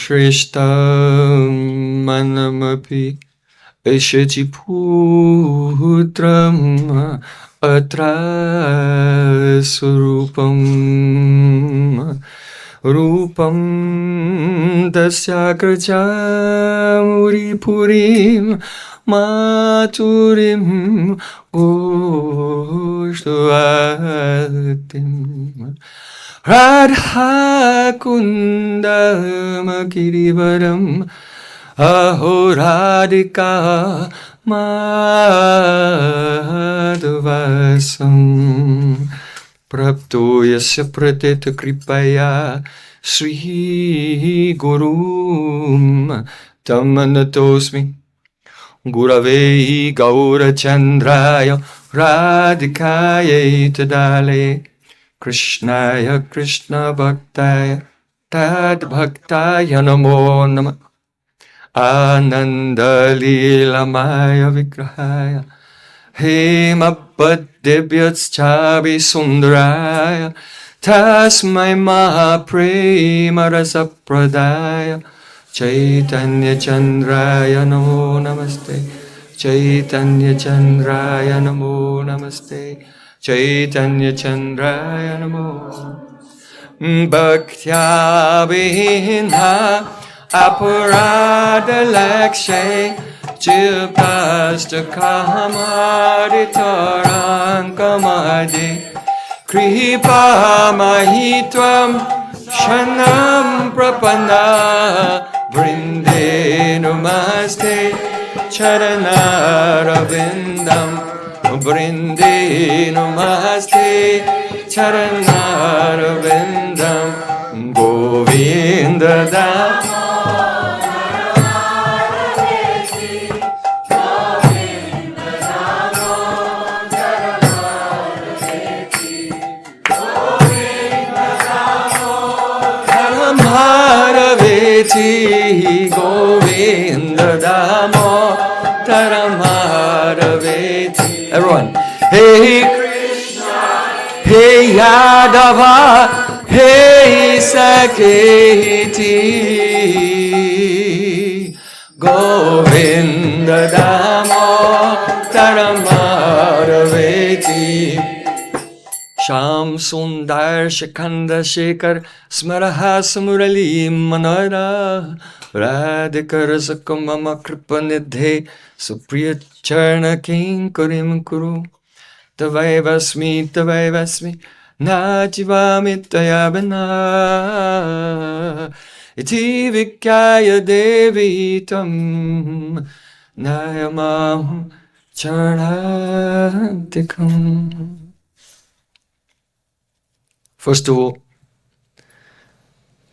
Shrishtam manamapi Eshachi putram atra surupam Rupam dasyagrajamuri purim maturim ushtuatim Radha kundam girivaram Aho Radhika madhuvasam Prapto yasya pratita kripaya Sri Gurum Tamanatosmi Gurave Gaura Chandraya Radhikaya Tadale Krishnaya Krishna Bhaktaya Tad Bhaktaya Namo Namah Ananda Lila Maya Vigrahaya Hemabhadevyaschavi Sundaraya Tasmai Maha Prema Rasa Pradaya Chaitanya Chandraya Namo Namaste Chaitanya Chandraya Namo Namaste Chaitanya Chandraya Namo Bhaktya Vinha Aparada Lakshay Chilpasta Kamaditaran Kamadi Kripa Mahitvam Shanam Prapana Brinde Namaste Charanarabindam Brinde Namaste Charanarabindam Govinda Dam Govinda Damo Taramaraveti. Everyone. Hey Krishna, Hey Yadava, Hey Saketi. Govinda Damo Taramaraveti. Sham Sundar Shikanda Shekhar Smaraha Samurali Manara Radhikar Sakamama Kripanidhe Supriya Charna King Kurim Kuru Tavaivasmi Najivami Tayabana Iti Vikyaya Devi Tam Nayamam Charnatikam. First of all,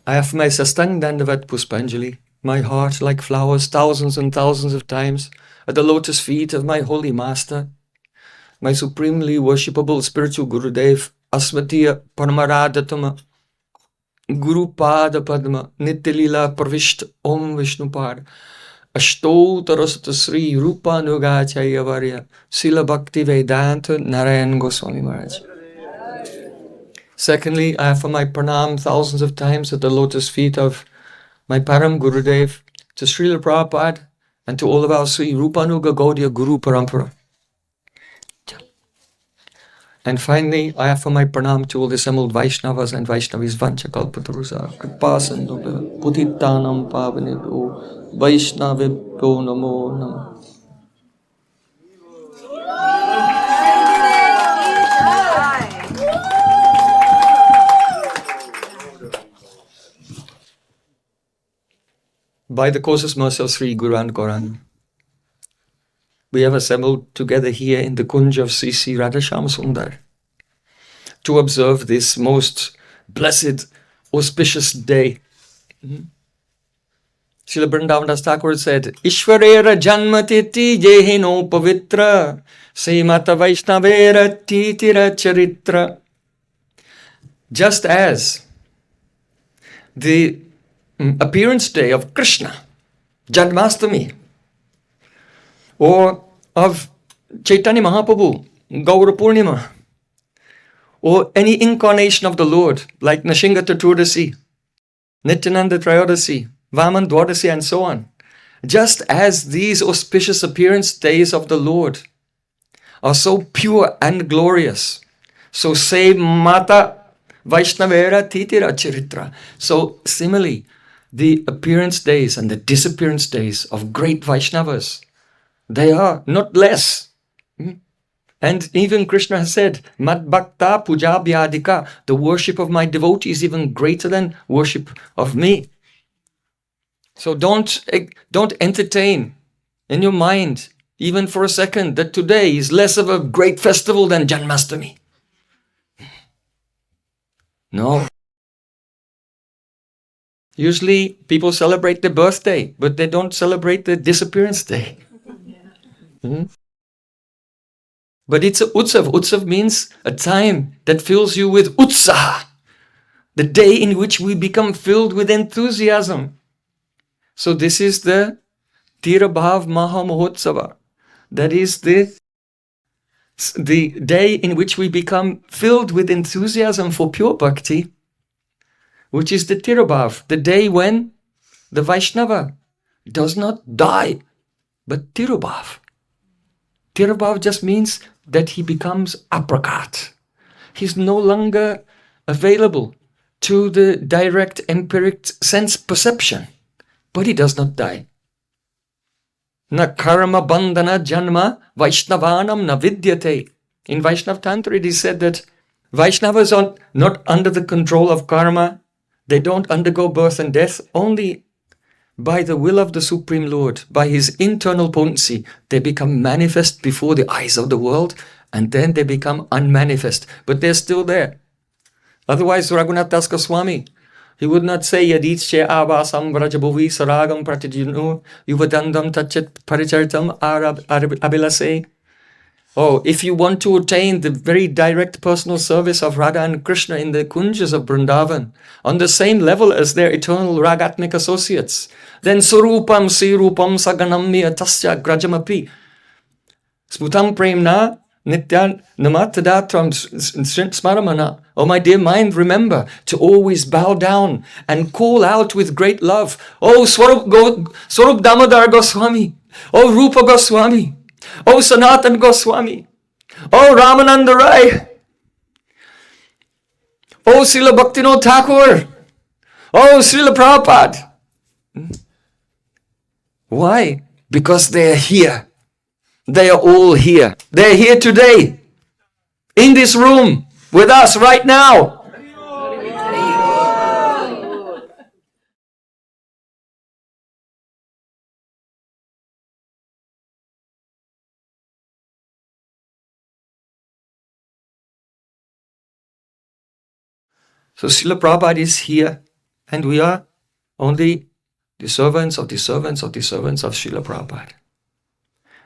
I have my Sastang Dandavat Puspanjali, my heart like flowers thousands and thousands of times at the lotus feet of my holy master, my supremely worshipable spiritual Gurudev, Asmatiya Paramaradhatama, Guru Pada Padma, Nityalila Pravishta Om Vishnupad, Ashtotarasata Sri Rupa Nugachaya Varya, Sila Bhakti Vedanta Narayan Goswami Maharaj. Secondly, I offer my pranam thousands of times at the lotus feet of my Param Gurudev, to Śrīla Prabhupada, and to all of our Sri Rupanuga Gaudiya Guru Parampara. And finally, I offer my pranam to all the assembled Vaishnavas and Vaishnavis, Vanchakalpatarusa, Kripasandubhya, Putitanam Pavanebhyo, Vaishnavibhyo Namo Namo. By the causeless mercy of Sri Guru and Gauranga, we have assembled together here in the Kunj of Sri Sri Radhasham Sundar to observe this most blessed, auspicious day. Srila Vrindavan Das Ṭhākura said, Ishvarera janmatiti jehino pavitra Srimata Vaishnavera titira charitra. Just as the appearance day of Krishna, Janmastami, or of Chaitanya Mahaprabhu, Gaura Purnima, or any incarnation of the Lord like Nashinga Chaturdasi, Nityananda Trayodasi, Vaman Dwadasi, and so on. Just as these auspicious appearance days of the Lord are so pure and glorious, so say Mata Vaishnavera Titira Charitra. So similarly, the appearance days and the disappearance days of great Vaishnavas, they are not less. And even Krishna has said, Mad Bhakta Puja Vyadika, the worship of my devotee is even greater than worship of me. So don't entertain in your mind, even for a second, that today is less of a great festival than Janmashtami. No. Usually people celebrate the birthday, but they don't celebrate the disappearance day. But it's a utsav. Utsav means a time that fills you with utsaha. The day in which we become filled with enthusiasm. So this is the Tirabhav Maha Mahotsava. That is the day in which we become filled with enthusiasm for pure bhakti, which is the Tirabhav, the day when the Vaishnava does not die, but Tirabhav. Tirabhav just means that he becomes aprakat. He's no longer available to the direct empiric sense perception, but he does not die. Na karma bandhana janma Vaishnavanam na vidyate. In Vaishnav Tantra it is said that Vaishnavas are not under the control of karma. They don't undergo birth and death. Only by the will of the Supreme Lord, by his internal potency, they become manifest before the eyes of the world, and then they become unmanifest. But they're still there. Otherwise, Raghunath Das Goswami, he would not say Yaditsche Abasam Vrajabhuvi Saragam Pratijinu Yuvadandam Tachet Paricharitam Abilase. Oh, if you want to attain the very direct personal service of Radha and Krishna in the kunjas of Vrindavan, on the same level as their eternal ragatmic associates, then Surupam Sirupam Saganamya Tasya Grajamapi Smutam Premna Nityan Namatadatam Smaramana. Oh, my dear mind, remember to always bow down and call out with great love. Oh, Swarup Damodar Goswami. Oh, Rupa Goswami. Oh, Sanatan Goswami. Oh, Ramananda Rai. Oh, Srila Bhaktivinoda Ṭhākura. Oh, Srila Prabhupada. Why? Because they are here. They are all here. They are here today. In this room. With us right now. So Srila Prabhupada is here, and we are only the servants of the servants of the servants of Srila Prabhupada.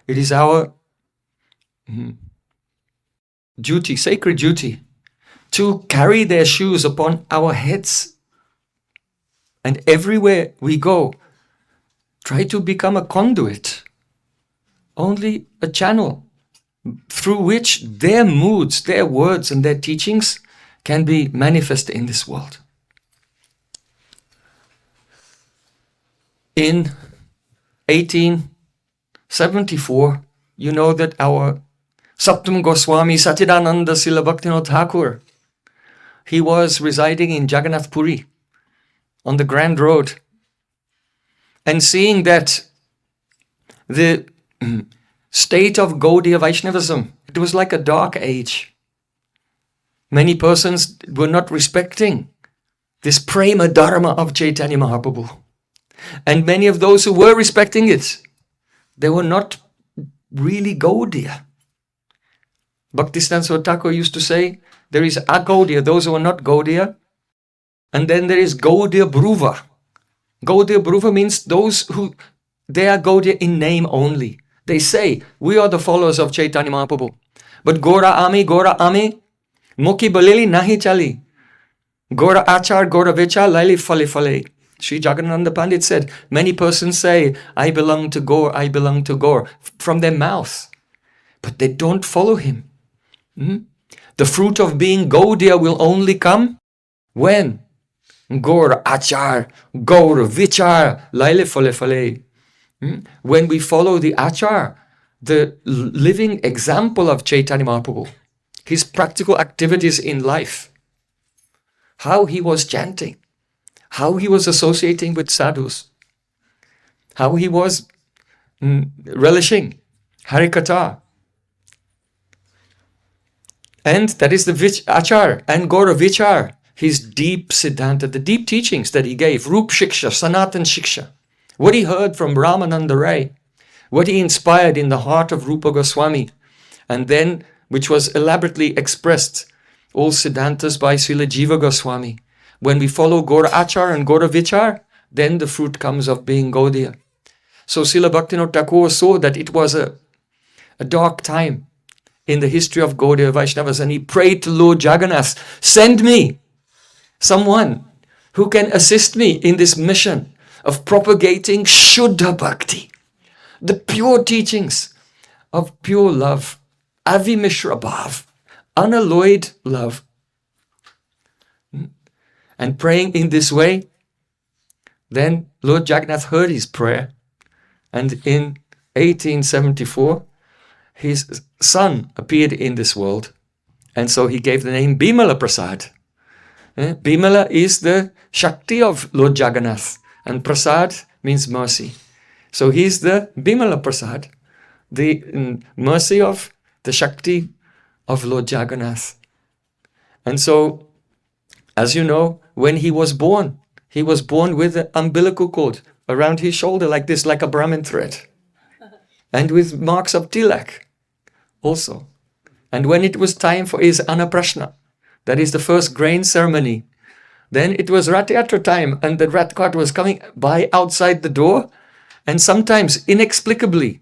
It is our duty, sacred duty, to carry their shoes upon our heads. And everywhere we go, try to become a conduit, only a channel through which their moods, their words and their teachings can be manifested in this world. In 1874, you know that our Saptam Goswami Satchidananda Srila Bhaktivinoda Ṭhākura, he was residing in Jagannath Puri on the Grand Road, and seeing that the state of Gaudiya Vaishnavism, it was like a dark age. Many persons were not respecting this prema dharma of Chaitanya Mahaprabhu. And many of those who were respecting it, they were not really Gaudiya. Bhaktisiddhānta Ṭhākura used to say, there is Agaudiya, those who are not Gaudiya, and then there is Gaudiya Bhruva. Gaudiya Bhruva means those who, they are Gaudiya in name only. They say, we are the followers of Chaitanya Mahaprabhu. But Gora Ami, Mukhi Balili Nahi Chali. Gora Achar, Gora Vichar, Laili Fale Fale. Sri Jagannatha Pandit said, many persons say, I belong to Gaur, I belong to Gaur, from their mouth. But they don't follow him. The fruit of being Gaudiya will only come when Gaur Achar, Gaur Vichar, Laile Fale Fale. When we follow the Achar, the living example of Chaitanya Mahaprabhu, his practical activities in life, how he was chanting, how he was associating with sadhus, how he was relishing Harikatha. And that is the Achar and Gaura Vichar, his deep Siddhanta, the deep teachings that he gave, Rup Shiksha, Sanatan Shiksha, what he heard from Ramananda Rai, what he inspired in the heart of Rupa Goswami, and then which was elaborately expressed, all Siddhantas by Srila Jiva Goswami. When we follow Gaura Achar and Gaura Vichar, then the fruit comes of being Gaudiya. So Srila Bhaktivinoda Thakur saw that it was a dark time in the history of Gaudiya Vaishnavas, and he prayed to Lord Jagannath, send me someone who can assist me in this mission of propagating Shuddha Bhakti, the pure teachings of pure love, Avimishra Bhav, unalloyed love. And praying in this way, then Lord Jagannath heard his prayer, and in 1874, his son appeared in this world, and so he gave the name Bimala Prasad. Bimala is the Shakti of Lord Jagannath, and Prasad means mercy. So he's the Bimala Prasad, the mercy of the Shakti of Lord Jagannath. And so, as you know, when he was born with an umbilical cord around his shoulder like this, like a Brahmin thread, and with marks of tilak also. And when it was time for his Anaprashna, that is the first grain ceremony, then it was Rath-yatra time, and the Rath cart was coming by outside the door, and sometimes inexplicably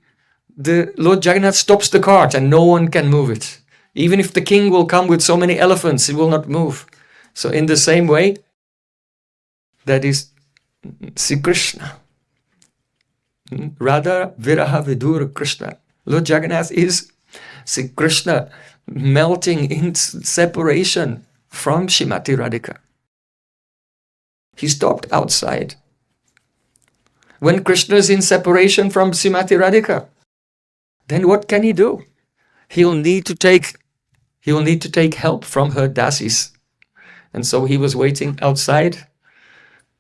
the Lord Jagannath stops the cart and no one can move it. Even if the king will come with so many elephants, it will not move. So in the same way, that is Sri Krishna. Radha Viraha Vidur Krishna. Lord Jagannath is Sri Krishna melting in separation from Srimati Radhika. He stopped outside. When Krishna is in separation from Srimati Radhika, then what can he do? He'll need to take help from her dasis. And so he was waiting outside.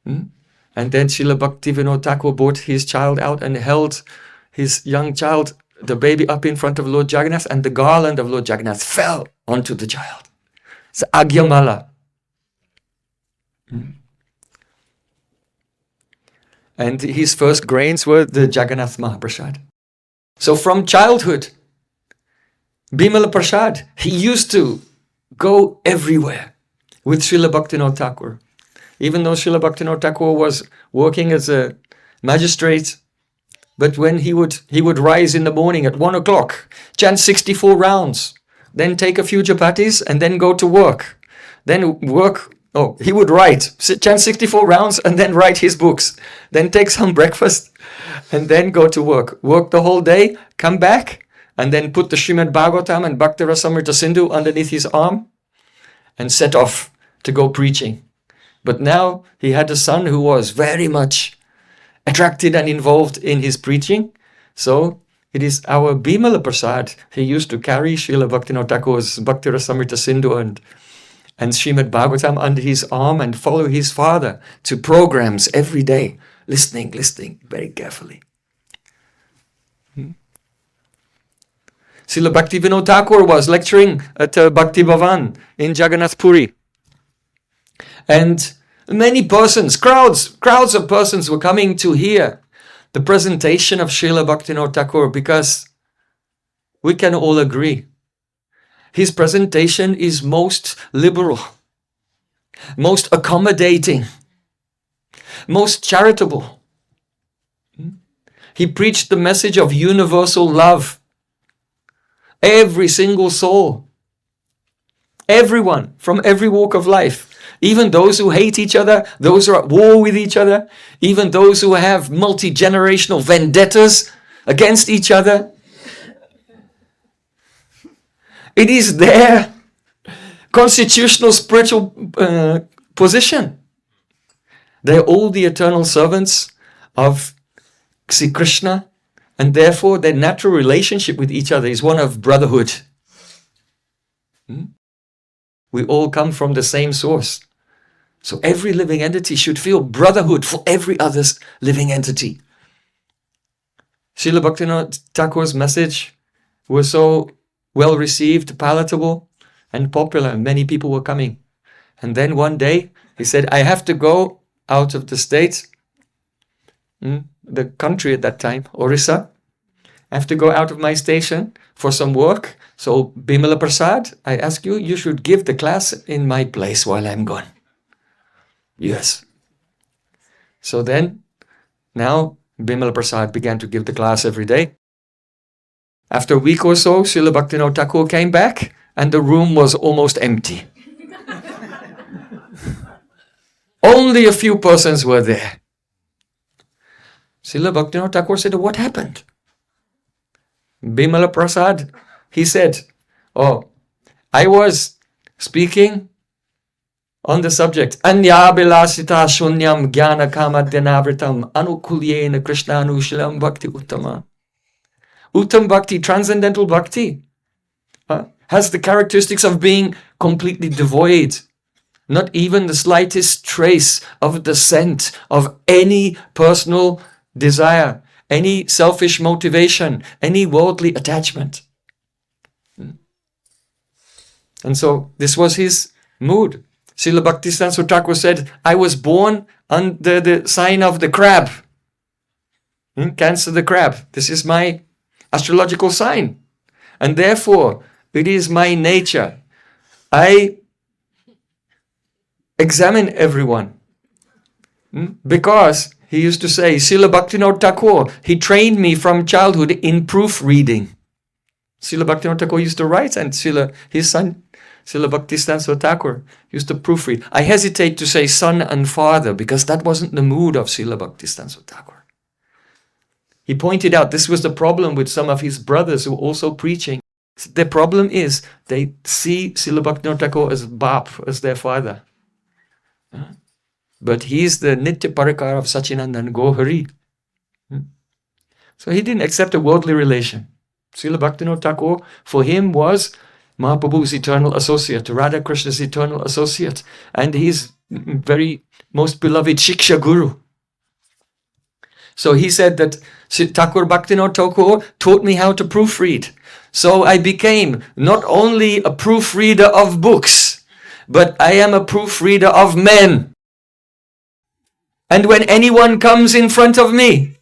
And then Srila Bhaktivinoda Thakur brought his child out and held his young child, the baby, up in front of Lord Jagannath, and the garland of Lord Jagannath fell onto the child. It's Agyamala. And his first grains were the Jagannath Mahaprasad. So from childhood, Bimala Prasad, he used to go everywhere with Srila Bhaktivinoda Thakur. Even though Srila Bhaktivinoda Thakur was working as a magistrate, but when he would rise in the morning at 1 o'clock, chant 64 rounds, then take a few chapatis and then go to work. Then he would write, chant 64 rounds and then write his books. Then take some breakfast and then go to work. Work the whole day, come back, and then put the Srimad Bhagavatam and Bhakti Rasamrita Sindhu underneath his arm and set off to go preaching. But now he had a son who was very much attracted and involved in his preaching. So it is our Bimala Prasad. He used to carry Srila Bhaktivinoda Thakur's Bhakti Rasamrita Sindhu and Srimad Bhagavatam under his arm and follow his father to programs every day, listening very carefully. Srila Bhaktivinoda Thakur was lecturing at Bhakti Bhavan in Jagannath Puri. And many persons, crowds of persons were coming to hear the presentation of Srila Bhaktivinoda Thakur, because we can all agree his presentation is most liberal, most accommodating, most charitable. He preached the message of universal love. Every single soul, everyone from every walk of life, even those who hate each other, those who are at war with each other, even those who have multi-generational vendettas against each other. It is their constitutional spiritual position They're all the eternal servants of Sri Krishna, and therefore their natural relationship with each other is one of brotherhood. We all come from the same source. So every living entity should feel brotherhood for every other living entity. Srila Bhaktivinoda Thakur's message was so well received, palatable, and popular. Many people were coming. And then one day he said, I have to go out of the state, the country at that time, Orissa. I have to go out of my station for some work. So Bimala Prasad, I ask you, you should give the class in my place while I'm gone. Yes. So then, now Bimala Prasad began to give the class every day. After a week or so, Srila Bhaktivinoda Thakur came back and the room was almost empty. Only a few persons were there. Srila Bhaktivinoda Thakur said, what happened? Bimala Prasad, he said, I was speaking on the subject, Anyabhilasita shunyam jnana kama dhanavritam anukulyena krishnanushilam bhakti uttama. Uttam bhakti, transcendental bhakti, has the characteristics of being completely devoid. Not even the slightest trace of the scent of any personal desire, any selfish motivation, any worldly attachment. And so this was his mood. Srila Bhaktisiddhānta Thakur said, I was born under the sign of the crab. Cancer the crab. This is my astrological sign. And therefore, it is my nature. I examine everyone. Because, he used to say, Srila Bhaktivinoda Thakur, he trained me from childhood in proofreading. Srila Bhaktivinoda Thakur used to write, and his son, Srila Bhaktisiddhānta Thakur, used to proofread. I hesitate to say son and father because that wasn't the mood of Srila Bhaktisiddhānta Thakur. He pointed out this was the problem with some of his brothers who were also preaching. The problem is they see Srila Bhaktivinoda Thakur as Bap, as their father. But he's the Nitya Parakar of Sachinandan Gohari. So he didn't accept a worldly relation. Srila Bhaktivinoda Thakur, for him, was Mahaprabhu's eternal associate, Radha Krishna's eternal associate, and his very most beloved Shiksha Guru. So he said that Thakur Bhaktivinoda Thakur taught me how to proofread. So I became not only a proofreader of books, but I am a proofreader of men. And when anyone comes in front of me,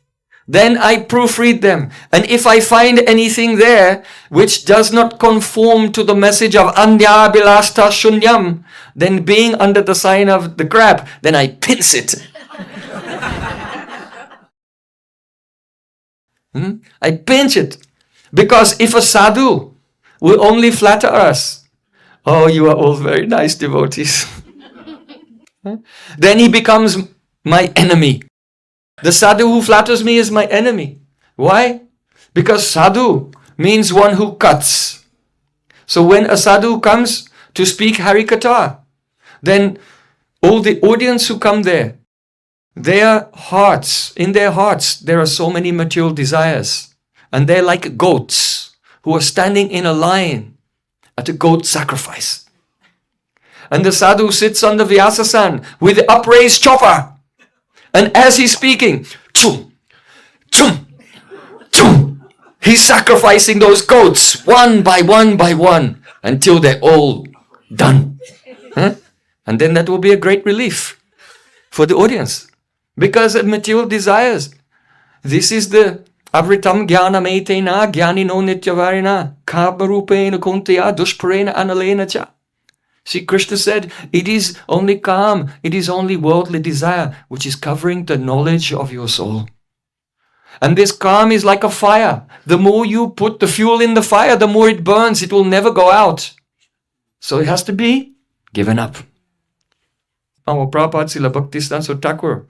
then I proofread them. And if I find anything there which does not conform to the message of Anyabhilasta Shunyam, then being under the sign of the crab, then I pinch it. I pinch it. Because if a sadhu will only flatter us, oh, you are all very nice devotees, then he becomes my enemy. The sadhu who flatters me is my enemy. Why? Because sadhu means one who cuts. So when a sadhu comes to speak Harikatha, then all the audience who come there, in their hearts, there are so many material desires. And they're like goats who are standing in a line at a goat sacrifice. And the sadhu sits on the Vyasasan with the upraised chopper. And as he's speaking, chum, chum, chum, he's sacrificing those goats one by one until they're all done. And then that will be a great relief for the audience. Because of material desires. This is the avritam jnana metena jnanino nityavarina kabarupena kuntaya dushparena analena cha. See, Krishna said, it is only calm, it is only worldly desire which is covering the knowledge of your soul. And this calm is like a fire. The more you put the fuel in the fire, the more it burns. It will never go out. So it has to be given up. Our Prabhupada Srila Bhaktisiddhānta Thakur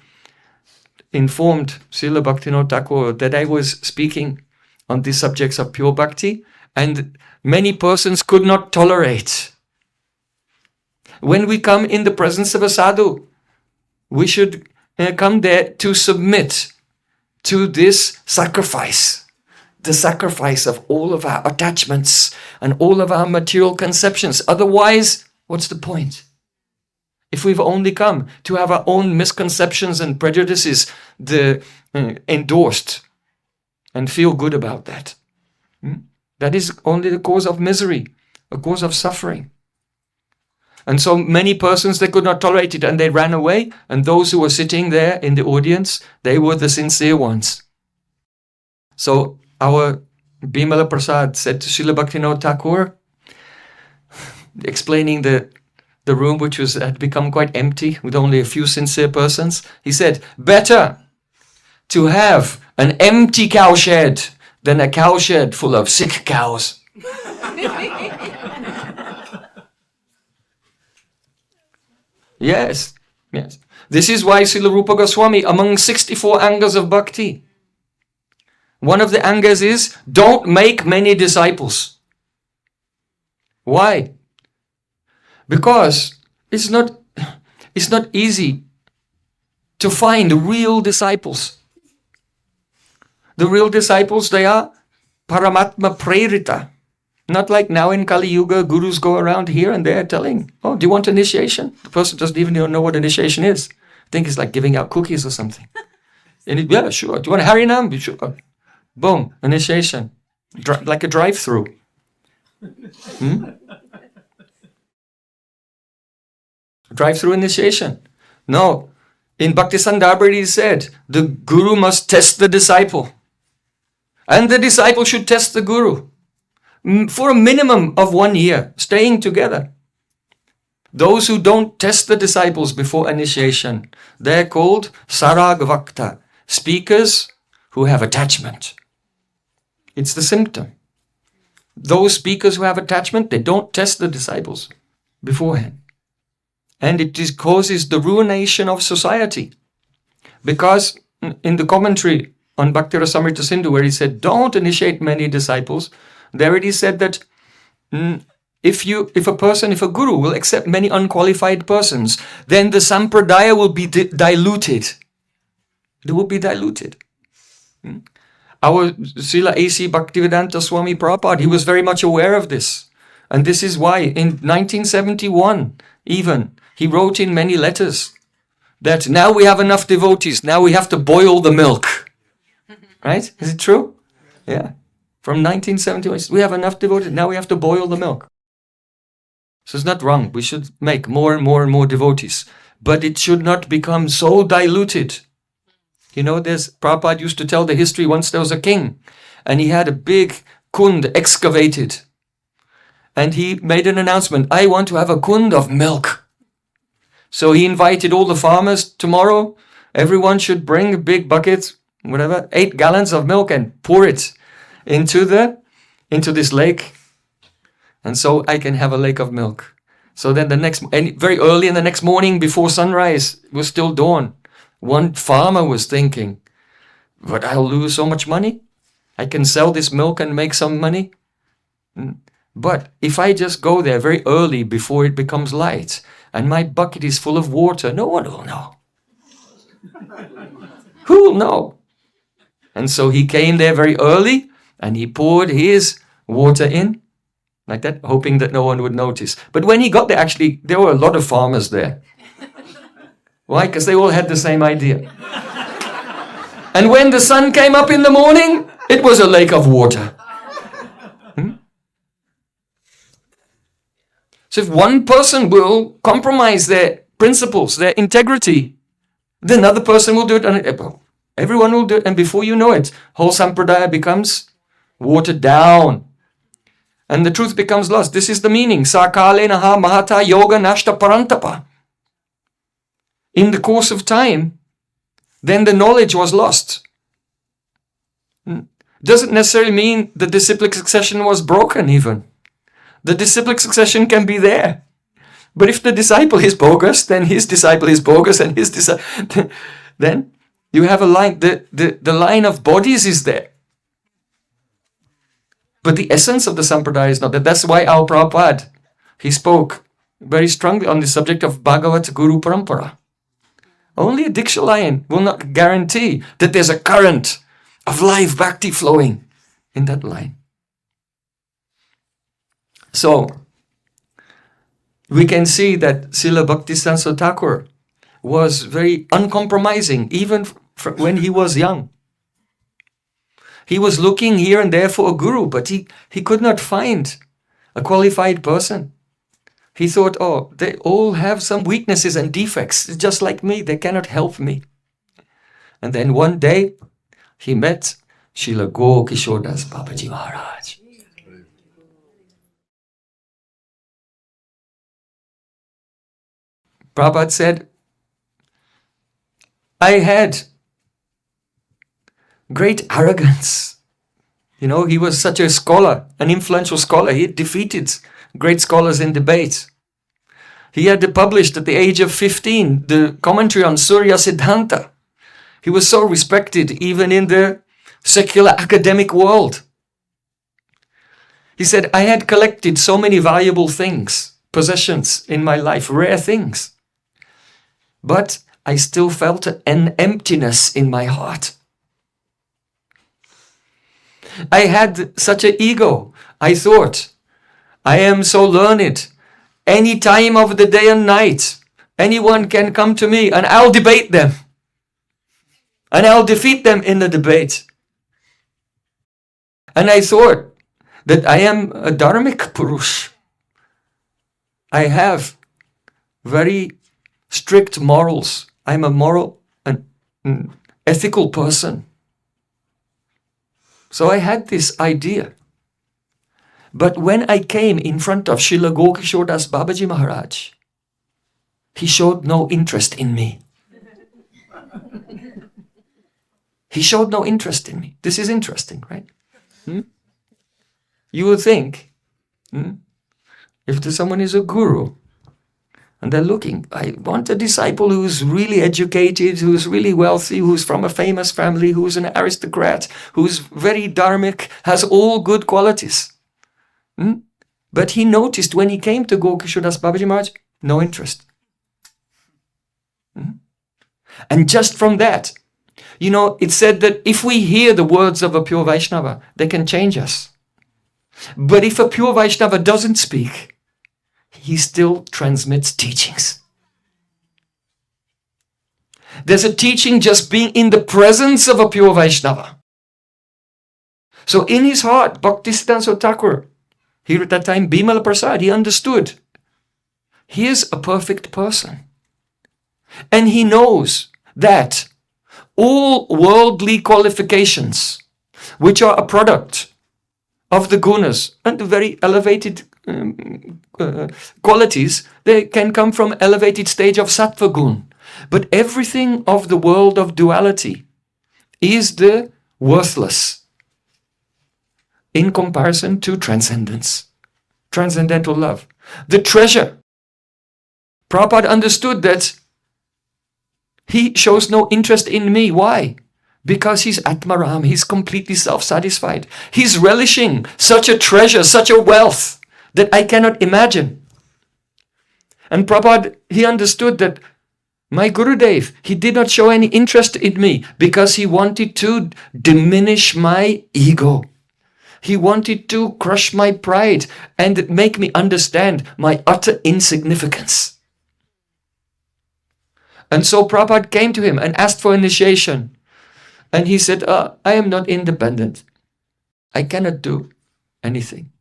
informed Srila Bhaktivinoda Thakur that I was speaking on these subjects of pure bhakti, and many persons could not tolerate. When we come in the presence of a sadhu, we should come there to submit to this sacrifice. The sacrifice of all of our attachments and all of our material conceptions. Otherwise, what's the point? If we've only come to have our own misconceptions and prejudices endorsed and feel good about that. That is only the cause of misery, a cause of suffering. And so many persons, they could not tolerate it and they ran away. And those who were sitting there in the audience, they were the sincere ones. So our Bimala Prasad said to Srila Bhaktivinoda Thakur, explaining the room which had become quite empty with only a few sincere persons, he said, better to have an empty cowshed than a cowshed full of sick cows. Yes. This is why Srila Rupa Goswami, among 64 angas of bhakti, one of the angas is, don't make many disciples. Why? Because it's not easy to find real disciples. The real disciples, they are Paramatma Prerita. Not like now in Kali Yuga, gurus go around here and there telling, oh, do you want initiation? The person doesn't even know what initiation is. I think it's like giving out cookies or something. And yeah, sure. Do you want a Harinam? Sure. Boom, initiation. Like a drive-through. Drive-through initiation. No. In Bhaktisiddhānta it said, the guru must test the disciple. And the disciple should test the guru. For a minimum of 1 year, staying together. Those who don't test the disciples before initiation, they're called Saragvakta, speakers who have attachment. It's the symptom. Those speakers who have attachment, they don't test the disciples beforehand. And it causes the ruination of society. Because in the commentary on Bhakti Rasamrita Sindhu, where he said, don't initiate many disciples, there it is said that if a guru will accept many unqualified persons, then the sampradaya will be diluted. It will be diluted. Our Srila A.C. Bhaktivedanta Swami Prabhupada, he was very much aware of this. And this is why in 1971, even, he wrote in many letters that now we have enough devotees, now we have to boil the milk. Right? Is it true? Yeah. From 1971, we have enough devotees, now we have to boil the milk. So it's not wrong. We should make more and more and more devotees. But it should not become so diluted. You know, Prabhupada used to tell the history, once there was a king, and he had a big kund excavated. And he made an announcement, I want to have a kund of milk. So he invited all the farmers, tomorrow, everyone should bring a big bucket, 8 gallons of milk and pour it into this lake. And so I can have a lake of milk. So then very early in the next morning before sunrise, it was still dawn. One farmer was thinking, but I'll lose so much money. I can sell this milk and make some money. But if I just go there very early before it becomes light and my bucket is full of water, no one will know. Who will know? And so he came there very early and he poured his water in like that, hoping that no one would notice. But when he got there, actually, there were a lot of farmers there. Why? Because they all had the same idea. And when the sun came up in the morning, it was a lake of water. So if one person will compromise their principles, their integrity, then another person will do it, and everyone will do it, and before you know it, whole sampradaya becomes watered down. And the truth becomes lost. This is the meaning. Sakale naha mahata yoga nashta parantapa. In the course of time, then the knowledge was lost. Doesn't necessarily mean the disciplic succession was broken even. The disciplic succession can be there. But if the disciple is bogus, then his disciple is bogus and his disciple... Then you have a line, the line of bodies is there. But the essence of the sampradaya is not that. That's why our Prabhupada, he spoke very strongly on the subject of Bhagavat Guru Parampara. Only a Diksha line will not guarantee that there's a current of live bhakti flowing in that line. So, we can see that Srila Bhaktisiddhānta Ṭhākura was very uncompromising, even when he was young. He was looking here and there for a guru, but he could not find a qualified person. He thought, oh, they all have some weaknesses and defects, just like me, they cannot help me. And then one day, he met Srila Gokishodas Babaji Maharaj. Prabhupada said, I had great arrogance. You know, he was such a scholar, an influential scholar. He had defeated great scholars in debates. He had published at the age of 15 the commentary on Sarasvatī. He was so respected even in the secular academic world. He said, I had collected so many valuable things, possessions in my life, rare things. But I still felt an emptiness in my heart. I had such an ego. I thought, I am so learned. Any time of the day and night, anyone can come to me and I'll debate them. And I'll defeat them in the debate. And I thought that I am a dharmic purush. I have very strict morals. I'm a moral and ethical person. So I had this idea. But when I came in front of Srila Gokishodas Babaji Maharaj, he showed no interest in me. He showed no interest in me. This is interesting, right? You would think, if someone is a guru, and they're looking, I want a disciple who's really educated, who's really wealthy, who's from a famous family, who's an aristocrat, who's very dharmic, has all good qualities. But he noticed when he came to Gokishodas Babaji Maharaj, no interest. And just from that, you know, it said that if we hear the words of a pure Vaishnava, they can change us. But if a pure Vaishnava doesn't speak, he still transmits teachings. There's a teaching just being in the presence of a pure Vaishnava. So in his heart, Bhaktisiddhānta Ṭhākura, here at that time, Bimala Prasad, he understood. He is a perfect person. And he knows that all worldly qualifications, which are a product of the gunas and the very elevated qualities, they can come from elevated stage of sattva gun. But everything of the world of duality is the worthless in comparison to transcendence, transcendental love. The treasure. Prabhupada understood that he shows no interest in me. Why? Because he's Atmaram, he's completely self-satisfied. He's relishing such a treasure, such a wealth that I cannot imagine. And Prabhupada, he understood that my Gurudev, he did not show any interest in me because he wanted to diminish my ego. He wanted to crush my pride and make me understand my utter insignificance. And so Prabhupada came to him and asked for initiation. And he said, I am not independent. I cannot do anything.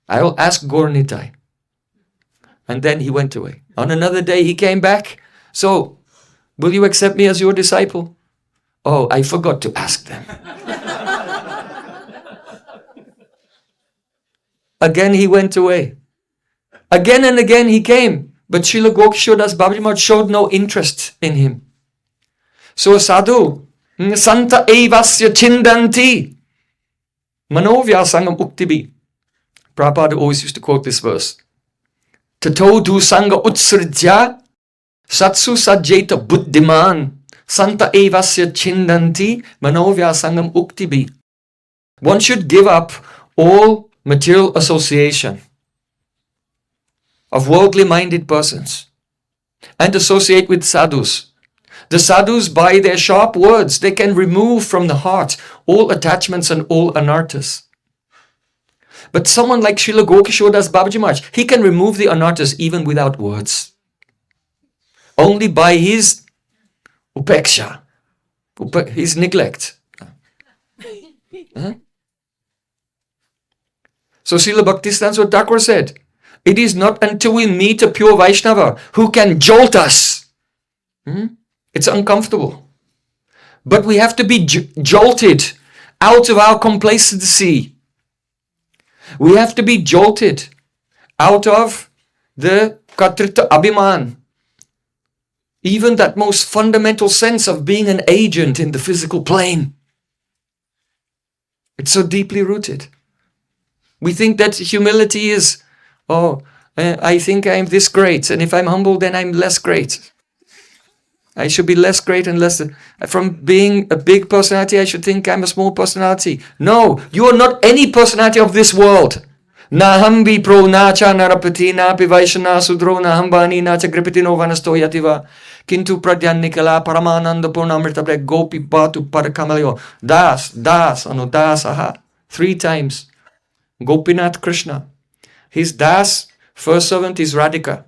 I will ask Gaur Nitai. And then he went away. On another day he came back. So, will you accept me as your disciple? Oh, I forgot to ask them. Again he went away. Again and again he came. But Srila Gokishodas Babaji Maharaj showed no interest in him. So sadhu, santa evasya chindanti, manovyasangam uktibi. Prabhupada always used to quote this verse. Tato du sangha utsridya, satsu sajjeta buddhiman, santa evasya chindanti, manovyasangam uktibi. One should give up all material association of worldly minded persons and associate with sadhus. The sadhus, by their sharp words, they can remove from the heart all attachments and all anarthas. But someone like Srila Gokishore Das Babaji Maharaj, he can remove the anarthas even without words. Only by his upeksha, his neglect. So Srila Bhaktisiddhānta Ṭhākura said, it is not until we meet a pure Vaishnava who can jolt us. It's uncomfortable. But we have to be jolted out of our complacency. We have to be jolted out of the katrita abhiman. Even that most fundamental sense of being an agent in the physical plane. It's so deeply rooted. We think that humility is, I think I'm this great, and if I'm humble, then I'm less great. I should be less great and less... From being a big personality, I should think I'm a small personality. No, you are not any personality of this world. Naham vipro nacha narapati napi vaishana sudro nahambani nacha gripitino vanasto yativa kintu pradyan nikala paramananda purnamrita bre gopi batu parakamalyo das anu das aha 3 times. Gopinath Krishna. His das, first servant is Radhika.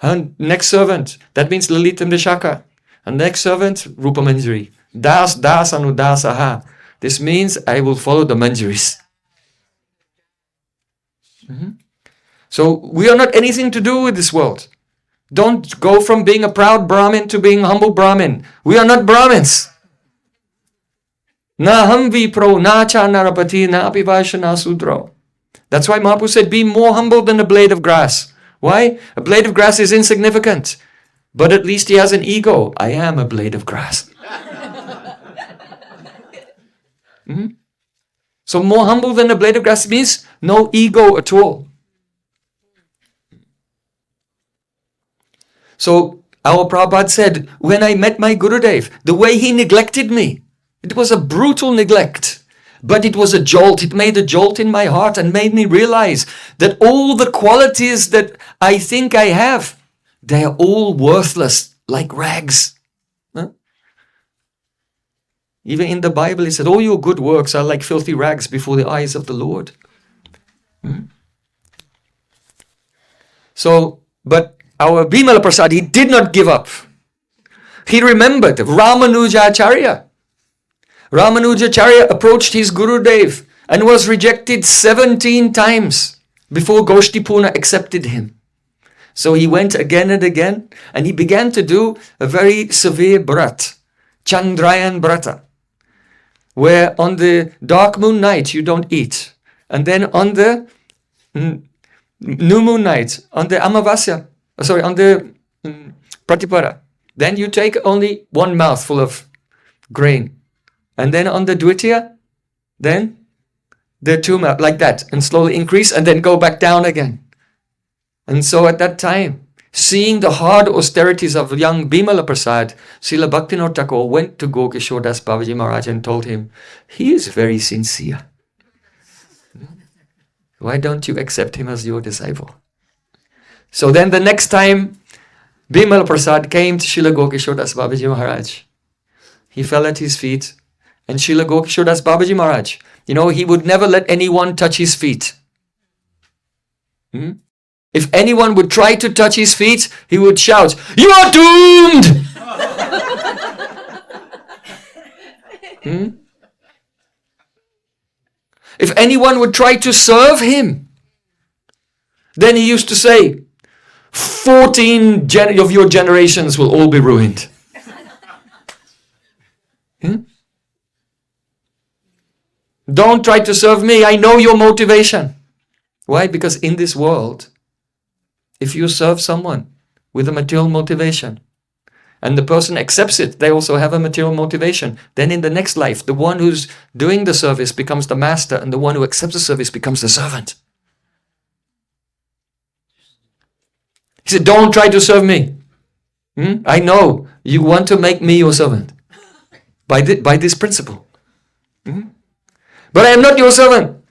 And next servant, that means Lalita Vishaka. And next servant, Rupa Manjari. Das anu das aha. This means I will follow the Manjaris. So we are not anything to do with this world. Don't go from being a proud Brahmin to being a humble Brahmin. We are not Brahmins. Naham vipro nacha narapati napi vaishana sudro. That's why Mahaprabhu said, be more humble than a blade of grass. Why? A blade of grass is insignificant. But at least he has an ego. I am a blade of grass. So more humble than a blade of grass means no ego at all. So our Prabhupada said, when I met my Gurudev, the way he neglected me, it was a brutal neglect. But it was a jolt. It made a jolt in my heart and made me realize that all the qualities that I think I have, they are all worthless, like rags. Even in the Bible, it said, all your good works are like filthy rags before the eyes of the Lord. So, but our Bimala Prasad, he did not give up. He remembered Ramanujacharya. Ramanujacharya approached his Gurudev and was rejected 17 times before Goshtipurna accepted him. So he went again and again, and he began to do a very severe brat, Chandrayan Brata, where on the dark moon night you don't eat. And then on the new moon night, on the Amavasya, on the Pratipara, then you take only one mouthful of grain. And then on the Dvitiya, then the 2 mouth, like that, and slowly increase and then go back down again. And so at that time, seeing the hard austerities of young Bimala Prasad, Srila Bhaktivinoda Thakur went to Gokishore Das Babaji Maharaj and told him, he is very sincere. Why don't you accept him as your disciple? So then the next time Bimala Prasad came to Srila Gokishore Das Babaji Maharaj, he fell at his feet. And Srila Gokishore Das Babaji Maharaj, he would never let anyone touch his feet. If anyone would try to touch his feet, he would shout, "You are doomed!" If anyone would try to serve him, then he used to say, 14 of your generations will all be ruined. Don't try to serve me. I know your motivation. Why? Because in this world, if you serve someone with a material motivation, and the person accepts it, they also have a material motivation, then in the next life, the one who's doing the service becomes the master, and the one who accepts the service becomes the servant. He said, don't try to serve me. I know you want to make me your servant by this principle. But I am not your servant.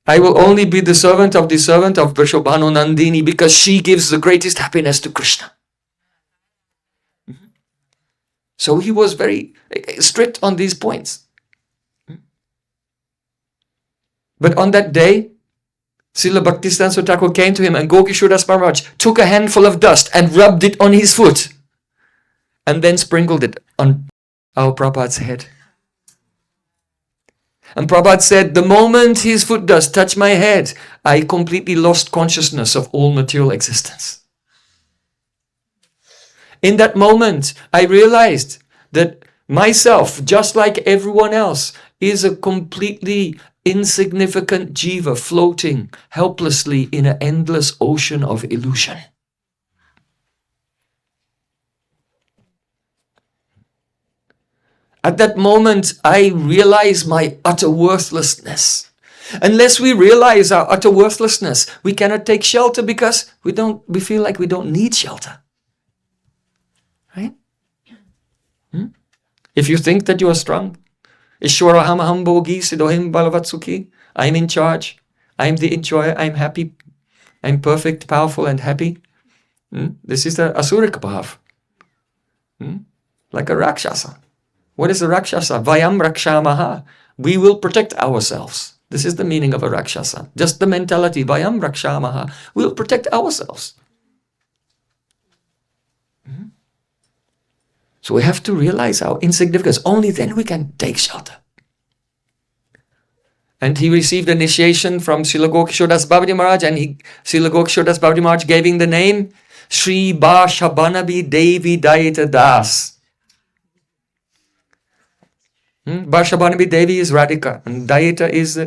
I will only be the servant of Vrishabhanu Nandini, because she gives the greatest happiness to Krishna. So he was very strict on these points. But on that day, Srila Bhaktisiddhānta Ṭhākura came to him and Gokishodas Maharaj took a handful of dust and rubbed it on his foot and then sprinkled it on our Prabhupada's head. And Prabhupada said, the moment his foot dust touched my head, I completely lost consciousness of all material existence. In that moment, I realized that myself, just like everyone else, is a completely insignificant jiva floating helplessly in an endless ocean of illusion. At that moment, I realized my utter worthlessness. Unless we realize our utter worthlessness, we cannot take shelter because we feel like we don't need shelter. Right? If you think that you are strong, Ishwaraham aham bhogi siddhohim balavatsuki, I'm in charge, I'm the enjoyer, I'm happy, I'm perfect, powerful and happy. This is the asuric bhav. Like a rakshasa. What is a rakshasa? Vayam rakshamaha. We will protect ourselves. This is the meaning of a rakshasa. Just the mentality. Vayam rakshamaha. We will protect ourselves. So we have to realize our insignificance. Only then we can take shelter. And he received initiation from Srila Gokishodas Babaji Maharaj, and Srila Gokishodas Babaji Maharaj gave him the name Shri Bashabanabi Devi Dayita Das. Bashabanabi Devi is Radhika, and Dayita is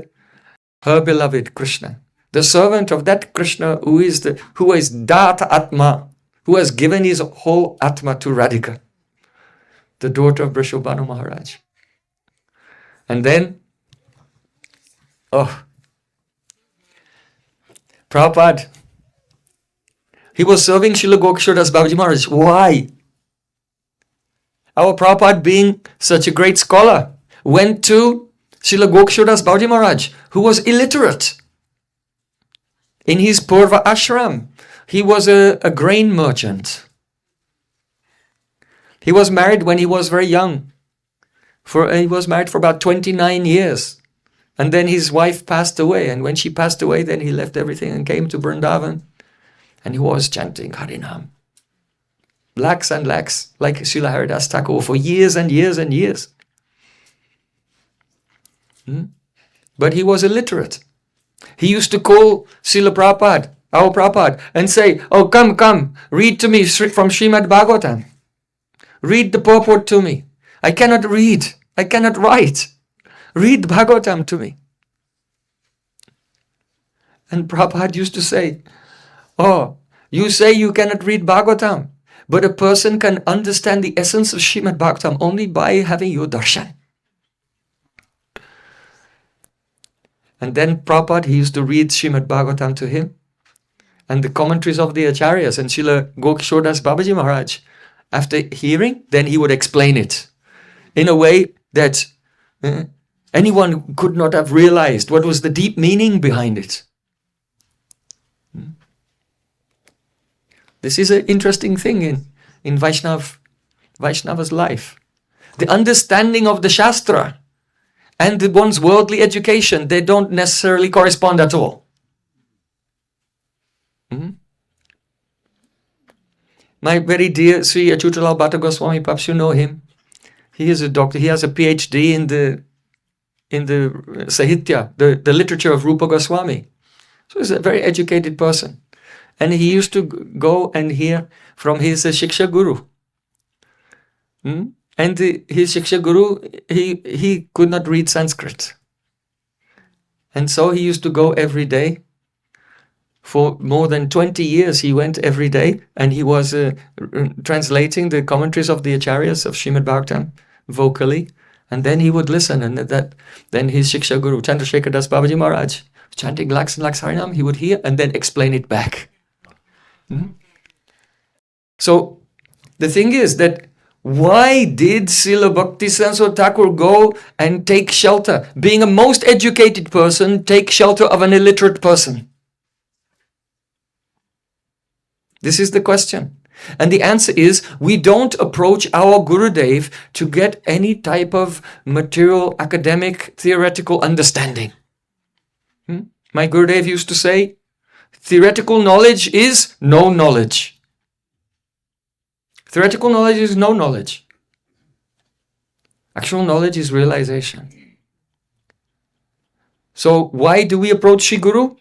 her beloved Krishna, the servant of that Krishna who is Data Atma, who has given his whole Atma to Radhika, the daughter of Vrishabhanu Maharaj. And then, Prabhupada, he was serving Srila Gokishodas Babaji Maharaj. Why? Our Prabhupada, being such a great scholar, went to Srila Gokishodas Babaji Maharaj, who was illiterate. In his Purva ashram, he was a grain merchant. He was married when he was very young. He was married for about 29 years. And then his wife passed away. And when she passed away, then he left everything and came to Vrindavan. And he was chanting Harinam. Lakhs and lakhs, like Srila Haridas Thakur, for years and years and years. But he was illiterate. He used to call Srila Prabhupada, our Prabhupada, and say, oh, come, read to me from Srimad Bhagavatam. Read the purport to me. I cannot read. I cannot write. Read Bhagavatam to me. And Prabhupada used to say, oh, you say you cannot read Bhagavatam, but a person can understand the essence of Srimad Bhagavatam only by having your darshan. And then Prabhupada, he used to read Srimad Bhagavatam to him and the commentaries of the Acharyas, and Srila Gokishodas Babaji Maharaj, after hearing, then he would explain it in a way that anyone could not have realized what was the deep meaning behind it. This is an interesting thing in Vaishnava's life. The understanding of the Shastra and one's worldly education, they don't necessarily correspond at all. My very dear Sri Achyutalal Bhatta Goswami, perhaps you know him. He is a doctor. He has a PhD in the Sahitya, the literature of Rupa Goswami. So he's a very educated person. And he used to go and hear from his Shiksha Guru. And his Shiksha Guru, he could not read Sanskrit. And so he used to go every day. For more than 20 years he went every day, and he was translating the commentaries of the Acharyas of Srimad Bhagavatam vocally. And then he would listen, and then his Shiksha Guru, Chandrasekhar Das Babaji Maharaj, chanting lakhs and lakhs Harinam, he would hear and then explain it back. So the thing is that why did Srila Bhaktisiddhānta Thakur go and take shelter? Being a most educated person, take shelter of an illiterate person. This is the question. And the answer is, we don't approach our Gurudev to get any type of material, academic, theoretical understanding. My Gurudev used to say, theoretical knowledge is no knowledge. Theoretical knowledge is no knowledge. Actual knowledge is realization. So why do we approach Shri Guru?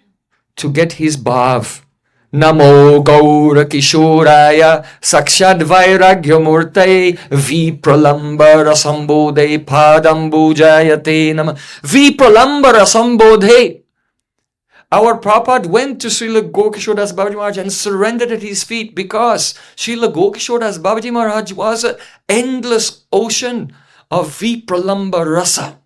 To get his bhav. Namo Gaura Kishoraya Sakshad Vairagya Murte Vipralambara Sambodhe Padambujayate Nama Vipralambara Sambodhe. Our Prabhupada went to Srila Gokishore Das Babaji Maharaj and surrendered at his feet because Srila Gokishore Das Babaji Maharaj was an endless ocean of Vipralamba Rasa.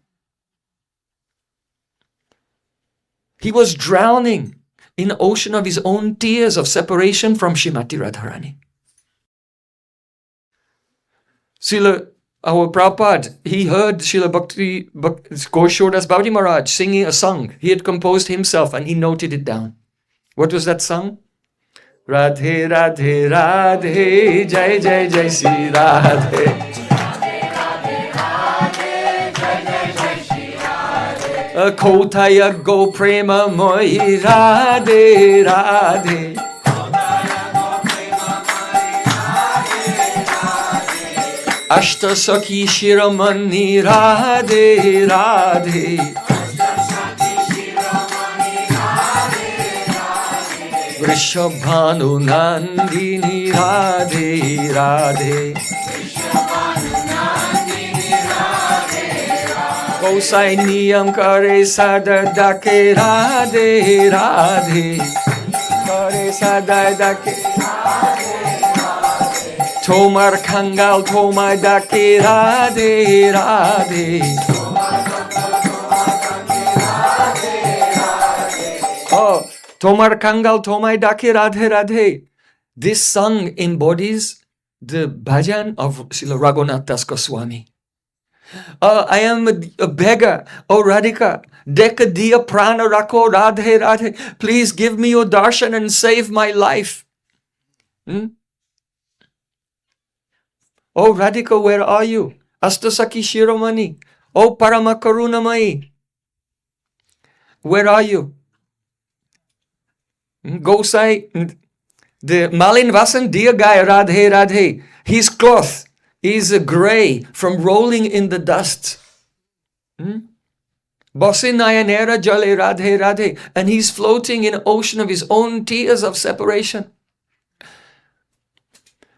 He was drowning in the ocean of his own tears of separation from Srimati Radharani. Our Prabhupada, he heard Srila Gokishore Das Babaji Maharaj singing a song he had composed himself, and he noted it down. What was that song? Radhe Radhe Radhe Jai Jai Jai Shri Radhe. Kotaya go prema moi Radhe Radhe. Ashta Sakhi Shiramani Radhe Radhe. Vrishabhanu Nandini Radhe Radhe. Gosai niyam kare sada dake Radhe Radhe. Kare sada dake Tomar Kangal Tomai Dake Radhe Radhe. Oh, Tomar Kangal Tomai Dake Radhe Radhe. This song embodies the bhajan of Srila Raghunath Das Goswami. I am a beggar, oh Radhika. Deka diya prana rakho Radhe Radhe. Please give me your darshan and save my life. Oh Radhika, where are you? Astasaki Shiromani. Oh Parama Karunamai. Where are you? Gosai, the Malin Vasan, dear guy, Radhe Radhe. His cloth is grey from rolling in the dust. Bosi Nayanera Jale Radhe Radhe. And he's floating in an ocean of his own tears of separation.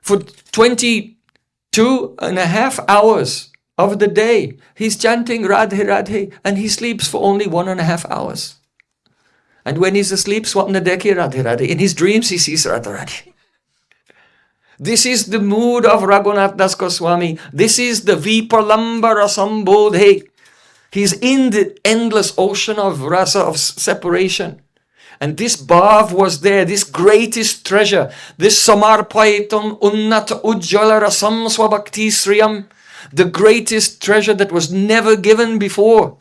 For 22.5 hours of the day, he's chanting Radhe Radhe, and he sleeps for only 1.5 hours. And when he's asleep, Swapna Deke Radhe Radhe. In his dreams, he sees Radha Radhe. This is the mood of Raghunath Das Goswami. This is the Vipralambara Sambodhe. He's in the endless ocean of rasa, of separation. And this bhav was there, this greatest treasure, this samarpaitam unnata ujjala rasam swabhakti sriyam, the greatest treasure that was never given before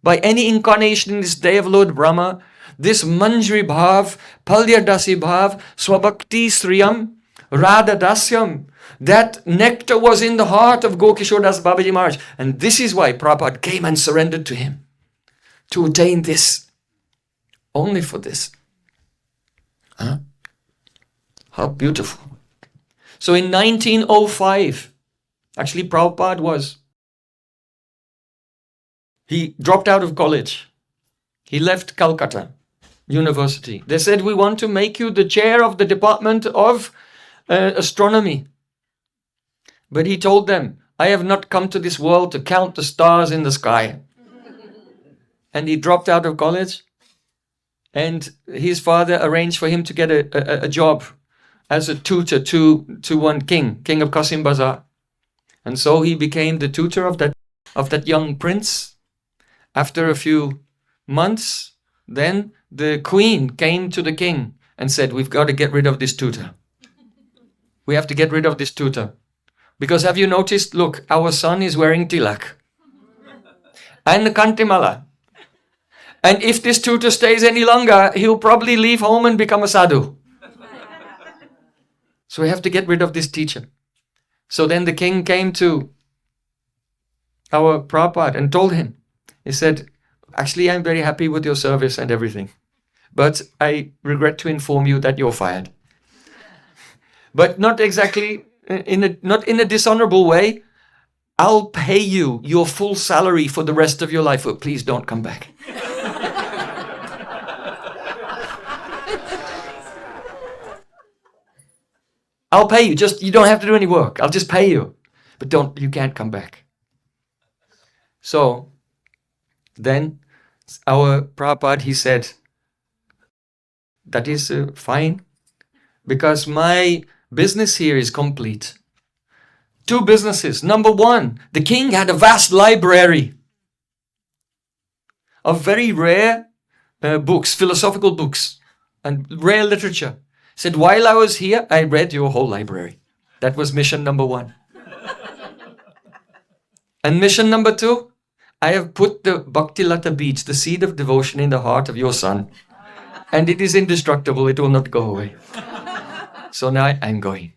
by any incarnation in this day of Lord Brahma. This manjri bhav, palyadasi bhav, swabhakti sriyam, radha dasyam. That nectar was in the heart of Gokishore Das Babaji Maharaj. And this is why Prabhupada came and surrendered to him, to attain this. Only for this. Huh? How beautiful. So in 1905, actually Prabhupada he dropped out of college. He left Calcutta University. They said, we want to make you the chair of the Department of Astronomy. But he told them, I have not come to this world to count the stars in the sky. And he dropped out of college. And his father arranged for him to get a job as a tutor to one king of Qasim Bazar. And so he became the tutor of that young prince. After a few months, then the queen came to the king and said, we've got to get rid of this tutor. We have to get rid of this tutor. Because have you noticed, look, our son is wearing tilak and the kantimala. And if this tutor stays any longer, he'll probably leave home and become a sadhu. So we have to get rid of this teacher. So then the king came to our Prabhupada and told him, he said, actually, I'm very happy with your service and everything, but I regret to inform you that you're fired. But not exactly, not in a dishonorable way. I'll pay you your full salary for the rest of your life, but please don't come back. I'll pay you, you don't have to do any work. I'll just pay you, but you can't come back. So then our Prabhupada, he said, that is fine, because my business here is complete. 2 businesses. Number 1, the king had a vast library of very rare books, philosophical books, and rare literature. He said, while I was here, I read your whole library. That was mission number 1. And mission number 2, I have put the Bhakti Lata beads, the seed of devotion, in the heart of your son. And it is indestructible, it will not go away. So now I'm going.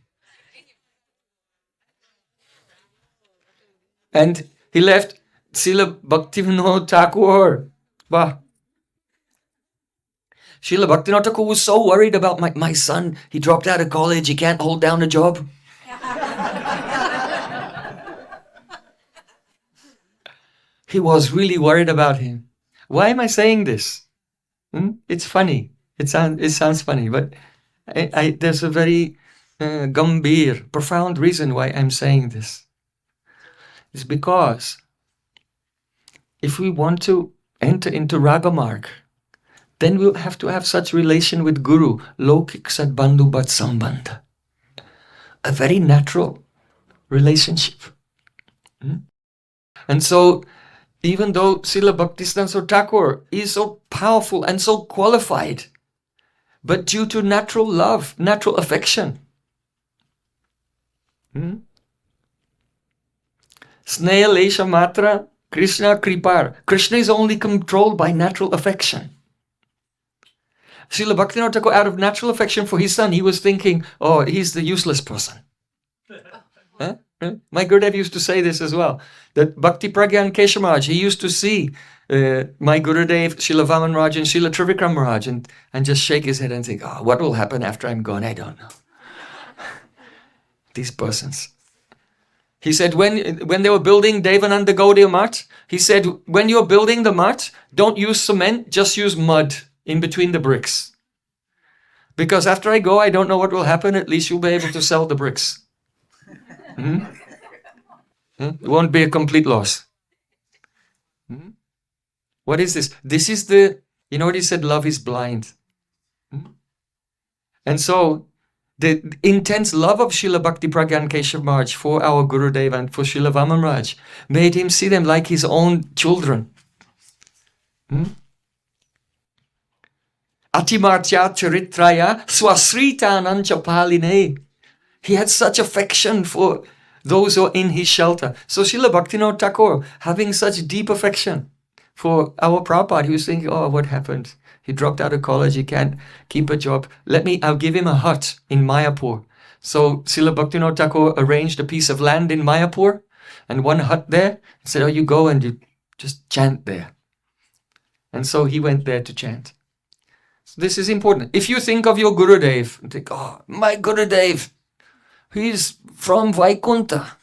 And he left Srila Bhaktivinoda Ṭhākura. Wow. Srila Bhaktivinoda Ṭhākura was so worried about my son. He dropped out of college, he can't hold down a job. He was really worried about him. Why am I saying this? It's funny. It sounds funny, but there's a very gambhir, profound reason why I'm saying this. It's because if we want to enter into Ragamarg, then we'll have to have such relation with Guru, Lokik Sadbandhu Bhat Sambandha. A very natural relationship. And so, even though Srila Bhaktisiddhānta Ṭhākura is so powerful and so qualified, but due to natural love, natural affection, Sneha Lesha Matra Krishna Kripar. Krishna is only controlled by natural affection. Srila Bhaktivinoda Ṭhākura, out of natural affection for his son, he was thinking, oh, he's the useless person. My Gurudev used to say this as well, that Bhakti Pragyan Kesha Maharaj, he used to see my Gurudev, Srila Vaman Raj and Srila Trivikram Maharaj, and just shake his head and think, oh, what will happen after I'm gone? I don't know. These persons. He said, when they were building Devananda Gaudiya Math, he said, when you're building the mat, don't use cement, just use mud in between the bricks. Because after I go, I don't know what will happen. At least you'll be able to sell the bricks. It won't be a complete loss. What is this? This is you know what he said, love is blind. And so, the intense love of Srila Bhakti Pragyan Keshav Maharaj for our Gurudev and for Srila Vaman Raj made him see them like his own children. Atimartya Charitraya Swasritanancha Paline. He had such affection for those who are in his shelter. So Srila Bhaktivinoda Ṭhākura, having such deep affection for our Prabhupada, he was thinking, oh, what happened? He dropped out of college, he can't keep a job. I'll give him a hut in Mayapur. So Srila Bhaktivinoda Ṭhākura arranged a piece of land in Mayapur and one hut there, and said, oh, you go and you just chant there. And so he went there to chant. So this is important. If you think of your Gurudev, and think, oh, my Gurudev, he's from Vaikuntha.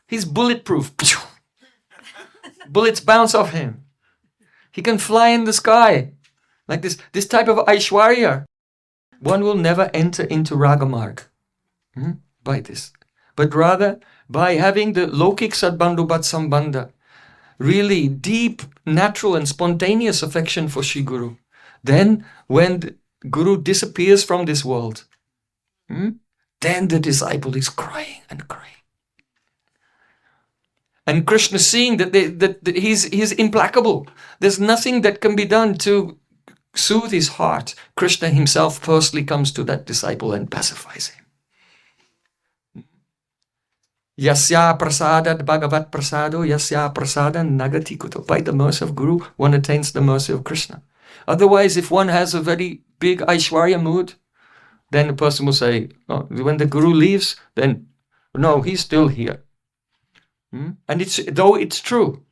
He's bulletproof. Bullets bounce off him. He can fly in the sky. Like this type of Aishwarya. One will never enter into Ragamarg by this. But rather by having the Lokik Sadbandhu Bhat Sambandha. Really deep, natural and spontaneous affection for Sri Guru. Then when the Guru disappears from this world, then the disciple is crying and crying. And Krishna seeing that he's implacable. There's nothing that can be done to soothe his heart. Krishna himself personally comes to that disciple and pacifies him. Yasya prasadat bhagavat prasado yasya prasadan nagati kuto. By the mercy of Guru, one attains the mercy of Krishna. Otherwise, if one has a very big Aishwarya mood, then the person will say, oh, when the Guru leaves, then no, he's still here. And though it's true,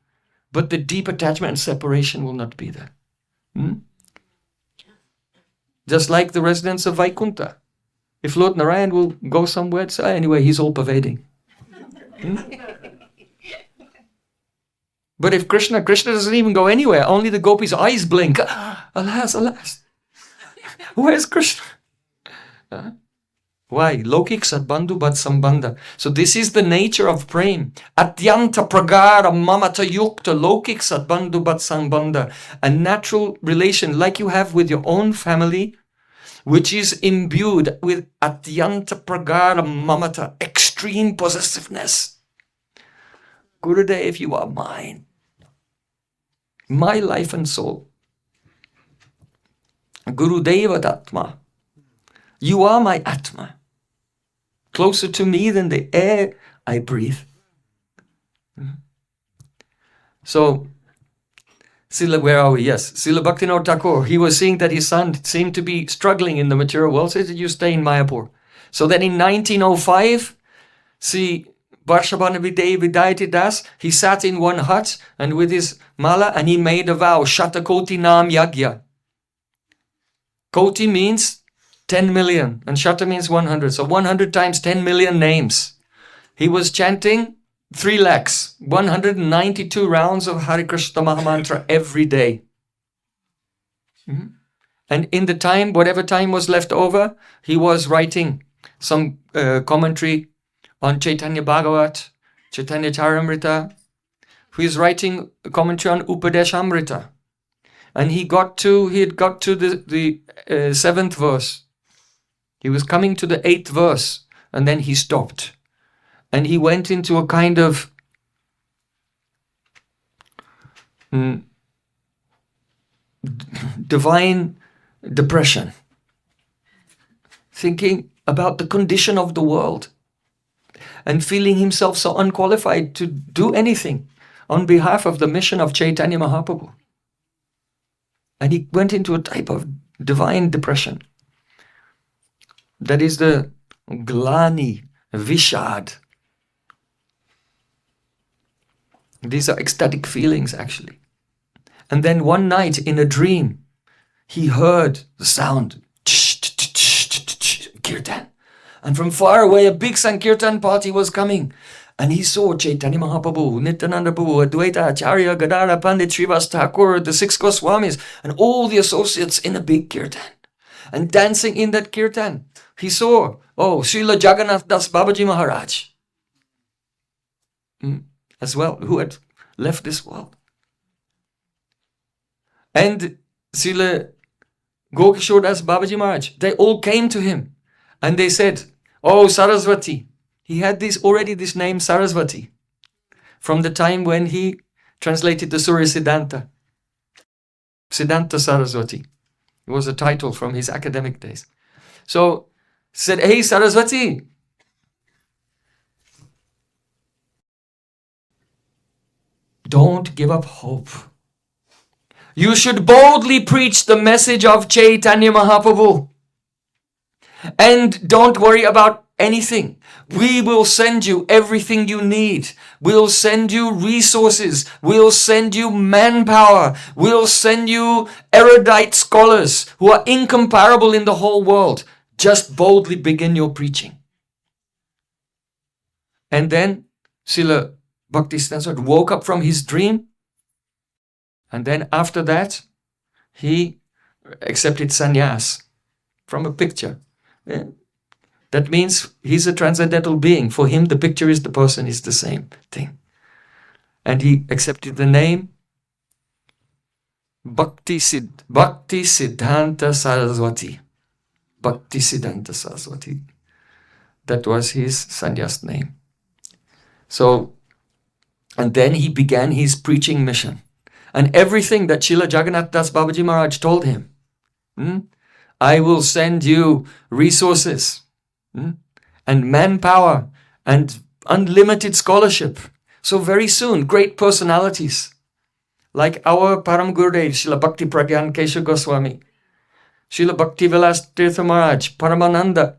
but the deep attachment and separation will not be there. Just like the residents of Vaikuntha. If Lord Narayan will go somewhere, say, anyway, he's all pervading. But if Krishna doesn't even go anywhere, only the gopis' eyes blink. Alas, alas. Where's Krishna? Why? Lokik sadbandhu bhat sambandha. So this is the nature of prem. Atyanta pragara mamata yukta lokik sadbandhu bhat sambandha. A natural relation like you have with your own family, which is imbued with atyanta pragara mamata, extreme possessiveness. Gurudev, you are mine. My life and soul. Gurudeva Datma. You are my Atma. Closer to me than the air I breathe. So, Srila, where are we? Yes, Srila Bhaktivinoda Thakur, he was seeing that his son seemed to be struggling in the material world, so he said, you stay in Mayapur. So then in 1905, see, Varshabhanavidei Vidayati Das, he sat in one hut and with his mala and he made a vow, Shatakoti Nam Yagya. Koti means 10 million and Shata means 100. So 100 times 10 million names. He was chanting 3 lakhs, 192 rounds of Hare Krishna Mahamantra every day. And in the time, whatever time was left over, he was writing some commentary on Chaitanya Bhagavat, Chaitanya Charamrita. He is writing a commentary on Upadeshamrita. And he had got to the 7th verse. He was coming to the 8th verse, and then he stopped. And he went into a kind of divine depression, thinking about the condition of the world and feeling himself so unqualified to do anything on behalf of the mission of Chaitanya Mahaprabhu. And he went into a type of divine depression. That is the glani, vishad. These are ecstatic feelings, actually. And then one night in a dream, he heard the sound, kirtan. And from far away, a big Sankirtan party was coming. And he saw Chaitanya Mahaprabhu, Nityananda Prabhu, Advaita Acharya, Gadara Pandit, Srivas Ṭhākura, the 6 Goswamis, and all the associates in a big kirtan. And dancing in that kirtan, he saw, Śrīla Jagannath Das Babaji Maharaj, as well, who had left this world. And Śrīla Gokishore Das Babaji Maharaj, they all came to him and they said, oh, Sarasvatī. He had this name Sarasvatī from the time when he translated the Surya Siddhanta. Siddhanta Sarasvatī. It was a title from his academic days. So, said, hey Sarasvatī, don't give up hope. You should boldly preach the message of Chaitanya Mahaprabhu. And don't worry about anything. We will send you everything you need. We'll send you resources. We'll send you manpower. We'll send you erudite scholars who are incomparable in the whole world. Just boldly begin your preaching. And then Srila Bhaktisiddhānta woke up from his dream. And then after that, he accepted sannyas from a picture. Yeah. That means he's a transcendental being. For him, the picture is the person, is the same thing. And he accepted the name Bhaktisiddhānta Sarasvatī. Bhaktisiddhānta Sarasvatī. That was his sannyas name. So, and then he began his preaching mission. And everything that Śrīla Jagannath Das Babaji Maharaj told him, I will send you resources and manpower and unlimited scholarship. So very soon, great personalities like our Param Gurudev, Srila Bhakti Pragyan Kesha Goswami, Srila Bhaktivilas Tirtha Maharaj, Paramananda,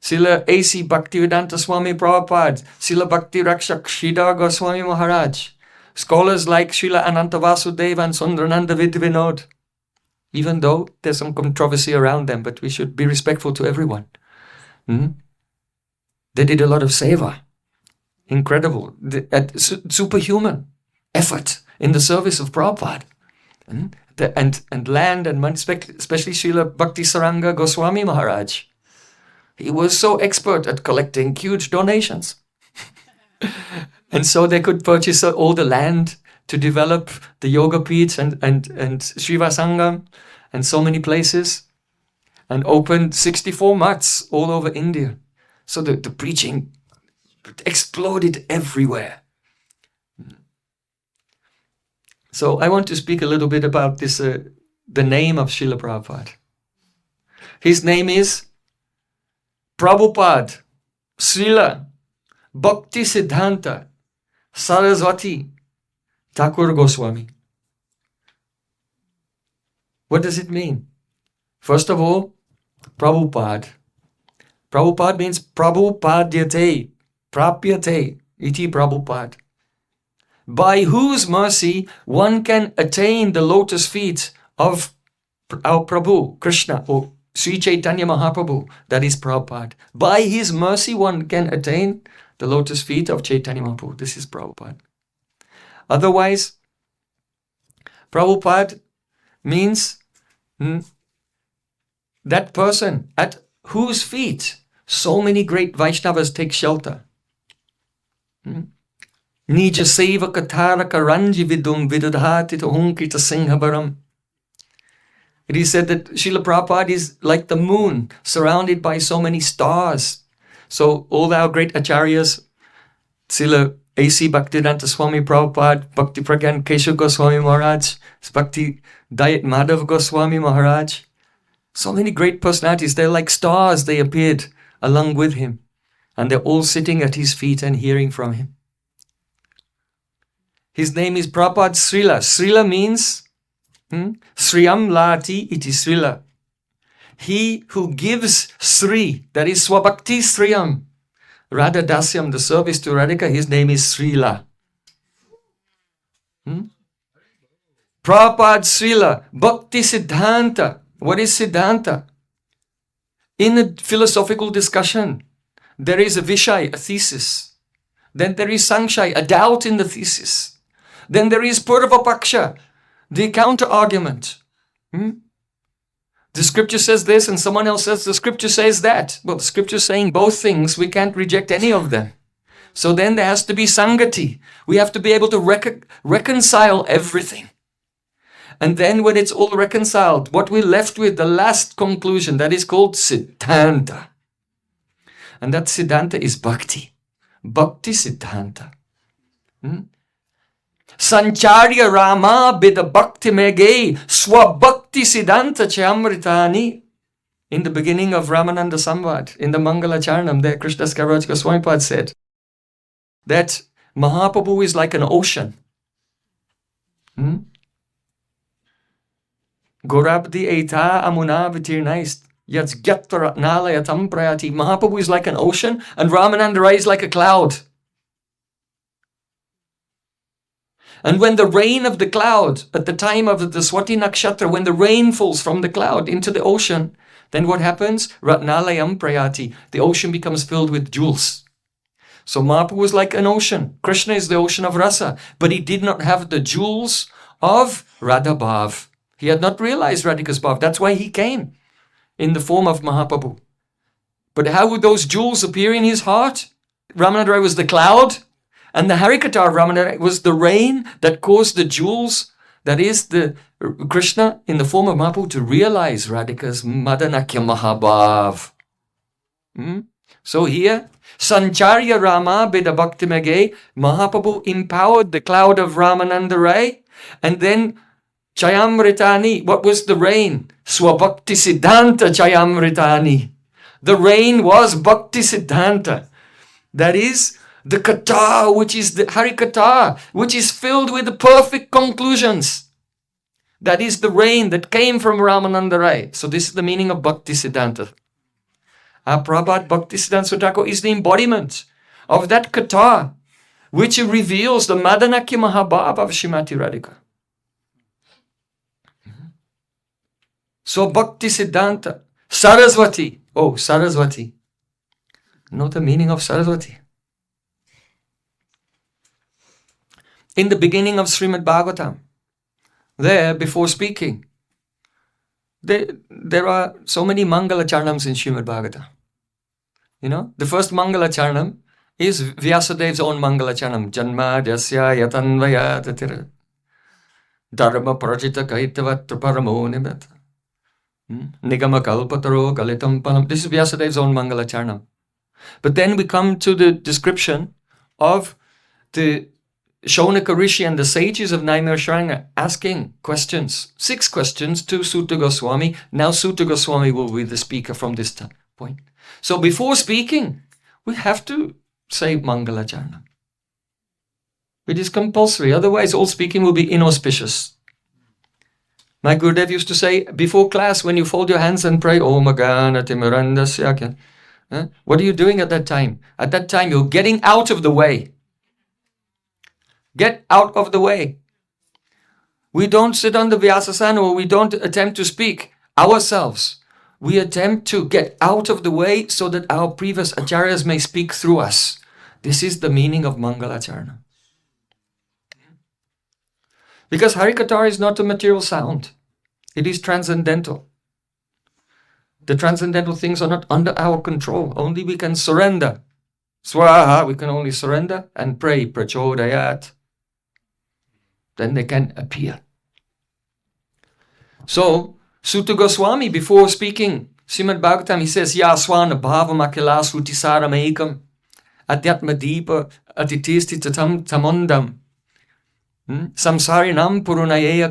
Srila A.C. Bhaktivedanta Swami Prabhupada, Srila Bhakti Rakshak Sridhar Goswami Maharaj, scholars like Srila Ananta Vasudeva and Sundarananda Vidvinod. Even though there's some controversy around them, but we should be respectful to everyone. They did a lot of seva. Incredible. Superhuman effort in the service of Prabhupada. And land and money, especially Srila Bhakti Saranga Goswami Maharaj. He was so expert at collecting huge donations. And so they could purchase all the land to develop the Yoga Peeth and Srivasangam and so many places, and opened 64 mats all over India. So the preaching exploded everywhere. So I want to speak a little bit about this, the name of Srila Prabhupada. His name is Prabhupada, Śrīla, Bhaktisiddhānta, Sarasvatī, Ṭhākura Goswami. What does it mean? First of all, Prabhupada. Prabhupada means Prabhupadyate, Prapyate, iti Prabhupada. By whose mercy one can attain the lotus feet of our Prabhu, Krishna, or Sri Chaitanya Mahaprabhu, that is Prabhupada. By his mercy one can attain the lotus feet of Chaitanya Mahaprabhu. This is Prabhupada. Otherwise, Prabhupada means that person at whose feet so many great Vaishnavas take shelter. Nija seva kataraka ranji vidum vidadhati tohunkita singhabaram. It is said that Srila Prabhupada is like the moon, surrounded by so many stars. So all our great acharyas, Srila A.C. Bhaktivedanta Swami Prabhupada, Bhakti Pragyan Keshav Goswami Maharaj, Bhakti Dayat Madhav Goswami Maharaj, so many great personalities, they're like stars, they appeared along with him. And they're all sitting at his feet and hearing from him. His name is Prabhupada Śrīla. Śrīla means Sriyam Lati iti Śrīla. He who gives Sri, that is Swabhakti Sriyam, Radha Dasyam, the service to Radhika, his name is Śrīla. Prabhupada Śrīla, Bhaktisiddhānta. What is Siddhanta? In a philosophical discussion, there is a Vishay, a thesis. Then there is Sangshay, a doubt in the thesis. Then there is Purvapaksha, the counter-argument. The scripture says this and someone else says the scripture says that. Well, the scripture is saying both things. We can't reject any of them. So then there has to be Sangati. We have to be able to reconcile everything. And then when it's all reconciled, what we're left with, the last conclusion, that is called Siddhanta. And that Siddhanta is Bhakti. Bhaktisiddhānta. Sancharya Rama Bida Bhakti Mege Swabhaktisiddhānta Chayamritani. In the beginning of Ramananda Samvad, in the Mangala Charanam, there Krishnadas Kaviraj Goswamipad said that Mahaprabhu is like an ocean. Gorabdi Eita Amuna Vitirnaist. Yats Gyatra Nalayatam Prayati. Mahaprabhu is like an ocean and Ramananda Rai is like a cloud. And when the rain of the cloud, at the time of the Swati Nakshatra, when the rain falls from the cloud into the ocean, then what happens? Ratnalayam Prayati. The ocean becomes filled with jewels. So Mahaprabhu was like an ocean. Krishna is the ocean of rasa. But he did not have the jewels of Radha Bhav. He had not realized Radhika's Bhav. That's why he came in the form of Mahaprabhu. But how would those jewels appear in his heart? Ramananda Rai was the cloud, and the Harikatha of Ramananda Rai was the rain that caused the jewels, that is the Krishna in the form of Mahaprabhu, to realize Radhika's Madanakya Mahabhav. So here, Sancharya Rama Bida Bhakti Mege, Mahaprabhu empowered the cloud of Ramananda Rai, and then Chayamritani, what was the rain? Swabhaktisiddhānta Chayamritani. The rain was Bhaktisiddhānta. That is the Katha, which is the Harikatha, which is filled with the perfect conclusions. That is the rain that came from Ramananda Rai. So this is the meaning of Bhaktisiddhānta. Our Prabhupada Bhaktisiddhānta Ṭhākura is the embodiment of that katha which reveals the Madanakya Mahabhava of Srimati Radhika. So Bhaktisiddhānta, Sarasvatī. Oh, Sarasvatī. Know the meaning of Sarasvatī? In the beginning of Srimad Bhagavatam, there, before speaking, there are so many Mangala Charanams in Srimad Bhagavatam. You know, the first Mangala Charanam is Vyasadev's own Mangala Charanam. Janma Jasya Yatanvaya Tatira Dharma Prajita Kaitavat Paramo Nimet Nigama Kalpataro Kalitam Palam. This is Vyasadev's own Mangala Charanam. But then we come to the description of the Shaunaka Rishi and the sages of Naimirasharanya asking questions, 6 questions to Sutta Goswami. Now Sutta Goswami will be the speaker from this point. So before speaking, we have to say Mangala Charana. It is compulsory, otherwise all speaking will be inauspicious. My Gurudev used to say, before class, when you fold your hands and pray, Om Agana Timirandasya, what are you doing at that time? At that time, you're getting out of the way. Get out of the way. We don't sit on the Vyasasana or we don't attempt to speak ourselves. We attempt to get out of the way so that our previous acharyas may speak through us. This is the meaning of Mangalacharana. Because Harikatha is not a material sound. It is transcendental. The transcendental things are not under our control. Only we can surrender. Swaha, we can only surrender and pray. Prachodayat. Then they can appear. So, Sutta Goswami, before speaking Srimad Bhagavatam, he says, Ya Swana Bhavam Akila Srutisaram Ekam Adhyatma Deepa Atitisti Tatam Tamondam Samsarinam Purunayeya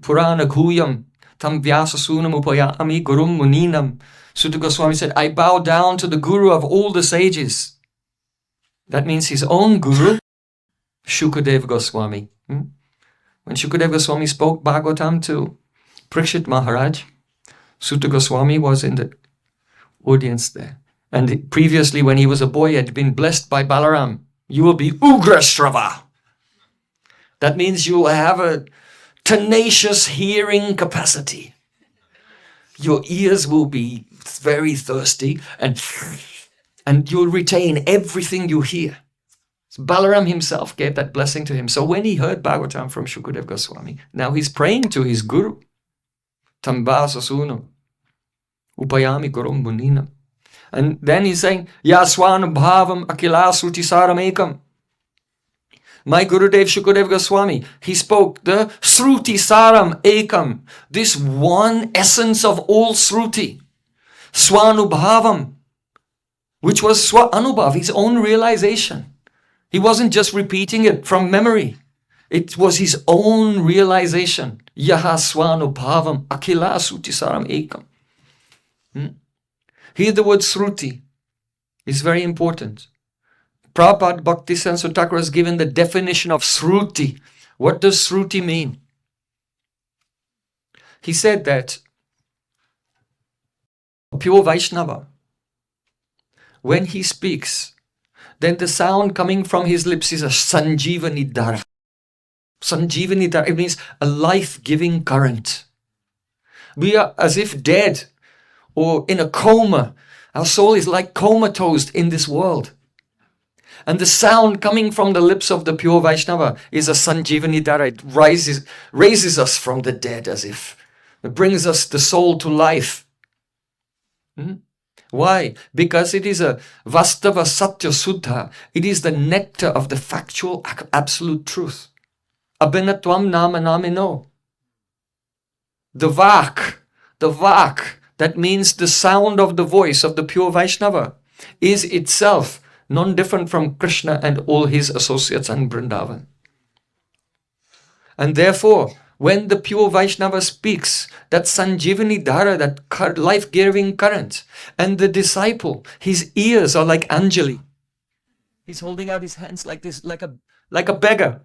Purana Guyam Tam Vyasa Sunam Upayami Gurum Muninam. Sutta Goswami said, I bow down to the Guru of all the sages. That means his own Guru, Shukadeva Goswami. When Shukadeva Goswami spoke Bhagavatam to Parikshit Maharaj, Sutta Goswami was in the audience there. And previously, when he was a boy, he had been blessed by Balaram. You will be Ugra Shrava. That means you will have a tenacious hearing capacity. Your ears will be very thirsty and you'll retain everything you hear. So Balaram himself gave that blessing to him. So when he heard Bhagavatam from Shukadeva Goswami, now he's praying to his Guru. Tambasa Sunam Upayami Gurum Muninam. And then he's saying, Yaswana Bhavam Akila Srutisaram Ekam. My Gurudev Shukadeva Goswami, he spoke the Sruti Saram Ekam, this one essence of all Sruti, Swanubhavam, which was Swanubhav, his own realization. He wasn't just repeating it from memory. It was his own realization. Yaha Swanubhavam Akila Sruti Saram Ekam. Here the word Sruti is very important. Prabhupada Bhaktisiddhānta Ṭhākura has given the definition of Sruti. What does Sruti mean? He said that a pure Vaishnava, when he speaks, then the sound coming from his lips is a Sanjivani Dhara. Sanjivani Dhara, it means a life-giving current. We are as if dead or in a coma. Our soul is like comatose in this world. And the sound coming from the lips of the pure Vaishnava is a Sanjivani Dhara. It raises us from the dead as if. It brings us the soul to life. Why? Because it is a Vastava Satya Suddha. It is the nectar of the factual absolute truth. Abhinatvam nama namino. The vak, that means the sound of the voice of the pure Vaishnava, is itself non-different from Krishna and all his associates and Vrindavan. And therefore, when the pure Vaishnava speaks, that Sanjivani Dhara, that life-giving current, and the disciple, his ears are like Anjali. He's holding out his hands like this, like a beggar.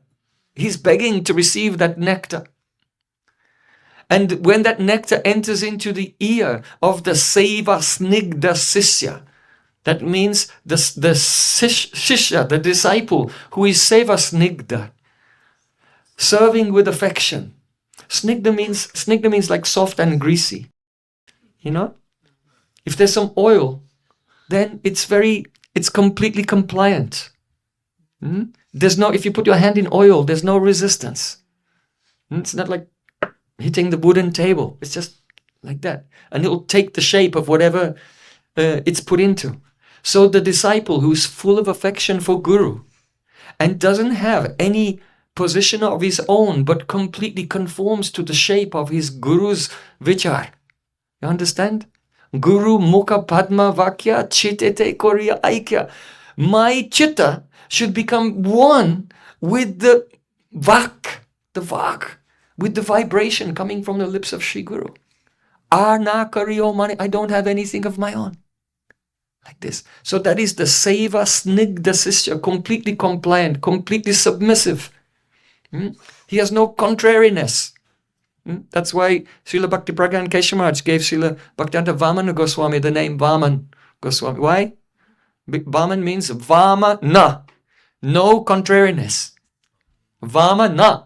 He's begging to receive that nectar. And when that nectar enters into the ear of the Seva Snigdha Sisya, that means the Shishya, the disciple, who is Seva Snigdha, serving with affection. Snigdha means like soft and greasy. You know? If there's some oil, then it's completely compliant. If you put your hand in oil, there's no resistance. It's not like hitting the wooden table. It's just like that. And it'll take the shape of whatever it's put into. So the disciple who's full of affection for Guru and doesn't have any position of his own, but completely conforms to the shape of his Guru's vichar. You understand? Guru Mukha Padma Vakya Chitete Korya Aikya. My chitta should become one with the vak, with the vibration coming from the lips of Sri Guru. Arna Kariyo Mani, I don't have anything of my own. Like this. So that is the Seva Snigdha Sisya, completely compliant, completely submissive. He has no contrariness. That's why Srila Bhakti Pragyan Keshamaraj gave Srila Bhaktivedanta Vamana Goswami the name Vaman Goswami. Why? Vaman means Vamana, no contrariness. Vamana.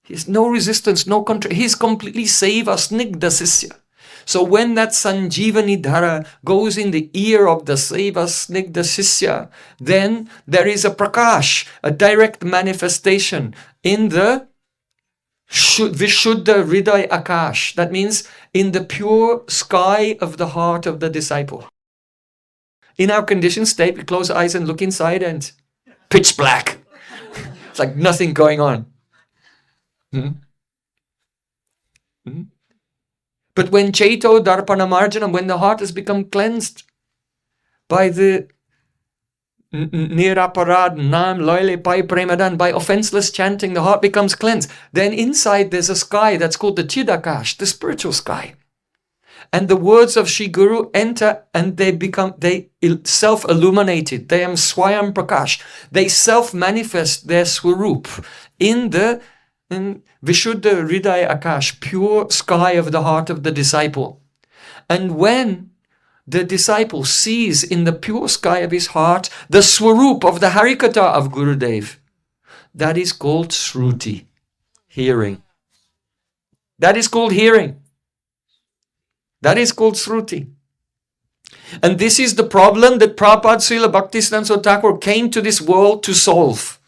He has no resistance, no he's completely Seva Snigdha Sisya. So when that Sanjivani Dhara goes in the ear of the Seva Snigdha Sisya, then there is a prakash, a direct manifestation in the Vishuddha Hriday Akash. That means in the pure sky of the heart of the disciple. In our conditioned state, we close our eyes and look inside and pitch black. It's like nothing going on. But when Chaito Darpana Marjanam, when the heart has become cleansed by the Niraparad Nam Loile Pai Premadan, by offenseless chanting, the heart becomes cleansed. Then inside there's a sky that's called the Chidakash, the spiritual sky. And the words of Shri Guru enter and they self-illuminated. They am Swayam Prakash. They self-manifest their Swarup in the Vishuddha Hriday Akash, pure sky of the heart of the disciple. And when the disciple sees in the pure sky of his heart the Swarup of the Harikatha of Gurudev, that is called Shruti, hearing. That is called hearing. That is called Shruti. And this is the problem that Prabhupada Srila Bhaktisiddhānta Ṭhākura came to this world to solve.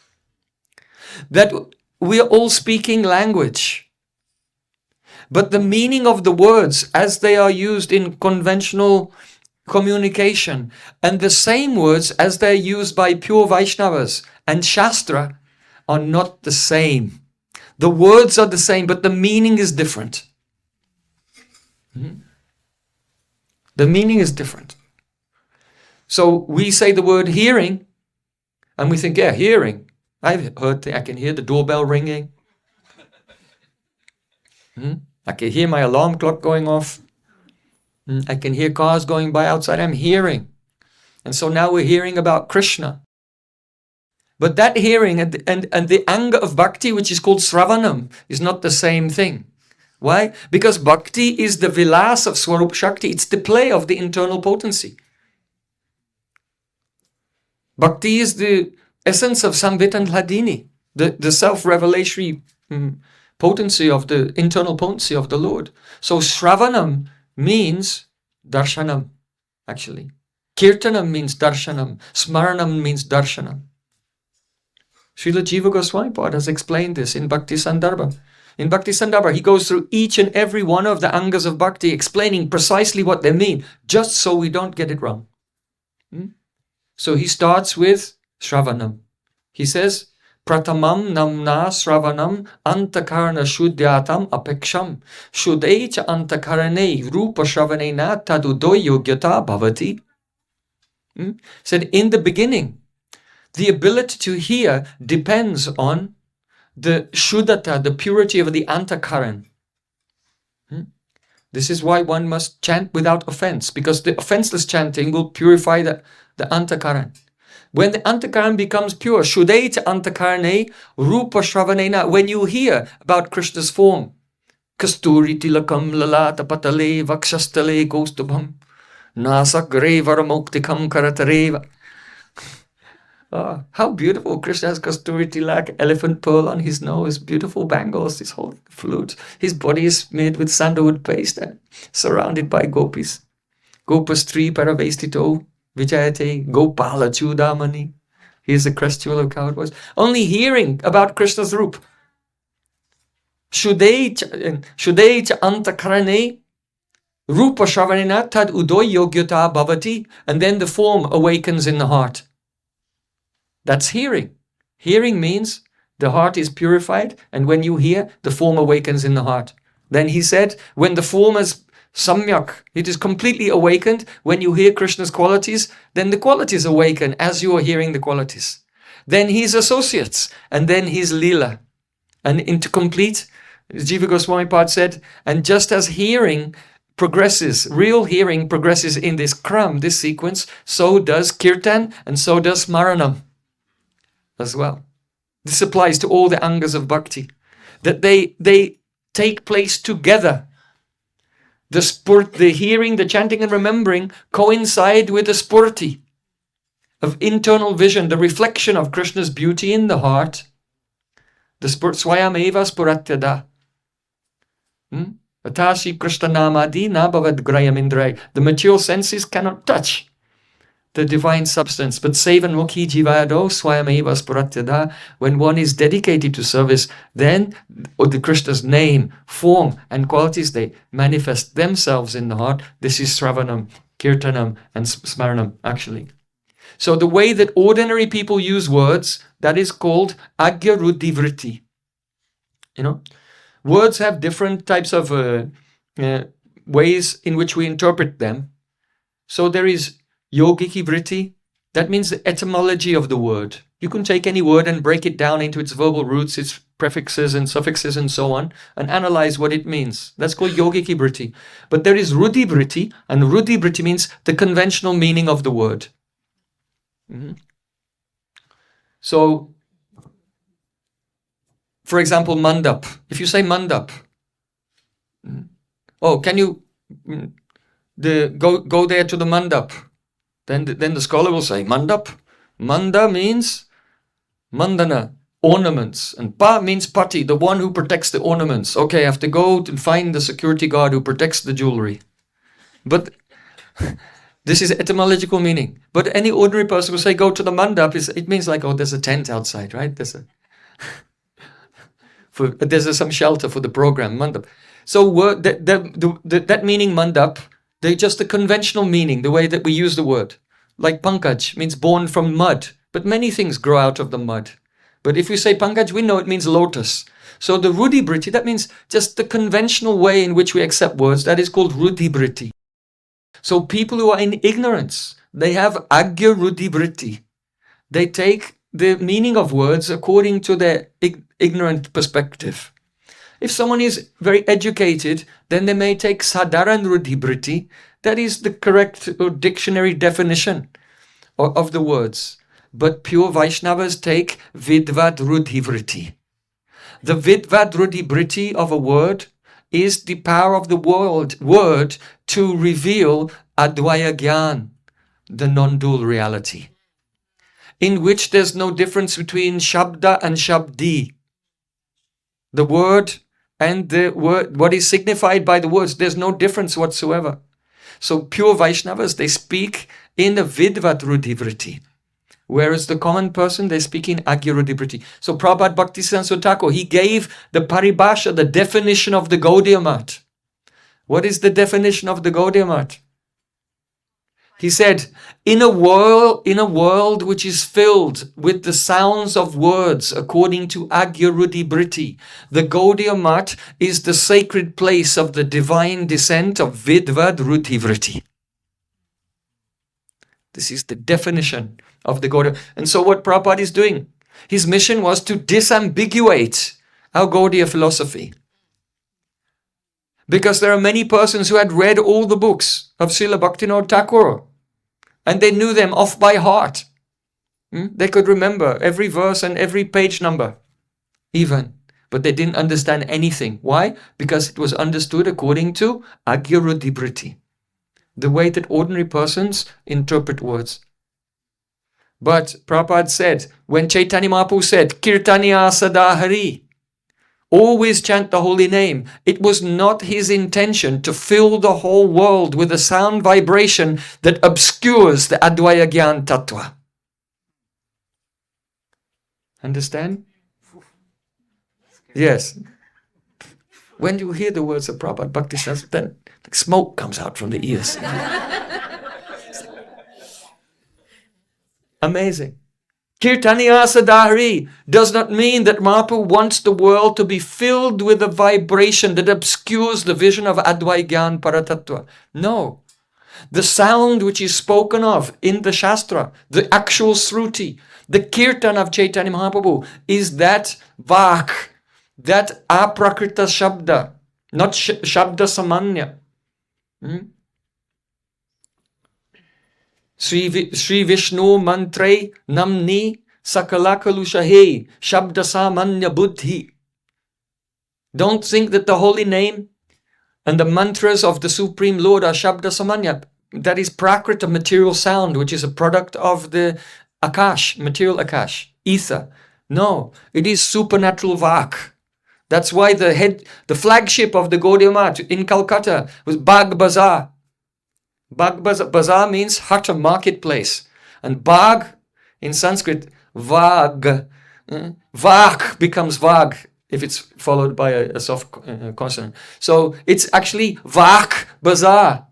That we are all speaking language. But the meaning of the words as they are used in conventional communication and the same words as they're used by pure Vaishnavas and Shastra are not the same. The words are the same, but the meaning is different. The meaning is different. So we say the word hearing and we think, yeah, hearing. I can hear the doorbell ringing. I can hear my alarm clock going off. I can hear cars going by outside. I'm hearing. And so now we're hearing about Krishna. But that hearing and the anga of bhakti, which is called sravanam, is not the same thing. Why? Because bhakti is the vilas of Swarup Shakti. It's the play of the internal potency. Bhakti is the essence of Samvit and Hladini, the self-revelatory potency of the internal potency of the Lord. So Shravanam means darshanam, actually. Kirtanam means darshanam. Smaranam means darshanam. Srila Jiva Goswami Pad has explained this in Bhakti Sandarbha. In Bhakti Sandarbha, he goes through each and every one of the angas of bhakti, explaining precisely what they mean, just so we don't get it wrong. So he starts with Shravanam. He says, Pratamam namna Shravanam antakarana shuddhyatam apeksham shuddhecha antakarane rupa Shravanena tadudo yogyata bhavati. Said in the beginning, the ability to hear depends on the shuddhata, the purity of the antakaran. This is why one must chant without offense, because the offenseless chanting will purify the antakaran. When the antakaran becomes pure, shuddheta antakarane rupa shravanena, when you hear about Krishna's form, Kasturi tilakam lalata patale vakshastale kaustubham nasagre varamoktikam karatareva. How beautiful. Krishna has kasturi tilak, elephant pearl on his nose, beautiful bangles, his whole flute. His body is made with sandalwood paste and surrounded by gopis. Gopastri paravestito vijayate gopala chudamani. He is the crest jewel of coward voice. Only hearing about Krishna's roop. Shudei cha antakarane rupa shravanena tad udoy yogyata bhavati. And then the form awakens in the heart. That's hearing. Hearing means the heart is purified, and when you hear, the form awakens in the heart. Then he said, when the form is samyak, it is completely awakened, when you hear Krishna's qualities, then the qualities awaken as you are hearing the qualities. Then his associates, and then his lila. And into complete, Jiva Goswami Pad said, and just as hearing progresses, real hearing progresses in this kram, this sequence, so does kirtan, and so does smaranam as well. This applies to all the angas of bhakti, that they take place together. The spurt, the hearing, the chanting and remembering coincide with the spurti of internal vision, the reflection of Krishna's beauty in the heart. The spurt swayam eva spuratyada. Atashi Krishna namadi nabhavad grayam indray. The material senses cannot touch the divine substance, but sevan mukhi jivado swayam eva spuratyada. When one is dedicated to service, then the Krishna's name, form and qualities, they manifest themselves in the heart. This is Sravanam, Kirtanam and Smaranam actually. So the way that ordinary people use words, that is called Agya Ruddhi Vritti. Words have different types of ways in which we interpret them. So there is Yogiki Vritti, that means the etymology of the word. You can take any word and break it down into its verbal roots, its prefixes and suffixes and so on, and analyze what it means. That's called Yogiki Vritti. But there is Ruddhi Vritti, and Ruddhi Vritti means the conventional meaning of the word. So, for example, mandap. If you say mandap, can you go there to the mandap? Then the scholar will say, mandap. Manda means mandana, ornaments. And pa means pati, the one who protects the ornaments. Okay, I have to go to find the security guard who protects the jewelry. But this is etymological meaning. But any ordinary person will say, go to the mandap. It means like, there's a tent outside, right? There's some shelter for the program, mandap. So that meaning mandap, just the conventional meaning, the way that we use the word. Like pankaj means born from mud, but many things grow out of the mud. But if we say pankaj, we know it means lotus. So the Ruddhi Vritti, that means just the conventional way in which we accept words, that is called Ruddhi Vritti. So people who are in ignorance, they have Agya Ruddhi Vritti. They take the meaning of words according to their ignorant perspective. If someone is very educated, then they may take Sadharan Ruddhi Vritti, that is the correct dictionary definition of the words. But pure Vaishnavas take Vidvad Ruddhi Vritti. The Vidvad Ruddhi Vritti of a word is the power of the word to reveal Advaya Gyan, the non-dual reality, in which there's no difference between Shabda and Shabdi. The word and the word, what is signified by the words, there's no difference whatsoever. So pure Vaishnavas, they speak in a Vidvat Ruddhi Vritti, whereas the common person, they speak in Agya Ruddhi Vritti. So Prabhupada Bhaktisiddhānta Ṭhākura, he gave the paribhasha, the definition of the Gaudiya Math. What is the definition of the Gaudiya Math? He said, in a world which is filled with the sounds of words according to Agya Ruddhi Vritti, the Gaudiya Math is the sacred place of the divine descent of Vidvad Ruddhi Vritti. This is the definition of the Gaudiya. And so what Prabhupada is doing, his mission was to disambiguate our Gaudiya philosophy. Because there are many persons who had read all the books of Śrīla Bhaktivinoda Ṭhākura, and they knew them off by heart. They could remember every verse and every page number, even. but they didn't understand anything. Why? Because it was understood according to Agyarudibriti, the way that ordinary persons interpret words. But Prabhupada said, when Chaitanya Mahaprabhu said, Kirtaniya Sadahari, always chant the holy name, it was not his intention to fill the whole world with a sound vibration that obscures the Advaya Gyan Tattva. Understand? Yes. When you hear the words of Prabhupada Bhaktisiddhānta, then like smoke comes out from the ears. Amazing. Kirtaniya Sadahari does not mean that Mahaprabhu wants the world to be filled with a vibration that obscures the vision of Advaya Gyan Paratattva. No. The sound which is spoken of in the Shastra, the actual Sruti, the Kirtan of Chaitanya Mahaprabhu is that Vak, that Aprakrita Shabda, not Shabda Samanya. Sri Vishnu Mantre Namni Sakalakalushahe Shabda Samanya Buddhi. Don't think that the holy name and the mantras of the Supreme Lord are Shabda Samanya. That is Prakrita, material sound, which is a product of the Akash, material Akash, ether. No, it is supernatural Vak. That's why the flagship of the Gaudiya Math in Calcutta was Bagh Bazaar. Bagh Bazaar means hut, of marketplace. And Bagh in Sanskrit, Vag. Vak becomes Vag if it's followed by a soft consonant. So it's actually Vak Bazaar,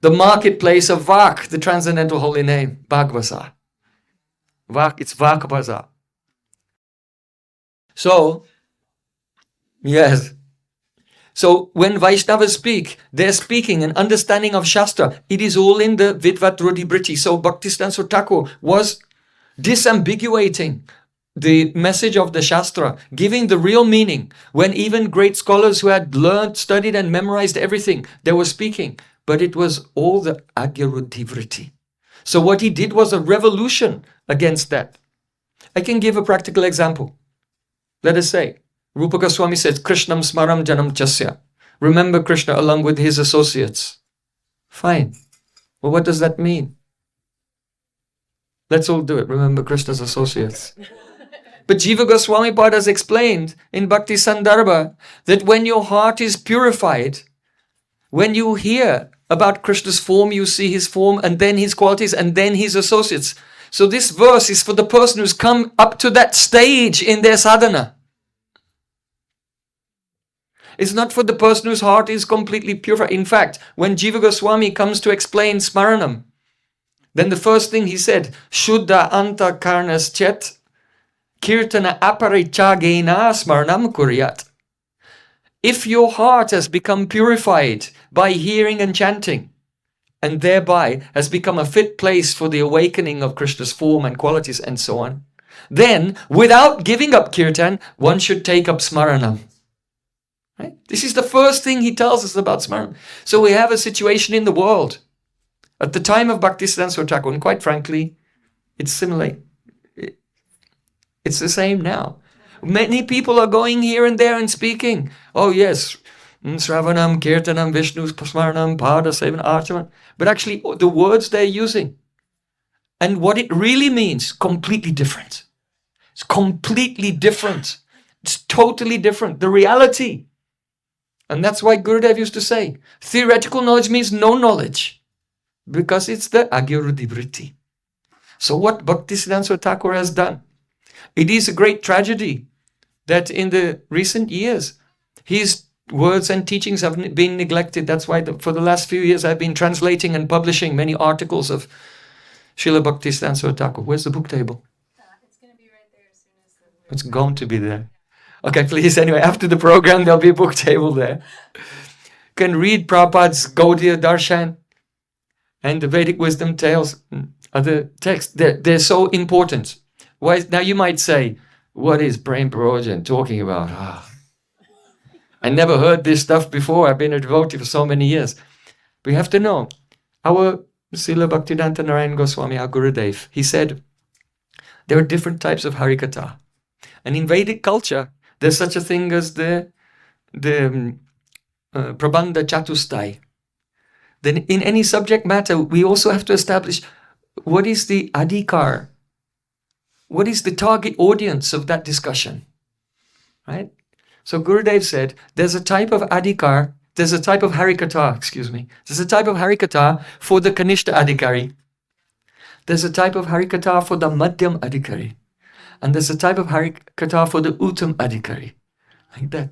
the marketplace of Vak, the transcendental holy name, Bagh Bazaar. Vak, it's Vak Bazaar. So, yes. So when Vaishnavas speak, they're speaking an understanding of Shastra. It is all in the Vidvat Rudibriti. So Bhaktisiddhānta Ṭhākura was disambiguating the message of the Shastra, giving the real meaning. When even great scholars who had learned, studied and memorized everything, they were speaking. But it was all the Agyarudivriti. So what he did was a revolution against that. I can give a practical example. Let us say, Rupa Goswami says, Krishnam smaram janam chasya. Remember Krishna along with his associates. Fine. Well, what does that mean? Let's all do it. Remember Krishna's associates. But Jiva Goswami Pad has explained in Bhakti Sandarbha that when your heart is purified, when you hear about Krishna's form, you see his form and then his qualities and then his associates. So this verse is for the person who's come up to that stage in their sadhana. It's not for the person whose heart is completely purified. In fact, when Jiva Goswami comes to explain Smaranam, then the first thing he said, Shuddha anta karnas chet kirtana aparichagena smaranam kuryat. If your heart has become purified by hearing and chanting, and thereby has become a fit place for the awakening of Krishna's form and qualities and so on, then without giving up kirtan, one should take up smaranam. Right? This is the first thing he tells us about Smaranam. So we have a situation in the world. At the time of Bhaktisiddhānta Ṭhākura, and quite frankly, it's similar. It's the same now. Many people are going here and there and speaking. Oh yes, Sravanam, Kirtanam, Vishnu, Smaranam, Pada, Sevan, Archaman. But actually the words they're using and what it really means, completely different. It's completely different. It's totally different. The reality. And that's why Gurudev used to say, theoretical knowledge means no knowledge, because it's the Agyarudivriti. So what Bhaktisiddhānta Ṭhākura has done, it is a great tragedy that in the recent years, his words and teachings have been neglected. That's why for the last few years I've been translating and publishing many articles of Śrīla Bhaktisiddhānta Ṭhākura. Where's the book table? It's going to be right there as soon as the... It's going to be there. Okay, please, anyway, after the program, there'll be a book table there. You can read Prabhupada's Gaudiya Darshan and the Vedic wisdom tales, other texts. They're so important. Why? Now you might say, what is Prem Prayojan talking about? I never heard this stuff before. I've been a devotee for so many years. We have to know. Our Srila Bhaktivedanta Narayan Goswami, our Gurudev, he said, there are different types of Harikatha. And in Vedic culture, There's such a thing as the Prabandha Chatustai. Then in any subject matter, we also have to establish what is the adhikar, what is the target audience of that discussion, right? So Gurudev said, there's a type of adhikar, there's a type of harikatha, there's a type of harikatha for the Kanishta adhikari, there's a type of harikatha for the Madhyam adhikari, and there's a type of harikatha for the Uttam adhikari, like that.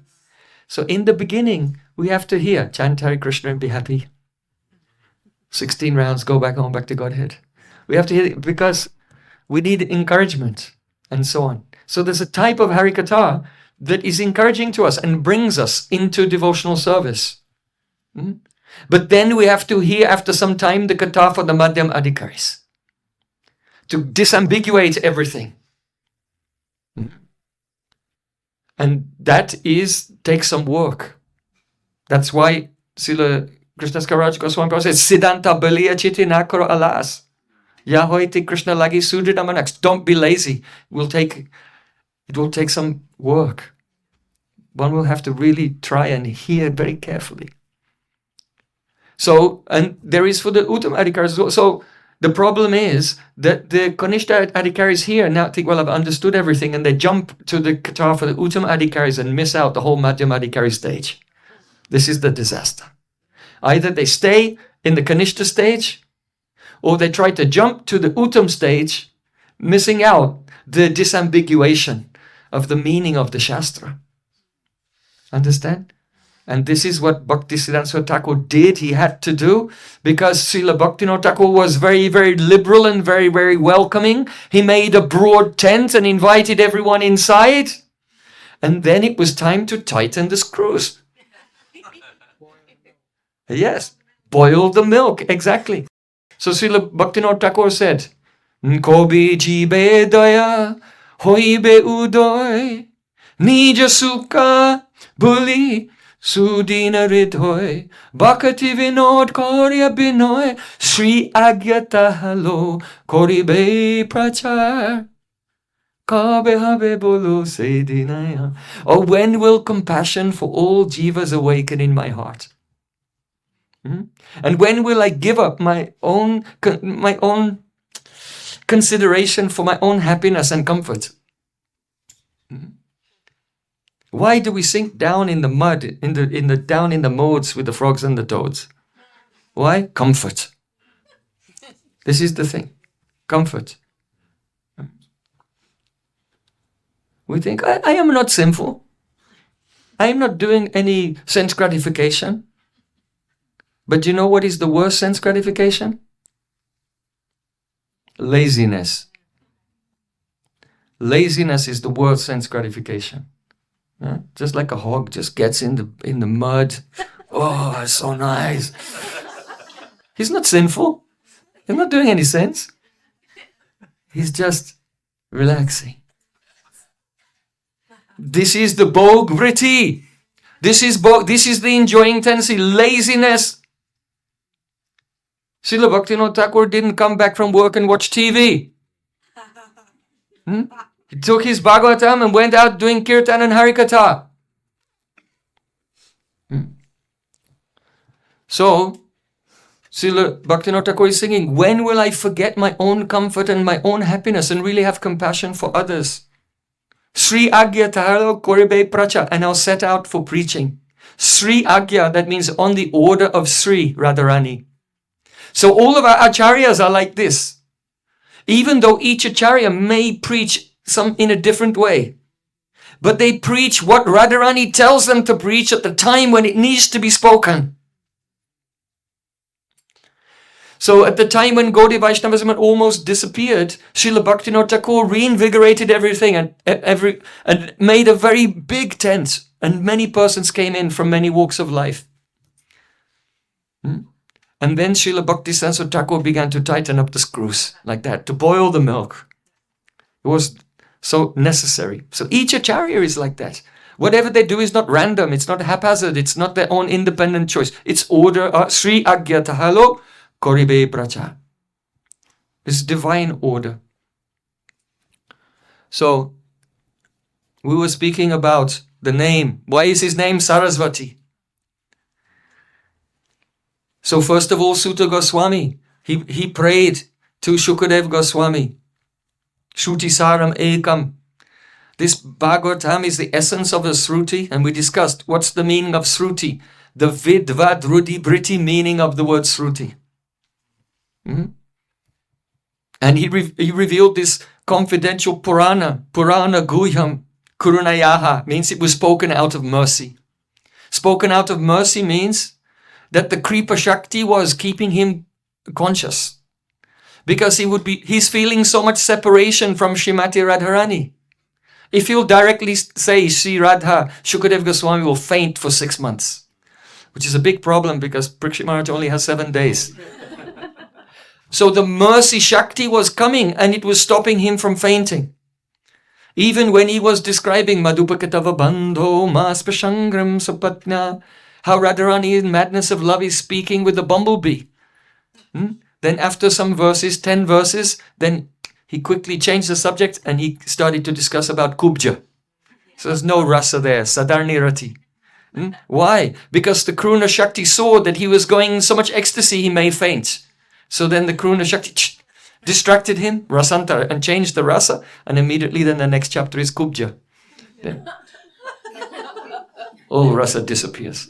So in the beginning, we have to hear, chant Hare Krishna and be happy. 16 rounds, go back home, back to Godhead. We have to hear it because we need encouragement and so on. So there's a type of harikatha that is encouraging to us and brings us into devotional service. But then we have to hear after some time the katha for the Madhyam adhikaris to disambiguate everything. And that takes some work. That's why Srila Krishna Kaviraj Goswami says, Siddhanta baliya chiti nakaro alas. Yahoiti Krishna lagi sudridamanax. Don't be lazy. It will take some work. One will have to really try and hear very carefully. So, and there is for the Uttam adhikaris as well. So the problem is that the Kanishta adhikaris here now think, well, I've understood everything, and they jump to the katha for the Uttam adhikaris and miss out the whole Madhyam adhikari stage. This is the disaster. Either they stay in the Kanishta stage, or they try to jump to the Uttam stage, missing out the disambiguation of the meaning of the Shastra. Understand? And this is what Bhaktisiddhānta Thakur did. He had to do, because Srila Bhaktivinoda Thakur was very, very liberal and very, very welcoming. He made a broad tent and invited everyone inside. And then it was time to tighten the screws. Yes, boil the milk, exactly. So Srila Bhaktivinoda Thakur said, Kobi jibe daya, hoibe udoy, nija sukha, buli, sudina ridhoy, bhakti vinod korya binoy, Sri agyata halo, koribe prachar, kabe habe bolo se dinaya. Oh, when will compassion for all jivas awaken in my heart? And when will I give up my own consideration for my own happiness and comfort? Why do we sink down in the mud, down in the moats with the frogs and the toads? Why? Comfort. This is the thing. Comfort. We think, I am not sinful. I am not doing any sense gratification. But you know what is the worst sense gratification? Laziness. Laziness is the worst sense gratification. Just like a hog just gets in the mud. Oh, it's so nice. He's not sinful. He's not doing any sense. He's just relaxing. This is the bhog vritti. This is the enjoying tendency, laziness. Srila Bhaktivinoda Thakur didn't come back from work and watch TV. He took his Bhagavatam and went out doing Kirtan and Harikatha. So, Srila Bhaktivinoda Thakur is singing, when will I forget my own comfort and my own happiness and really have compassion for others? Sri Agya Tahalo Koribe Pracha, and I'll set out for preaching. Sri Agya, that means on the order of Sri Radharani. So all of our acharyas are like this. Even though each acharya may preach some in a different way, but they preach what Radharani tells them to preach at the time when it needs to be spoken. So at the time when Gaudiya Vaishnavism had almost disappeared, Srila Bhaktivinoda Thakur reinvigorated everything and made a very big tent, and many persons came in from many walks of life. And then Srila Bhaktisiddhānta Thakur began to tighten up the screws like that, to boil the milk. It was so necessary. So each acharya is like that. Whatever they do is not random, it's not haphazard, it's not their own independent choice. It's order, Sri Agya Tahalo Koribe Pracha. This divine order. So, we were speaking about the name. Why is his name Sarasvatī? So first of all, Sutta Goswami, he prayed to Shukadev Goswami. Shruti Saram Ekam. This Bhagavatam is the essence of a Shruti, and we discussed what's the meaning of Shruti. The Vidvad Rudi Briti meaning of the word Shruti. And he revealed this confidential Purana Guhyam Kurunayaha, means it was spoken out of mercy. Spoken out of mercy means that the Kripa Shakti was keeping him conscious. Because he's feeling so much separation from Srimati Radharani. If you'll directly say Sri Radha, Shukadev Goswami will faint for 6 months. Which is a big problem because Parikshit Maharaj only has 7 days. So the mercy Shakti was coming and it was stopping him from fainting. Even when he was describing Madhupakatava Bandho Maspashangram Sapatna, how Radharani in madness of love is speaking with the bumblebee. Then after some verses, 10 verses, then he quickly changed the subject and he started to discuss about Kubja. So there's no rasa there, Sadarnirati. Why? Because the Kruna Shakti saw that he was going in so much ecstasy he may faint. So then the Kruna Shakti distracted him, Rasantara, and changed the rasa, and immediately then the next chapter is Kubja. Then all rasa disappears.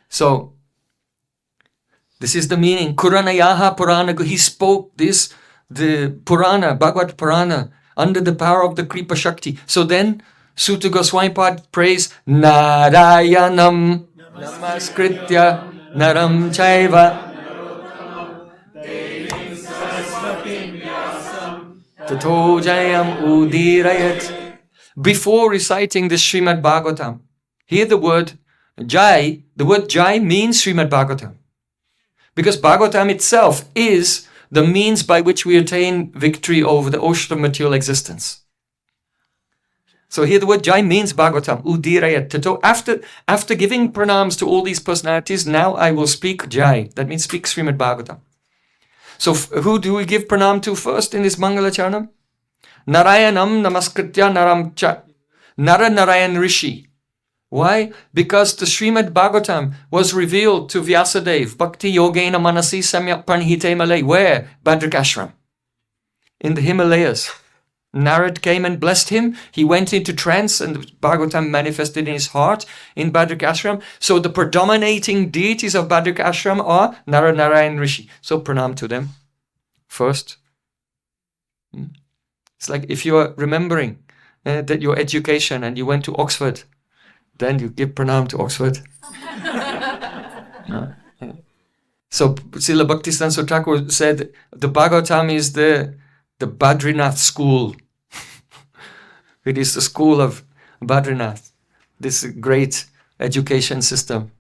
So this is the meaning. Kuranayaha Purana. He spoke this, the Purana, Bhagavad Purana, under the power of the Kripa Shakti. So then Sutta Goswami Pad prays Narayanam Namaskritya Naram Chaiva Tato Jayam Udirayat. Before reciting the Srimad Bhagavatam, hear the word Jai. The word Jai means Srimad Bhagavatam. Because Bhagavatam itself is the means by which we attain victory over the ocean of material existence. So here the word Jai means Bhagavatam, Udirayat Tato. After giving pranams to all these personalities, now I will speak Jai. That means speak Srimad Bhagavatam. So who do we give pranam to first in this Mangala Charanam? Narayanam Namaskritya Naram Cha. Nara Narayan Rishi. Why? Because the Srimad Bhagavatam was revealed to Vyasadeva, Bhakti Yogena Manasi Samyak Pranhite Malay. Where? Bhadrakashram. In the Himalayas. Narad came and blessed him. He went into trance and the Bhagavatam manifested in his heart in Bhadrakashram. So the predominating deities of Bhadrakashram are Nara Narayan Rishi. So pranam to them first. It's like if you are remembering that your education and you went to Oxford, then you give pranam to Oxford. So Srila Bhaktisiddhānta Ṭhākura said the Bhagavatam is the Badrinath school. It is the school of Badrinath, this great education system.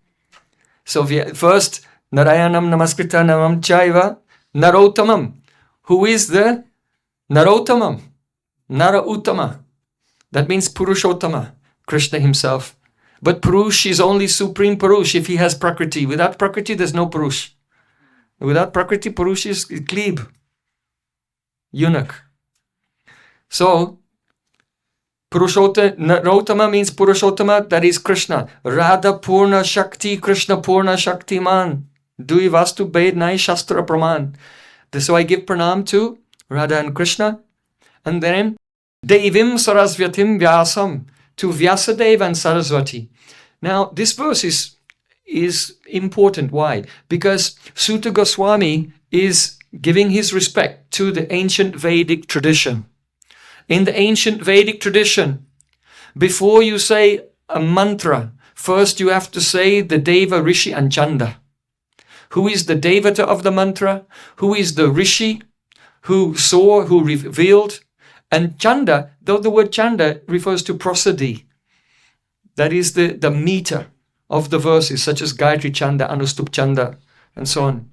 So first, Narayanam Namaskritya Namam Chaiva Narottamam. Who is the Narottamam? Nara Uttama. That means Purushottama, Krishna himself. But Purush is only supreme Purush if he has Prakriti. Without Prakriti, there's no Purush. Without Prakriti, Purush is Klib, eunuch. So, Narotama means Purushottama, that is Krishna. Radha Purna Shakti, Krishna Purna Shakti Man. Dui Vastu Bed Nai Shastra Praman. So I give pranam to Radha and Krishna. And then Devim Sarasvatim Vyasam, to Vyasadeva and Sarasvatī. Now this verse is important. Why? Because Sutta Goswami is giving his respect to the ancient Vedic tradition. In the ancient Vedic tradition, before you say a mantra, first you have to say the Deva, Rishi and Chanda. Who is the Devata of the mantra? Who is the Rishi? Who saw, who revealed? And Chanda, though the word Chanda refers to prosody, that is the meter of the verses, such as Gayatri Chanda, Anustup Chanda, and so on.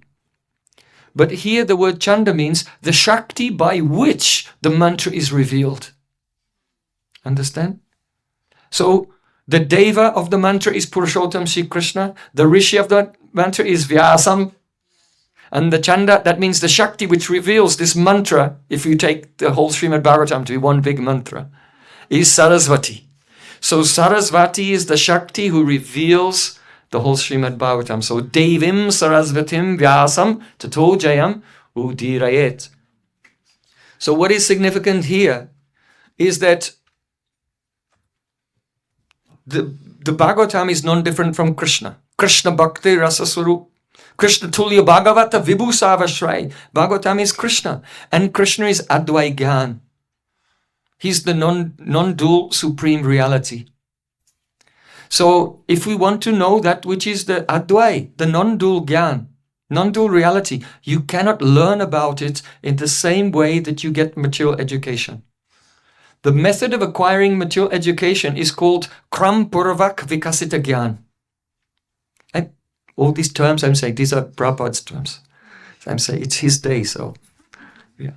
But here the word Chanda means the Shakti by which the mantra is revealed. Understand? So the Deva of the mantra is Purushottam Shri Krishna, the Rishi of the mantra is Vyasam, And the Chanda, that means the Shakti which reveals this mantra, if you take the whole Srimad Bhagavatam to be one big mantra, is Sarasvatī. So Sarasvatī is the Shakti who reveals the whole Srimad Bhagavatam. So Devim Sarasvatim Vyasam Tato Jayam Udirayet. So what is significant here is that the Bhagavatam is non-different from Krishna. Krishna Bhakti Rasa Swarup. Krishna Tulya Bhagavata Vibhu Savashray. Bhagavatam is Krishna. And Krishna is Advai Gyan. He's the non-dual supreme reality. So if we want to know that which is the Advai, the non-dual Gyan, non-dual reality, you cannot learn about it in the same way that you get material education. The method of acquiring material education is called Kram Purvak Vikasita Gyan. All these terms I'm saying, these are Prabhupada's terms. I'm saying it's his day, so yeah.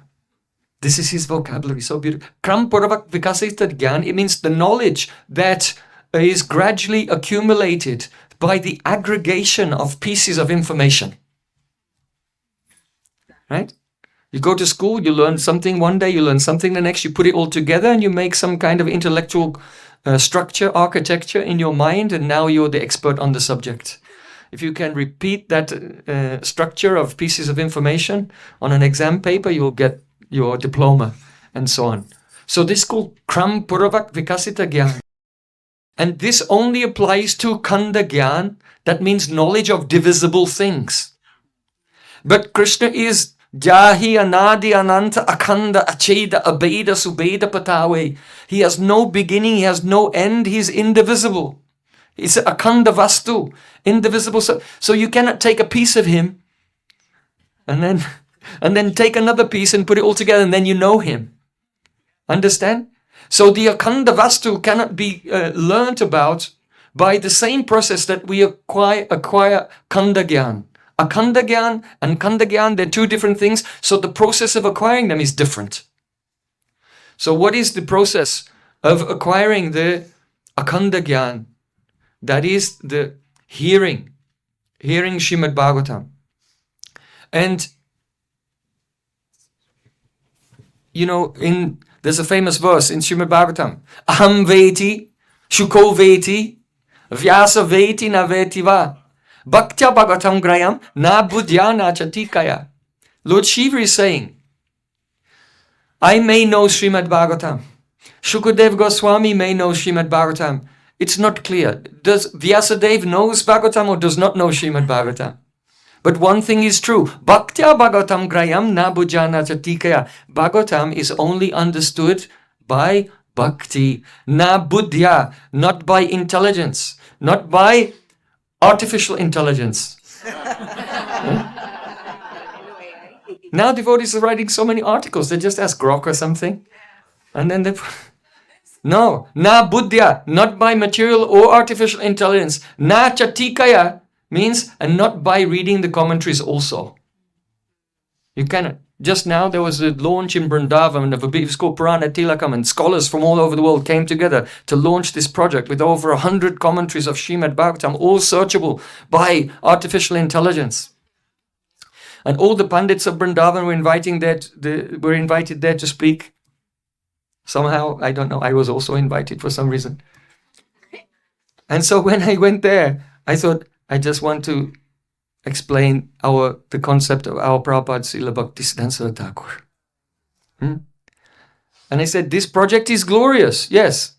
This is his vocabulary, so beautiful. Kram Purvak Vikasita Gyan, it means the knowledge that is gradually accumulated by the aggregation of pieces of information. Right? You go to school, you learn something one day, you learn something the next, you put it all together and you make some kind of intellectual structure, architecture in your mind, and now you're the expert on the subject. If you can repeat that structure of pieces of information on an exam paper, you'll get your diploma and so on. So this is called Kram Purvak Vikasita Gyan. And this only applies to Khanda Gyan, that means knowledge of divisible things. But Krishna is Jahi Anadi Ananta Akhanda Acheda Abeda Subeda Patawe. He has no beginning, he has no end, he is indivisible. It's Akhanda Vastu, indivisible. So you cannot take a piece of him and then take another piece and put it all together and then you know him. Understand? So the Akhanda Vastu cannot be learnt about by the same process that we acquire Khanda Gyan. Akhanda Gyan and Khanda Gyan, they're two different things, so the process of acquiring them is different. So what is the process of acquiring the Akhanda Gyan? That is the hearing Srimad Bhagavatam. And, you know, there's a famous verse in Srimad Bhagavatam. Aham veti, shuko veti, vyasa veti na veti va. Bhaktya Bhagavatam grayam na buddhya na chatikaya. Lord Shiva is saying, I may know Srimad Bhagavatam. Shukadev Goswami may know Srimad Bhagavatam. It's not clear. Does Vyasadeva knows Bhagavatam or does not know Srimad Bhagavatam? But one thing is true. Bhaktya Bhagavatam grayam na buddhya na chatikaya. Bhagavatam is only understood by bhakti. Na buddhya, not by intelligence, not by artificial intelligence. Now devotees are writing so many articles. They just ask Grok or something. And then they... No, na buddhya, not by material or artificial intelligence. Na chatikaya means, and not by reading the commentaries also. You cannot. Just now there was a launch in Vrindavan of a big school, Purana Tilakam, and scholars from all over the world came together to launch this project with over 100 commentaries of Srimad Bhagavatam, all searchable by artificial intelligence. And all the Pandits of Vrindavan were invited there to speak. Somehow, I don't know, I was also invited for some reason. And so when I went there, I thought, I just want to explain the concept of our Prabhupada Srila Bhaktisiddhānta Ṭhākura. And I said, this project is glorious, yes.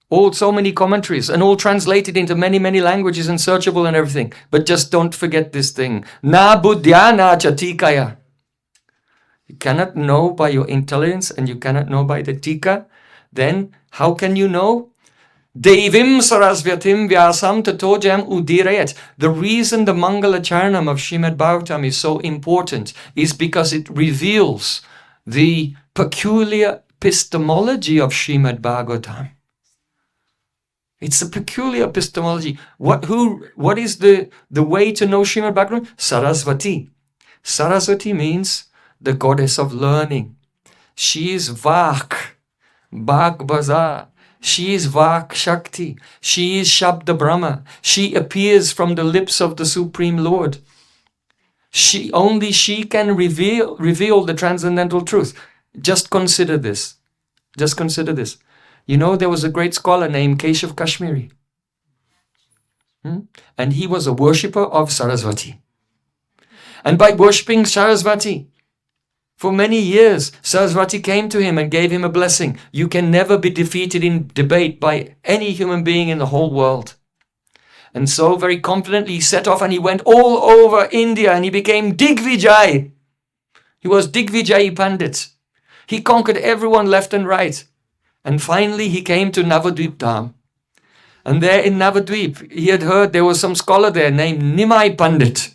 So many commentaries and all translated into many, many languages and searchable and everything. But just don't forget this thing. Na buddhya na chatikaya. You cannot know by your intelligence and you cannot know by the tika. Then how can you know? Devim Sarasvatim Vyasam Tato Jayam Udirayet. The reason the Mangala Charanam of Srimad Bhagavatam is so important is because it reveals the peculiar epistemology of Srimad Bhagavatam. It's a peculiar epistemology. What is the way to know Srimad Bhagavatam? Sarasvatī. Sarasvatī means the goddess of learning. She is Vak, Bhagbaza. She is Vak Shakti. She is Shabda Brahma. She appears from the lips of the Supreme Lord. Only she can reveal the transcendental truth. Just consider this. Just consider this. You know, there was a great scholar named Keshav Kashmiri. And he was a worshipper of Sarasvatī. And by worshipping Sarasvatī, for many years, Sarasvatī came to him and gave him a blessing. You can never be defeated in debate by any human being in the whole world. And so very confidently he set off and he went all over India and he became Digvijay. He was Digvijayi Pandit. He conquered everyone left and right. And finally he came to Navadvip Dham. And there in Navadvip, he had heard there was some scholar there named Nimai Pandit.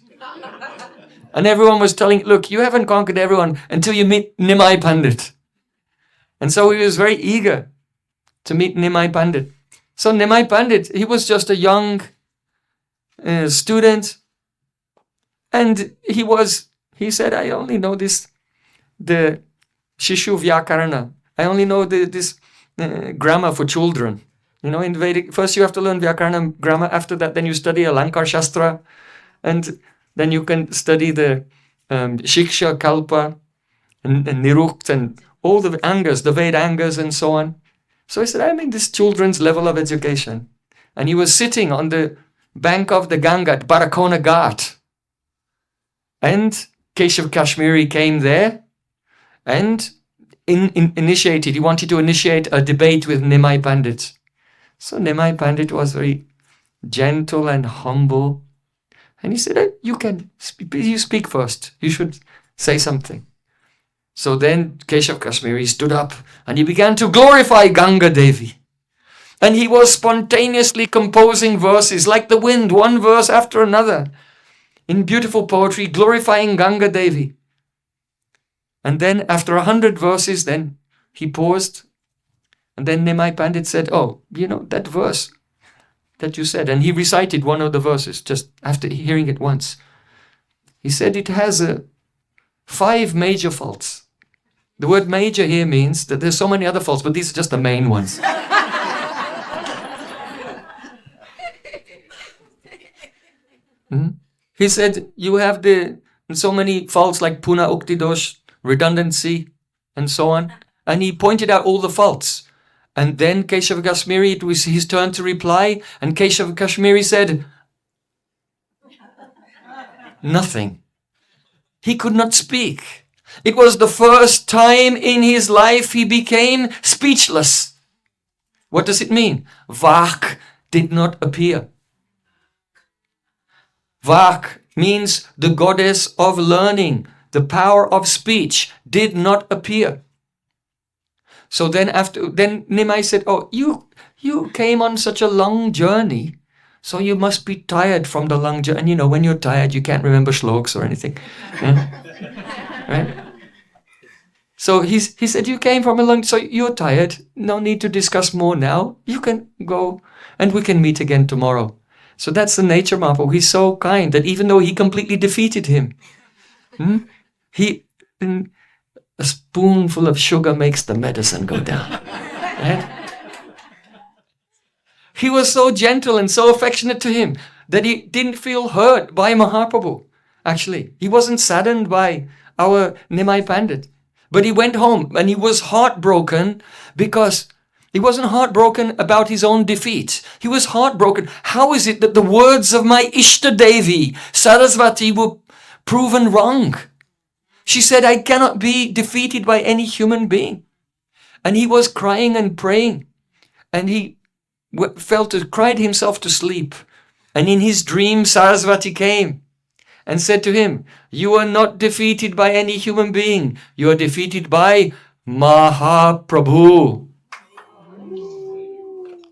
And everyone was telling, look, you haven't conquered everyone until you meet Nimai Pandit. And so he was very eager to meet Nimai Pandit. So Nimai Pandit, he was just a young student. And he said, I only know the Shishu Vyakarana. I only know this grammar for children. You know, in Vedic, first you have to learn Vyakarana grammar. After that, then you study Alankar Shastra. And then you can study the Shiksha, Kalpa, and Nirukt, and all the Angas, the Vedangas, and so on. So he said, I'm in this children's level of education. And he was sitting on the bank of the Ganga at Barakona Ghat. And Keshav Kashmiri came there and initiated. He wanted to initiate a debate with Nimai Pandit. So Nimai Pandit was very gentle and humble. And he said, you speak first. You should say something. So then Keshav Kashmiri stood up and he began to glorify Ganga Devi. And he was spontaneously composing verses like the wind, one verse after another, in beautiful poetry, glorifying Ganga Devi. And then after 100 verses, then he paused. And then Nimai Pandit said, oh, you know, that verse that you said. And he recited one of the verses just after hearing it once. He said it has 5 major faults. The word major here means that there's so many other faults, but these are just the main ones. He said you have so many faults like Puna Ukti Dosh, redundancy, and so on. And he pointed out all the faults. And then Keshav Kashmiri, it was his turn to reply. And Keshav Kashmiri said, nothing. He could not speak. It was the first time in his life he became speechless. What does it mean? Vak did not appear. Vak means the goddess of learning. The power of speech did not appear. So then Nimai said, oh, you came on such a long journey, so you must be tired from the long journey. And you know, when you're tired, you can't remember shlokas or anything. Right? So he said, you came from a long, so you're tired. No need to discuss more now. You can go and we can meet again tomorrow. So that's the nature Mahaprabhu. He's so kind that even though he completely defeated him, a spoonful of sugar makes the medicine go down. Right? He was so gentle and so affectionate to him that he didn't feel hurt by Mahaprabhu. Actually, he wasn't saddened by our Nimai Pandit. But he went home and he was heartbroken because he wasn't heartbroken about his own defeat. He was heartbroken. How is it that the words of my Ishta Devi, Sarasvatī, were proven wrong? She said, I cannot be defeated by any human being. And he was crying and praying. And he cried himself to sleep. And in his dream, Sarasvatī came and said to him, you are not defeated by any human being. You are defeated by Mahaprabhu.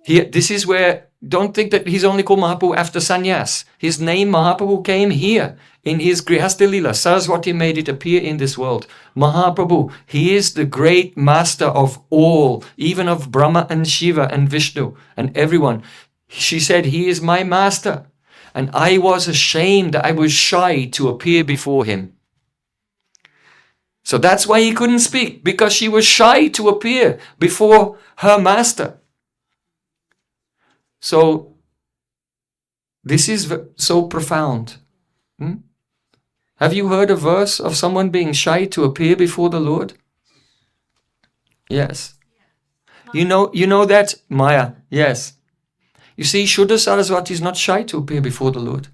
Here, this is where, don't think that he's only called Mahaprabhu after sannyas. His name Mahaprabhu came here in his Grihastha Lila. Sarasvatī made it appear in this world. Mahaprabhu, he is the great master of all, even of Brahma and Shiva and Vishnu and everyone. She said, he is my master. And I was ashamed, I was shy to appear before him. So that's why he couldn't speak, because she was shy to appear before her master. So this is so profound. Have you heard a verse of someone being shy to appear before the Lord? Yes. You know that? Maya. Yes. You see, Shuddha Sarasvati is not shy to appear before the Lord.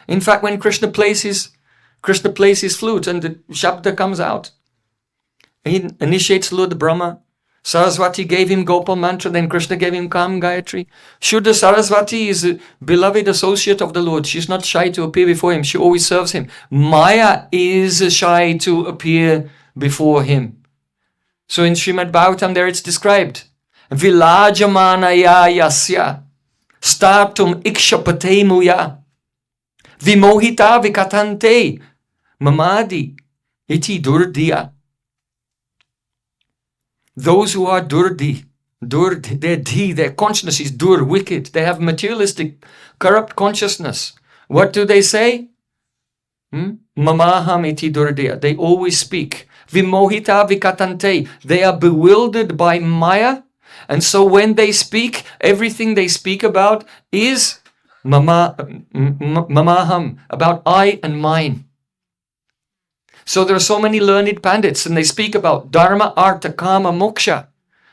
In fact, when Krishna plays his flute and the Shabda comes out, he initiates Lord Brahma. Sarasvati gave him Gopal mantra, then Krishna gave him Kam Gayatri. Shuddha Sarasvati is a beloved associate of the Lord. She's not shy to appear before him. She always serves him. Maya is shy to appear before him. So in Srimad Bhagavatam there it's described. Vilajamanaya yasya statum ikshapatemuya vimohita vikatante mamadi iti durdiya. Those who are durdi, their consciousness is wicked. They have materialistic, corrupt consciousness. What do they say? Mamaham iti durdiya. They always speak. Vimohita vikatante. They are bewildered by Maya. And so when they speak, everything they speak about is mamaham, about I and mine. So there are so many learned pandits and they speak about dharma, artha, kama, moksha.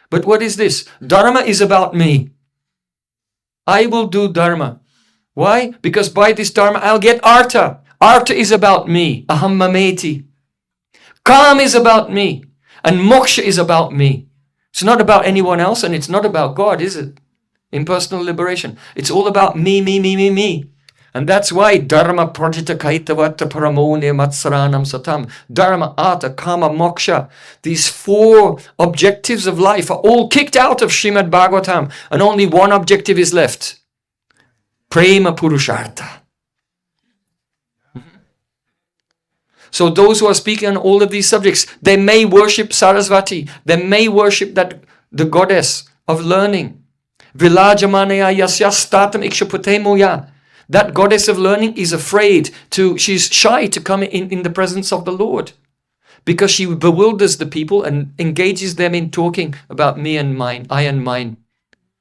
But what is this? Dharma is about me. I will do dharma. Why? Because by this dharma I'll get artha. Artha is about me. Aham mameti. Kama is about me. And moksha is about me. It's not about anyone else and it's not about God, is it? Impersonal liberation. It's all about me. And that's why dharma prajita kaitavata paramone matsaranam satam. Dharma, artha, kama, moksha. These four objectives of life are all kicked out of Srimad Bhagavatam. And only one objective is left. Prema purushartha. So those who are speaking on all of these subjects, they may worship Sarasvati. They may worship the goddess of learning. Vilajamanaya yasya statam ikshaputemoya. That goddess of learning is she's shy to come in the presence of the Lord. Because she bewilders the people and engages them in talking about me and mine, I and mine.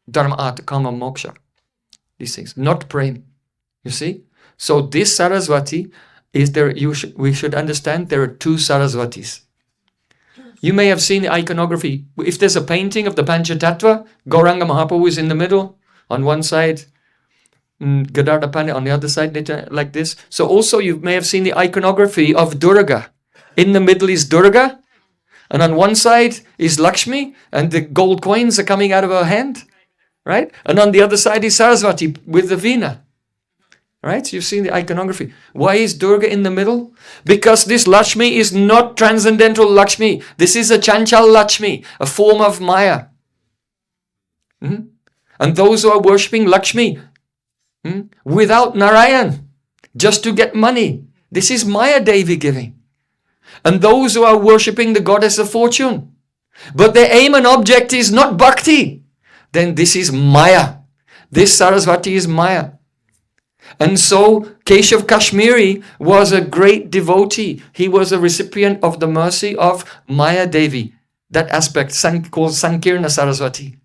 Dharma, artha, kama, moksha. These things, not prem. You see? So this Sarasvati is there. We should understand there are two Sarasvatis. You may have seen the iconography. If there's a painting of the Panchatattva, Gauranga Mahaprabhu is in the middle, on one side, Gadadhar Pandit on the other side, like this. So also you may have seen the iconography of Durga. In the middle is Durga, and on one side is Lakshmi, and the gold coins are coming out of her hand, right? And on the other side is Sarasvati with the veena. Right? So you've seen the iconography. Why is Durga in the middle? Because this Lakshmi is not transcendental Lakshmi. This is a Chanchal Lakshmi, a form of Maya. And those who are worshipping Lakshmi without Narayan, just to get money, this is Maya Devi giving. And those who are worshipping the goddess of fortune, but their aim and object is not bhakti, then this is Maya. This Sarasvati is Maya. And so Keshav Kashmiri was a great devotee. He was a recipient of the mercy of Maya Devi. That aspect called Sankirna Sarasvati,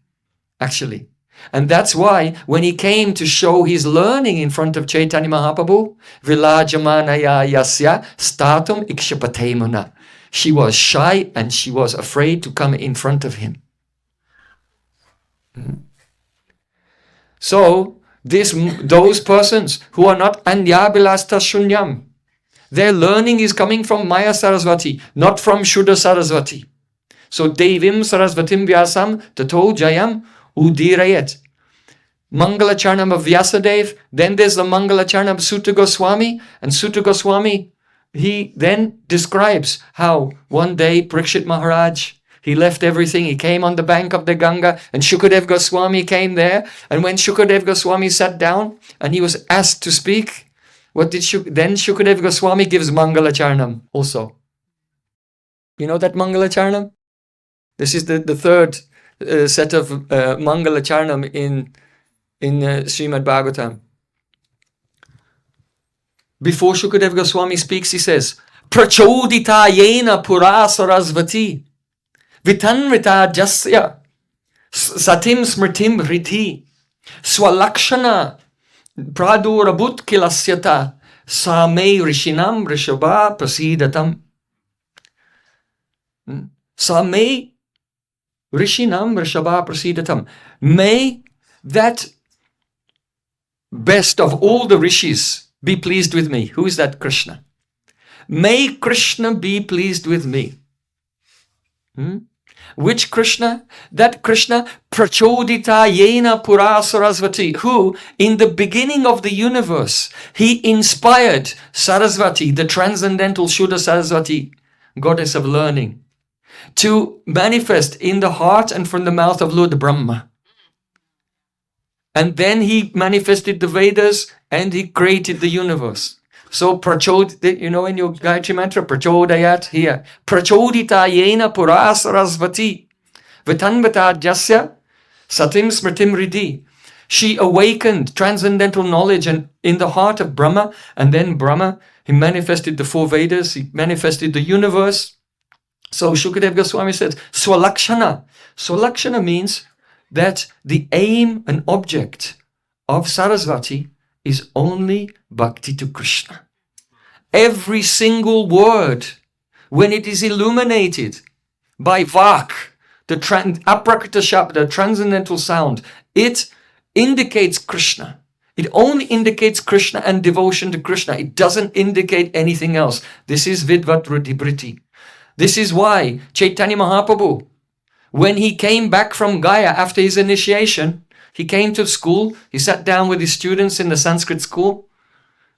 actually. And that's why when he came to show his learning in front of Chaitanya Mahaprabhu, Vilajamanaya yasya statum ikshapatemuna. She was shy and she was afraid to come in front of him. So, those persons who are not Andyabilasta Shunyam, their learning is coming from Maya Sarasvati, not from Shuddha Sarasvati. So Devim Sarasvatim Vyasam Tato Jayam Udirayat. Mangala Charnam of Vyasadev, then there's the Mangala Charnam of Sutta Goswami, and Sutta Goswami, he then describes how one day Parikshit Maharaj, he left everything. He came on the bank of the Ganga and Shukadev Goswami came there. And when Shukadev Goswami sat down and he was asked to speak, then Shukadev Goswami gives Mangala Charnam also. You know that Mangala Charnam? This is the third set of Mangala Charnam in Srimad Bhagavatam. Before Shukadev Goswami speaks, he says, Prachodita yena pura sarasvati. Vitanrita jasya satim smritim riti swalakshana pradurabut kilasyata Same rishinam rishabha prasidatam. Same rishinam rishabha prasidatam. May that best of all the rishis be pleased with me. Who is that? Krishna. May Krishna be pleased with me. Which Krishna? That Krishna, prachodita yena pura Sarasvatī, who in the beginning of the universe, he inspired Sarasvatī, the transcendental Shuddha Sarasvatī, goddess of learning, to manifest in the heart and from the mouth of Lord Brahma. And then he manifested the Vedas and he created the universe. So in your Gayatri mantra, prachodayat here. Prachodita yena pura Sarasvatī vitanvata jasya satim smritim ridi. She awakened transcendental knowledge and in the heart of Brahma, and then Brahma, he manifested the four Vedas, he manifested the universe. So Shukadeva Goswami says, Swalakshana. Swalakshana means that the aim and object of Sarasvatī is only bhakti to Krishna. Every single word, when it is illuminated by Vak, the Aprakita Shabda, transcendental sound, it indicates Krishna. It only indicates Krishna and devotion to Krishna. It doesn't indicate anything else. This is Vidvat Rudibriti. This is why Chaitanya Mahaprabhu, when he came back from Gaya after his initiation, he came to school, he sat down with his students in the Sanskrit school,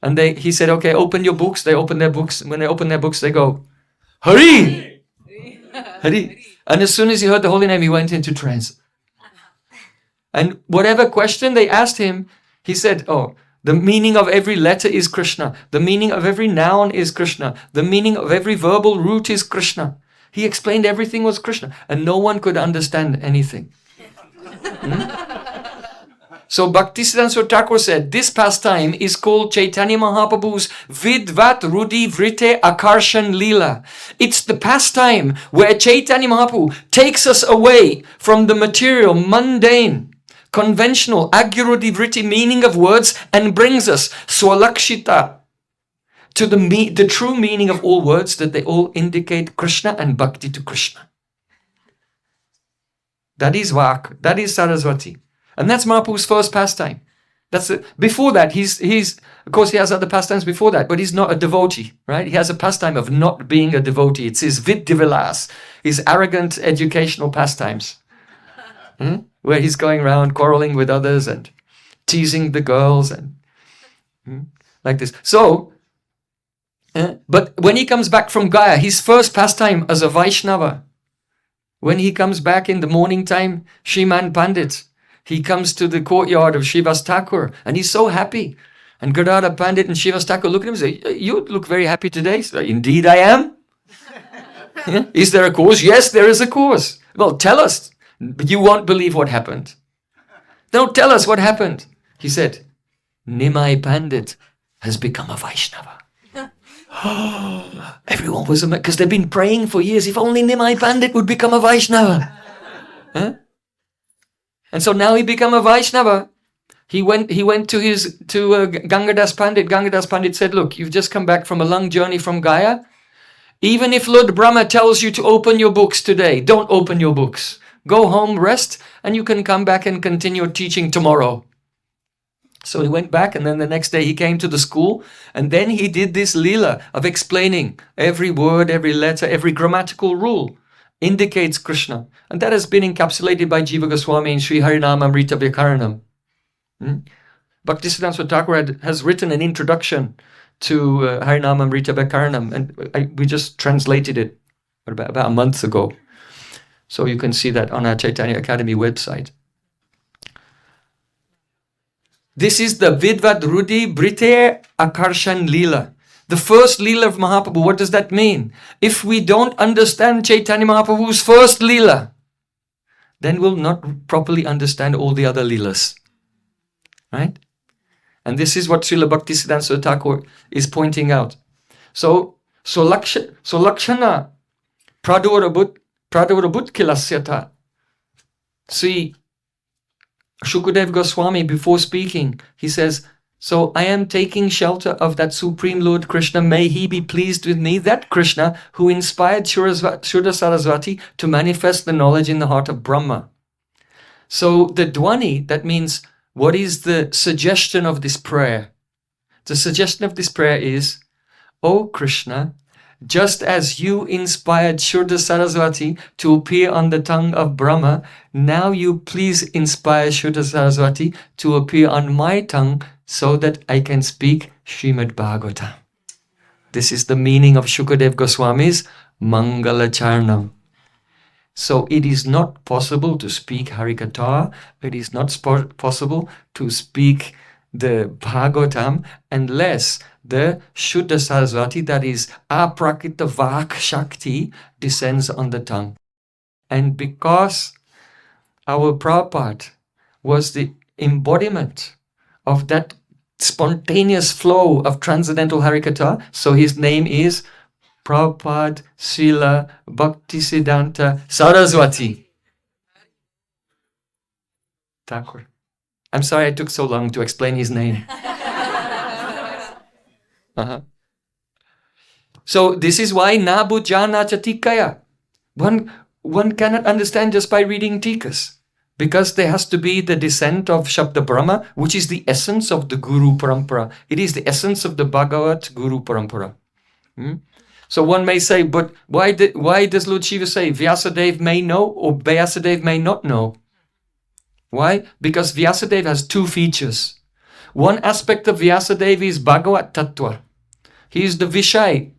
and he said, okay, open your books. They open their books. When they open their books, they go, Hari! Hari! And as soon as he heard the holy name, he went into trance. And whatever question they asked him, he said, oh, the meaning of every letter is Krishna. The meaning of every noun is Krishna. The meaning of every verbal root is Krishna. He explained everything was Krishna. And no one could understand anything. So Bhaktisiddhānta Ṭhākura said, this pastime is called Chaitanya Mahaprabhu's Vidvat Rudi Vrite Akarshan Leela. It's the pastime where Chaitanya Mahaprabhu takes us away from the material, mundane, conventional, Agirudi Vriti meaning of words and brings us Swalakshita to the true meaning of all words, that they all indicate Krishna and bhakti to Krishna. That is Vak, that is Sarasvatī. And that's Mahaprabhu's first pastime. Before that, he's of course he has other pastimes before that, but he's not a devotee, right? He has a pastime of not being a devotee. It's his Vidyavilas, his arrogant educational pastimes, where he's going around quarreling with others and teasing the girls and like this. So, but when he comes back from Gaya, his first pastime as a Vaishnava, when he comes back in the morning time, Shriman Pandit, he comes to the courtyard of Srivas Ṭhākura and he's so happy. And Gadadhar Pandit and Srivas Ṭhākura look at him and say, you look very happy today. So, indeed I am. Is there a cause? Yes, there is a cause. Well, tell us. But you won't believe what happened. Don't tell us what happened. He said, Nimai Pandit has become a Vaishnava. Everyone was amazed because they've been praying for years. If only Nimai Pandit would become a Vaishnava. And so now he became a Vaishnava. He went to Gangadas Pandit. Gangadas Pandit said, look, you've just come back from a long journey from Gaya. Even if Lord Brahma tells you to open your books today, don't open your books. Go home, rest, and you can come back and continue teaching tomorrow. So he went back, and then the next day he came to the school, and then he did this leela of explaining every word, every letter, every grammatical rule indicates Krishna. And that has been encapsulated by Jiva Goswami in Sri Harinamamrita Vyakaranam. Bhaktisiddhānta Ṭhākura has written an introduction to Harinamamrita Vyakaranam, and we just translated it about a month ago. So you can see that on our Chaitanya Academy website. This is the Vidvat Rudi Brite Akarshan Leela. The first Leela of Mahaprabhu. What does that mean? If we don't understand Chaitanya Mahaprabhu's first Leela, then we'll not properly understand all the other Leelas. Right? And this is what Srila Bhaktisiddhānta Ṭhākura is pointing out. So Lakshana Pradurabhut Kilasyata. See, Shukadeva Goswami, before speaking, he says, So I am taking shelter of that Supreme Lord Krishna. May he be pleased with me. That Krishna who inspired Shuddha Sarasvatī to manifest the knowledge in the heart of Brahma. So the Dwani, that means what is the suggestion of this prayer? The suggestion of this prayer is, O Krishna, just as you inspired Shuddha Sarasvatī to appear on the tongue of Brahma, now you please inspire Shuddha Sarasvatī to appear on my tongue so that I can speak Srimad Bhagavatam. This is the meaning of Shukadev Goswami's Mangala Charnam. So it is not possible to speak Harikatha, it is not possible to speak the Bhagavatam unless the Shuddha Sarasvatī, that is Aprakita Vak Shakti, descends on the tongue. And because our Prabhupada was the embodiment of that spontaneous flow of transcendental Harikatha, so his name is Prabhupada Śrīla Bhaktisiddhānta Sarasvatī. Ṭhākura. I'm sorry I took so long to explain his name. So this is why Nabu Jana Chatikaya. One cannot understand just by reading Tikas. Because there has to be the descent of Shabda Brahma, which is the essence of the Guru Parampara. It is the essence of the Bhagavat Guru Parampara. So one may say, but why does Lord Shiva say Vyasadeva may know or Vyasadeva may not know? Why? Because Vyasadeva has two features. One aspect of Vyasadeva is Bhagavat Tattva. He is the Vishay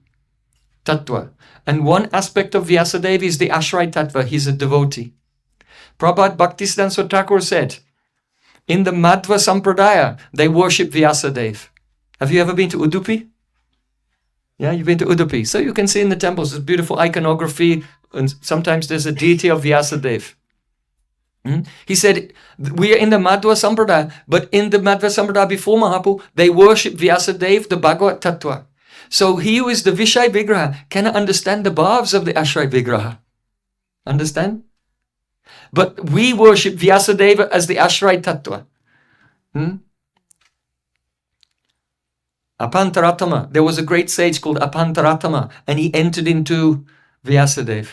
Tattva. And one aspect of Vyasadeva is the Ashray Tattva. He is a devotee. Prabhupada Bhaktisiddhānta Ṭhākura said, in the Madhva Sampradaya, they worship Vyasadeva. Have you ever been to Udupi? Yeah, you've been to Udupi. So you can see in the temples, there's beautiful iconography, and sometimes there's a deity of Vyasadeva. He said, we are in the Madhva Sampradaya, but in the Madhva Sampradaya before Mahaprabhu, they worship Vyasadeva, the Bhagavat Tattva. So he who is the Vishay Vigraha cannot understand the bhavs of the Ashray Vigraha. Understand? But we worship Vyasadeva as the Ashray Tattva. Apantaratama. There was a great sage called Apantaratama, and he entered into Vyasadeva.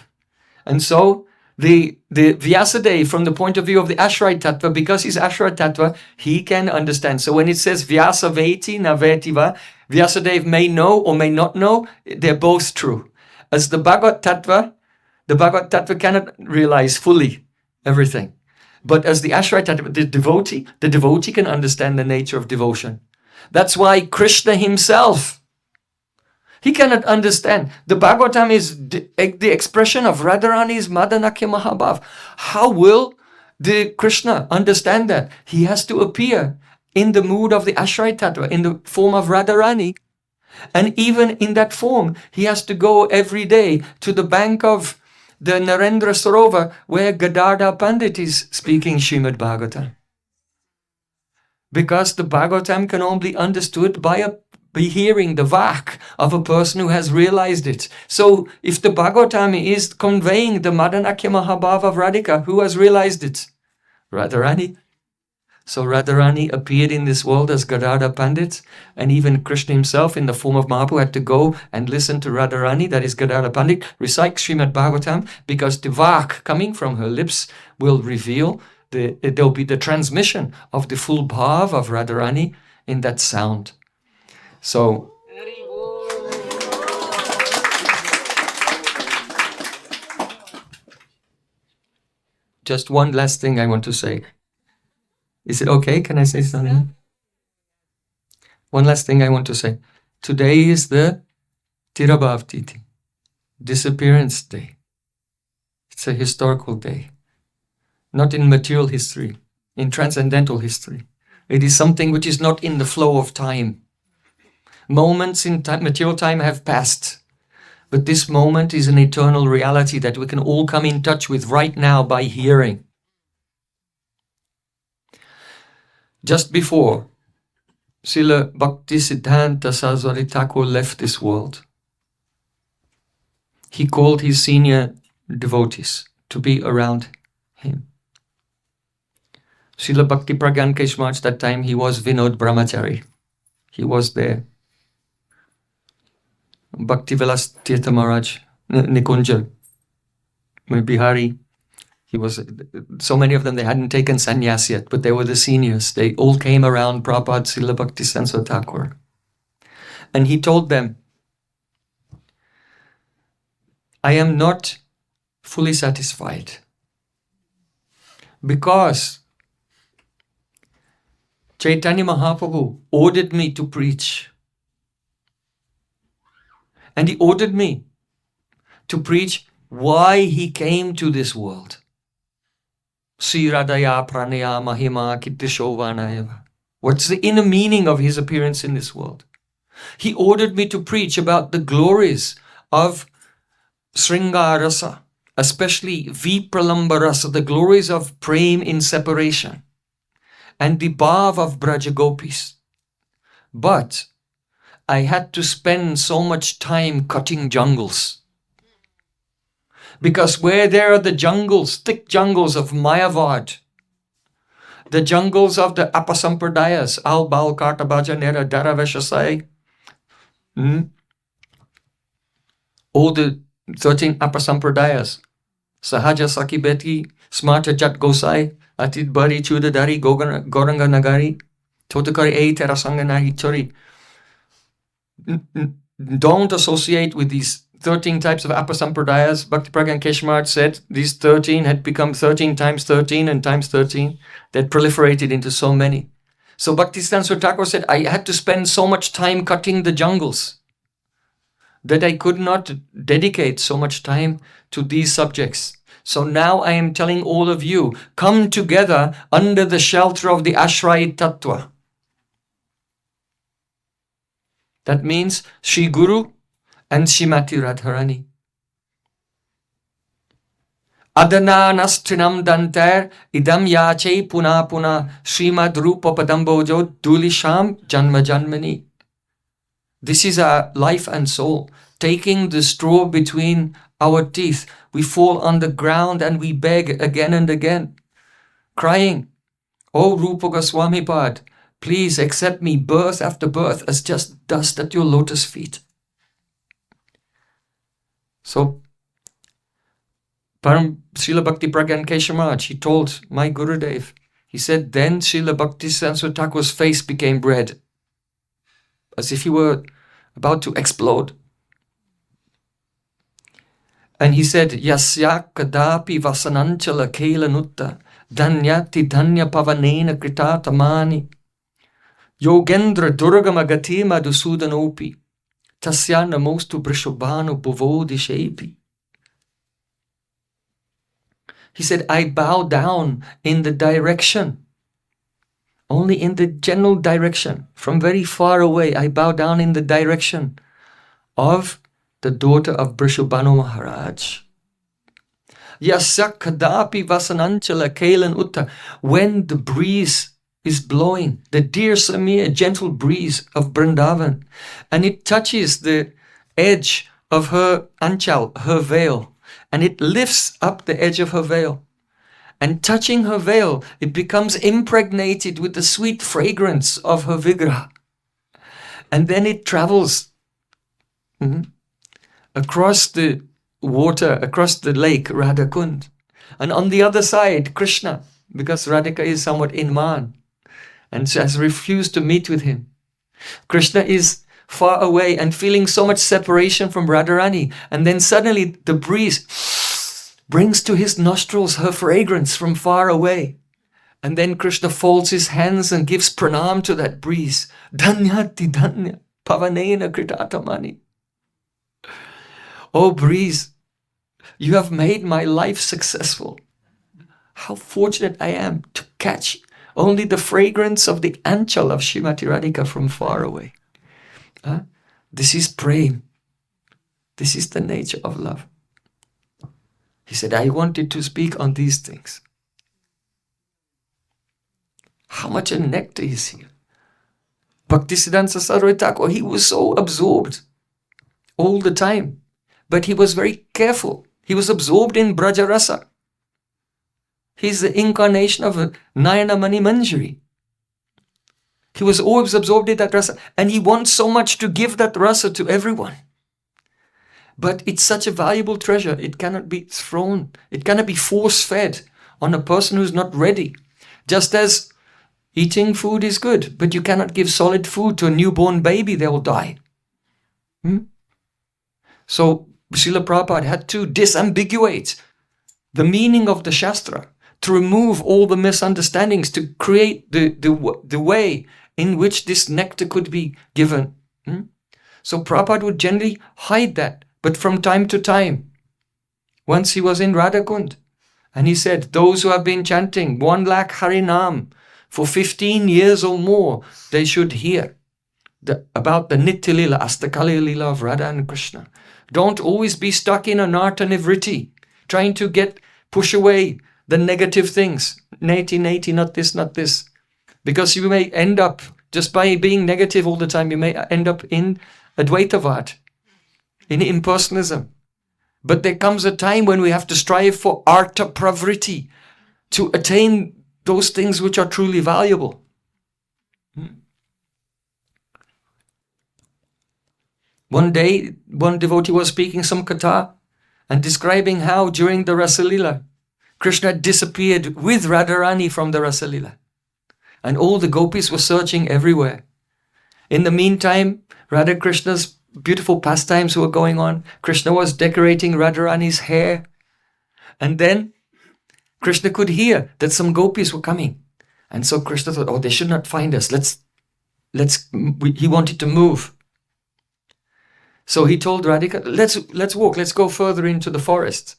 And so the Vyasadeva, from the point of view of the Ashray Tattva, because he's Ashray Tattva, he can understand. So when it says Vyasaveti Navetiva, Vyasadeva may know or may not know, they're both true. As the Bhagavat Tattva cannot realize fully everything. But as the Ashray Tattva, the devotee can understand the nature of devotion. That's why Krishna himself, he cannot understand. The Bhagavatam is the expression of Radharani's Madanakya Mahabhav. How will the Krishna understand that? He has to appear in the mood of the Ashray Tattva, in the form of Radharani. And even in that form, he has to go every day to the bank of the Narendra Sarovar, where Gadadhar Pandit is speaking Srimad Bhagavatam. Because the Bhagavatam can only be understood by hearing the vak of a person who has realized it. So if the Bhagavatam is conveying the Madanakya Mahabhav of Radhika, who has realized it? Radharani. So Radharani appeared in this world as Gadadhar Pandit, and even Krishna himself in the form of Mahaprabhu had to go and listen to Radharani, that is Gadadhar Pandit, recite Srimad Bhagavatam, because the vak coming from her lips will reveal, there will be the transmission of the full bhav of Radharani in that sound. So, just one last thing I want to say. Is it okay? Can I say something? One last thing I want to say. Today is the Tirabhav Tithi, Disappearance Day. It's a historical day. Not in material history, in transcendental history. It is something which is not in the flow of time. Moments in material time have passed. But this moment is an eternal reality that we can all come in touch with right now by hearing. Just before Srila Bhaktisiddhānta Sarasvatī Ṭhākura left this world, he called his senior devotees to be around him. Srila Bhakti Pragyan Keshav Maharaj, that time he was Vinod Brahmachari. He was there. Bhaktivilas Tirtha Maharaj, Nikunja, Bihari. He was, so many of them, they hadn't taken sannyas yet, but they were the seniors. They all came around Prabhupada, Śrīla Bhaktisiddhānta Ṭhākura. And he told them, I am not fully satisfied because Chaitanya Mahaprabhu ordered me to preach. And he ordered me to preach why he came to this world. Sriradaya Pranaya Mahima Kittishovana. What's the inner meaning of his appearance in this world? He ordered me to preach about the glories of Sringarasa, especially Vipralambarasa, the glories of prem in separation, and the bhav of Brajagopis. But I had to spend so much time cutting jungles. Because where there are the jungles, thick jungles of Mayavad, the jungles of the Apasampradayas, Al Bal Karta Bhajanera Dharaveshasai, all the 13 Apasampradayas, Sahaja Sakibeti, Smarta Jat Gosai, Atid Bari Chudadari, Goranga Nagari, Totakari A Terasanganari Chori. Don't associate with these 13 types of Apasampradayas. Bhakti Pragyan Keshmar said these 13 had become 13 times 13 and times 13. They had proliferated into so many. So Bhaktisiddhānta Ṭhākura said, I had to spend so much time cutting the jungles that I could not dedicate so much time to these subjects. So now I am telling all of you, come together under the shelter of the Ashrayi Tattva. That means Shri Guru and Srimati Radharani. Adananastrinam dantar idam yache puna puna Srimad Rupa Padambojo Dulisham Janma Janmani. This is our life and soul. Taking the straw between our teeth, we fall on the ground and we beg again and again, crying, O Rupa Goswami Pad, please accept me birth after birth as just dust at your lotus feet. So, Param Srila Bhakti Pragyan Keshamaraj, he told my Gurudev, he said, then Srila Bhaktisiddhānta Thakur's face became red, as if he were about to explode. And he said, Yasya kadapi vasananchalah kelanutta dhanyati dhanya pavanena kritatamani yogendra durgama gati madhusudanopi tasya namostu brishobhanu bhuvodishepi. He said, I bow down in the direction, only in the general direction, from very far away, I bow down in the direction of the daughter of Brishobhanu Maharaj. Yasya kadapi vasananchalah kelan utta. When the breeze is blowing, the dear Samir, gentle breeze of Vrindavan, and it touches the edge of her anchal, her veil, and it lifts up the edge of her veil. And touching her veil, it becomes impregnated with the sweet fragrance of her vigraha. And then it travels across the water, across the lake, Radhakund. And on the other side, Krishna, because Radhika is somewhat inman and has refused to meet with him. Krishna is far away and feeling so much separation from Radharani. And then suddenly the breeze brings to his nostrils her fragrance from far away. And then Krishna folds his hands and gives pranam to that breeze. Dhanyati dhanya pavanena kritatamani. Oh breeze, you have made my life successful. How fortunate I am to catch only the fragrance of the anchal of Srimati Radhika from far away. This is prem. This is the nature of love. He said, I wanted to speak on these things. How much a nectar is here. Bhaktisiddhānta Sarasvatī Thakur, he was so absorbed all the time. But he was very careful. He was absorbed in Brajarasa. He's the incarnation of Nayana Mani Manjari. He was always absorbed in that rasa. And he wants so much to give that rasa to everyone. But it's such a valuable treasure. It cannot be thrown. It cannot be force-fed on a person who's not ready. Just as eating food is good, but you cannot give solid food to a newborn baby. They will die. So Srila Prabhupada had to disambiguate the meaning of the Shastra, to remove all the misunderstandings, to create the way in which this nectar could be given. So Prabhupada would generally hide that. But from time to time, once he was in Radhakund, and he said, those who have been chanting 1 lakh Harinam for 15 years or more, they should hear about the Nitya Lila, Astakali Lila of Radha and Krishna. Don't always be stuck in anartha nivritti, trying to push away the negative things. Neti, not this, not this. Because you may end up, just by being negative all the time, you may end up in Advaitavad, in impersonalism. But there comes a time when we have to strive for artha pravritti, to attain those things which are truly valuable. One day, one devotee was speaking some katha and describing how during the Rasalila, Krishna disappeared with Radharani from the Rasalila. And all the gopis were searching everywhere. In the meantime, Radha Krishna's beautiful pastimes were going on. Krishna was decorating Radharani's hair. And then Krishna could hear that some gopis were coming. And so Krishna thought, oh, they should not find us. He wanted to move. So he told Radhika, let's walk, let's go further into the forest.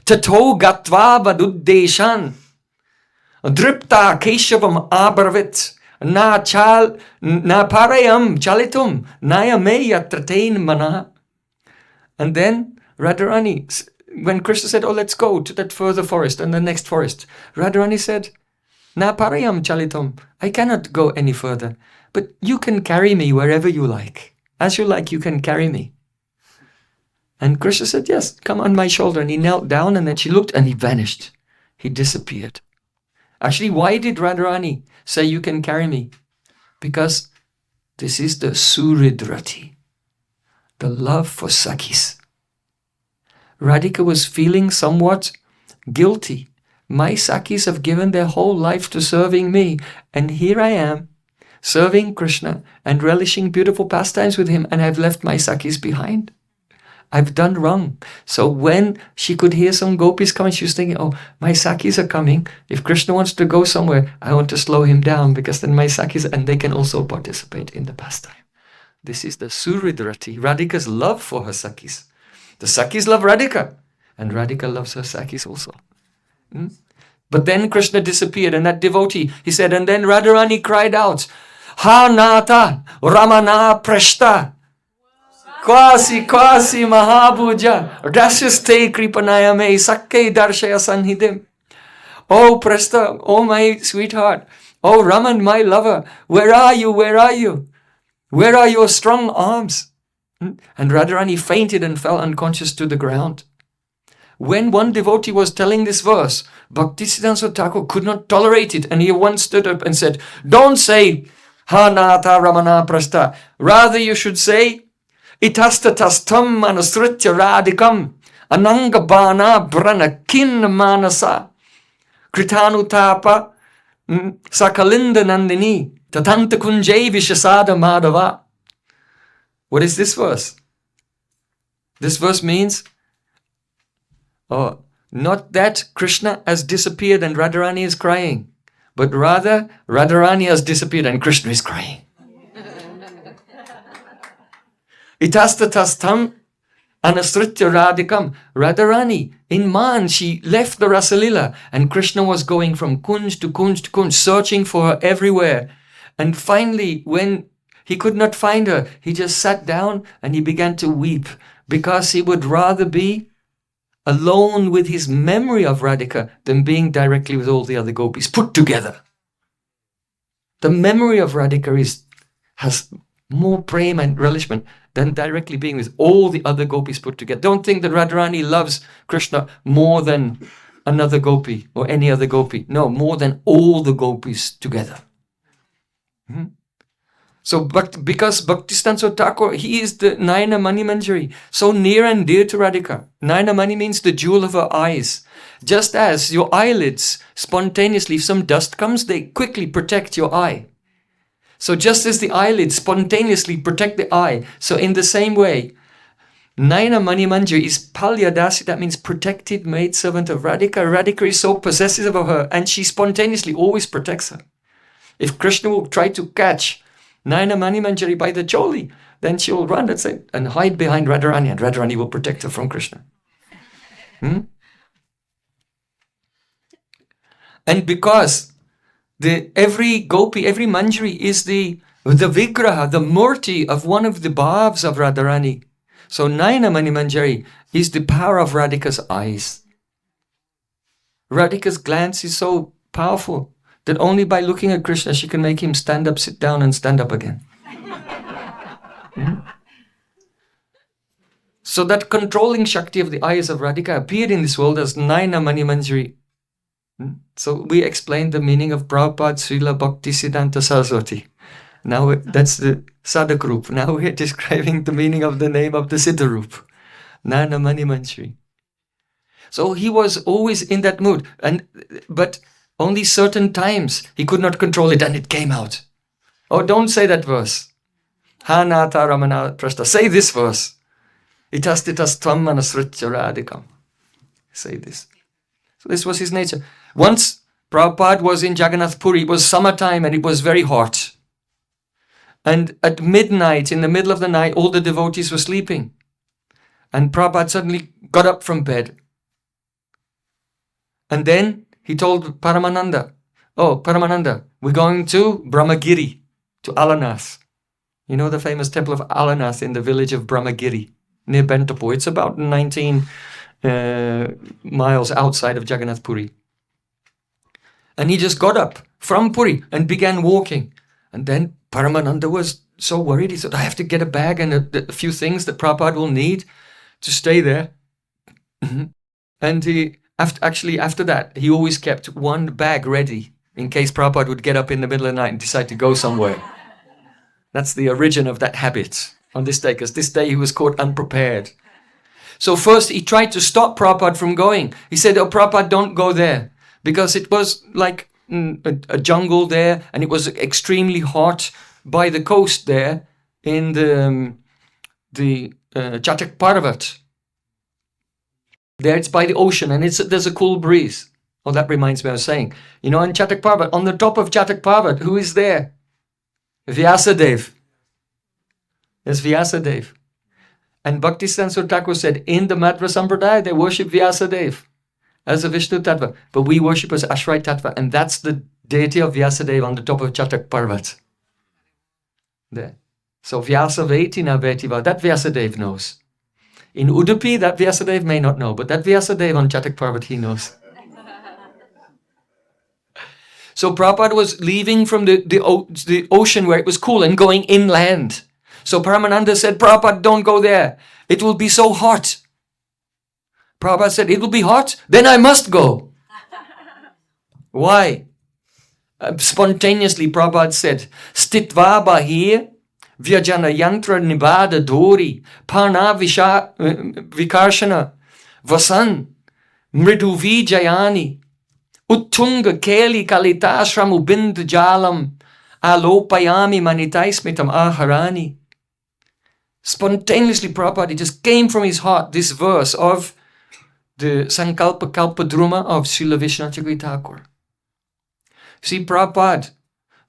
Tato gatva vaduddeshan dripta keshavam abravit na parayam chalitum nayame yatratain mana. And then Radharani, when Krishna said, oh, let's go to that further forest and the next forest, Radharani said, na parayam chalitum, I cannot go any further, but you can carry me wherever you like. As you like, you can carry me. And Krishna said, yes, come on my shoulder. And he knelt down, and then she looked, and he vanished. He disappeared. Actually, why did Radharani say you can carry me? Because this is the Suridrati, the love for Sakhis. Radhika was feeling somewhat guilty. My Sakhis have given their whole life to serving me, and here I am, serving Krishna and relishing beautiful pastimes with him, and I've left my Sakhis behind. I've done wrong. So when she could hear some gopis coming, she was thinking, oh, my Sakhis are coming. If Krishna wants to go somewhere, I want to slow him down, because then my Sakhis, and they can also participate in the pastime. This is the Suridrati, Radhika's love for her Sakhis. The Sakhis love Radhika, and Radhika loves her Sakhis also. But then Krishna disappeared, and that devotee, he said, and then Radharani cried out, Ha Nata Ramana Prashta Kwasi Mahabhuja Rasyaste Kripanayame Sakke Darshaya Sanhidim. Oh Prashta, oh my sweetheart, oh Raman, my lover, where are you? Where are you? Where are your strong arms? And Radharani fainted and fell unconscious to the ground. When one devotee was telling this verse, Bhaktisiddhānta Ṭhākura could not tolerate it, and he once stood up and said, don't say Ha Nata Ramana Prashta. Rather you should say Itasta tastam manasritya radikam anangabana brana kin manasa kritanutapa sakalinda nandini tatanta kunjay vishasada madhava. What is this verse? This verse means not that Krishna has disappeared and Radharani is crying, but rather Radharani has disappeared and Krishna is crying. Itasta tastam anasritya radikam. Radharani, in Man, she left the Rasalila, and Krishna was going from kunj to kunj to kunj, searching for her everywhere. And finally, when he could not find her, he just sat down and he began to weep, because he would rather be alone with his memory of Radhika than being directly with all the other gopis put together. The memory of Radhika has more prema and relishment than directly being with all the other gopis put together. Don't think that Radharani loves Krishna more than another gopi or any other gopi. No, more than all the gopis together. Hmm? So, because Bhaktisiddhānta Ṭhākura, he is the Nayana Mani Manjari, so near and dear to Radhika. Nayana Mani means the jewel of her eyes. Just as your eyelids spontaneously, if some dust comes, they quickly protect your eye. So just as the eyelids spontaneously protect the eye, so in the same way, Nayana Mani Manjari is Palyadasi, that means protected maidservant of Radhika. Radhika is so possessive of her, and she spontaneously always protects her. If Krishna will try to catch Nayana Mani Manjari by the choli, then she will run and hide behind Radharani, and Radharani will protect her from Krishna. And because every gopi, every manjari is the vigraha, the murti of one of the bhavs of Radharani. So Nayana Mani Manjari is the power of Radhika's eyes. Radhika's glance is so powerful that only by looking at Krishna she can make him stand up, sit down, and stand up again. So that controlling Shakti of the eyes of Radhika appeared in this world as Nayana Mani Manjari. So we explained the meaning of Prabhupada, Śrīla, Bhaktisiddhānta, Sarasvatī. Now that's the sadhak group. Now we're describing the meaning of the name of the Siddha group, Nayana Mani Manjari. So he was always in that mood, but only certain times he could not control it, and it came out. Oh, don't say that verse. Hanata Ramana Prashta. Say this verse. Itastitas tvam manasritya radhikam. Say this. So this was his nature. Once Prabhupada was in Jagannath Puri. It was summertime and it was very hot. And at midnight, in the middle of the night, all the devotees were sleeping. And Prabhupada suddenly got up from bed. And then he told Paramananda, "Oh, Paramananda, we're going to Brahmagiri, to Alanath." You know the famous temple of Alanath in the village of Brahmagiri, near Bentapur. It's about 19 miles outside of Jagannath Puri. And he just got up from Puri and began walking. And then Paramananda was so worried. He said, "I have to get a bag and a few things that Prabhupada will need to stay there." And after that, he always kept one bag ready in case Prabhupada would get up in the middle of the night and decide to go somewhere. That's the origin of that habit on this day, because this day he was caught unprepared. So first he tried to stop Prabhupada from going. He said, "Oh, Prabhupada, don't go there," because it was like a jungle there, and it was extremely hot by the coast there in the Chatak Parvat. There it's by the ocean, and there's a cool breeze. Oh, that reminds me, I was saying, in Chatak Parvat, on the top of Chatak Parvat, who is there? Vyasadev. There's Vyasadev. And Bhaktisiddhānta Ṭhākura said, in the Madhva Sampradaya, they worship Vyasadev as a Vishnu Tattva, but we worship as Ashray Tattva, and that's the deity of Vyasadev on the top of Chatak Parvat. There. So Vyasa Veti na Vetiva, that Vyasadev knows. In Udupi, that Vyasadev may not know, but that Vyasadev on Chatak Parvat, he knows. So Prabhupada was leaving from the ocean where it was cool and going inland. So Paramananda said, "Prabhupada, don't go there. It will be so hot." Prabhupada said, "It will be hot? Then I must go." Why? Spontaneously, Prabhupada said, "Stitva bahir vyajana yantra nibada dori parna vikarshana vasan mridu vijayani uttunga keli kalitashramu bind jalam alopayami manitaismitam aharani." Spontaneously, Prabhupada, it just came from his heart, this verse of the Sankalpa Kalpadruma of Śrīla Vishnu Ṭhākura. See, Prabhupada,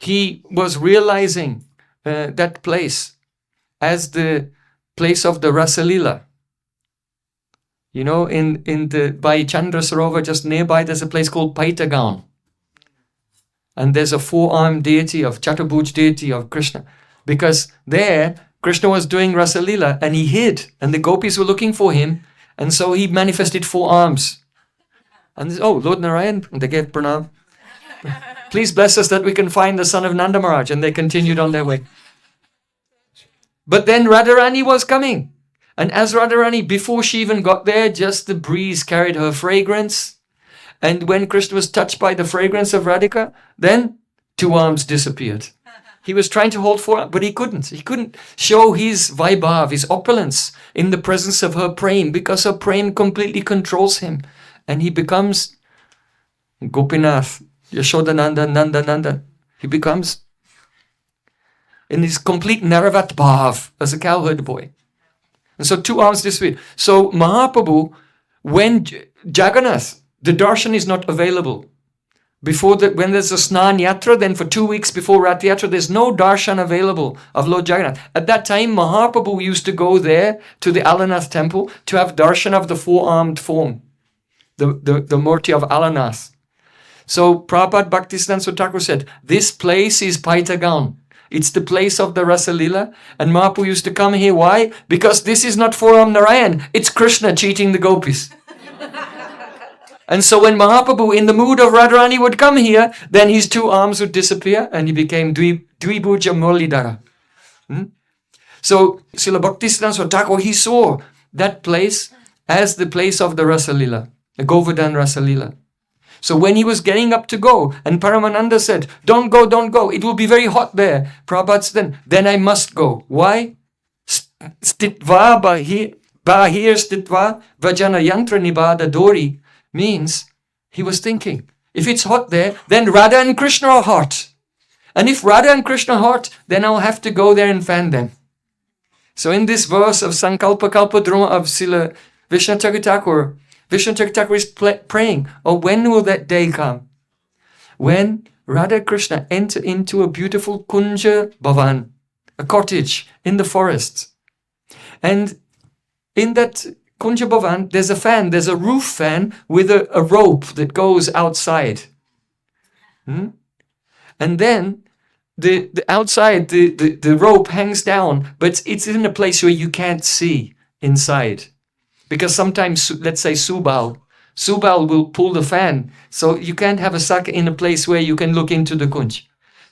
he was realizing that place as the place of the Rasalila. By Chandra Sarovar, just nearby, there's a place called Paitagan. And there's a four-armed deity of Chaturbuj deity of Krishna. Because there, Krishna was doing Rasalila and he hid, and the gopis were looking for him, and so he manifested four arms. And they said, "Oh, Lord Narayan," and they gave pranam. "Please bless us that we can find the son of Nanda Maharaj," and they continued on their way. But then Radharani was coming. And as Radharani, before she even got there, just the breeze carried her fragrance. And when Krishna was touched by the fragrance of Radhika, then two arms disappeared. He was trying to hold for, but he couldn't. He couldn't show his vaibhav, his opulence in the presence of her prem, because her prem completely controls him. And he becomes Gopinath, Yashodananda, Nandananda. He becomes in his complete Naravat bhav as a cowherd boy. And so 2 arms this way. So Mahaprabhu, when Jagannath, the darshan is not available. When there's a Snan Yatra, then for 2 weeks before Rath Yatra, there's no darshan available of Lord Jagannath. At that time, Mahaprabhu used to go there to the Alanath temple to have darshan of the 4-armed form, the Murti of Alanath. So Prabhupada Bhaktisiddhānta Ṭhākura said, this place is Paitagan. It's the place of the Rasa Lila. And Mahaprabhu used to come here. Why? Because this is not 4-armed Narayan. It's Krishna cheating the gopis. And so when Mahaprabhu, in the mood of Radharani, would come here, then his 2 arms would disappear and he became Dvibhuja Murlidhara. So Srila Bhaktisiddhānta Ṭhākura, he saw that place as the place of the Rasa Lila, the Govardhan Rasa Lila. So when he was getting up to go, and Paramananda said, don't go, it will be very hot there. Prabhupada said, then I must go. Why? Stitva bahir stitva vajana yantra nibada dori means he was thinking, if it's hot there, then Radha and Krishna are hot. And if Radha and Krishna are hot, then I'll have to go there and fan them. So in this verse of Sankalpa Kalpadruma of Srila Vishnu Thakur, Vishnu Thakur is praying, oh, when will that day come? When Radha and Krishna enter into a beautiful Kunja Bhavan, a cottage in the forest. And in that Kunja Bhavan, there's a fan, there's a roof fan with a rope that goes outside. And then the outside, the rope hangs down, but it's in a place where you can't see inside. Because sometimes, let's say Subal will pull the fan, so you can't have a saka in a place where you can look into the kunj.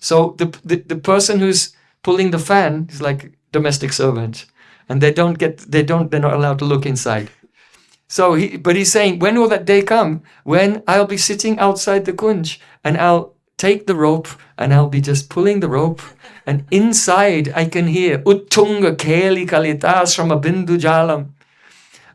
So the person who's pulling the fan is like domestic servant. And they're not allowed to look inside. So but he's saying, when will that day come? When I'll be sitting outside the kunj and I'll take the rope and I'll be just pulling the rope. And inside I can hear Uttunga Keli Kalitas from a Bindu Jalam.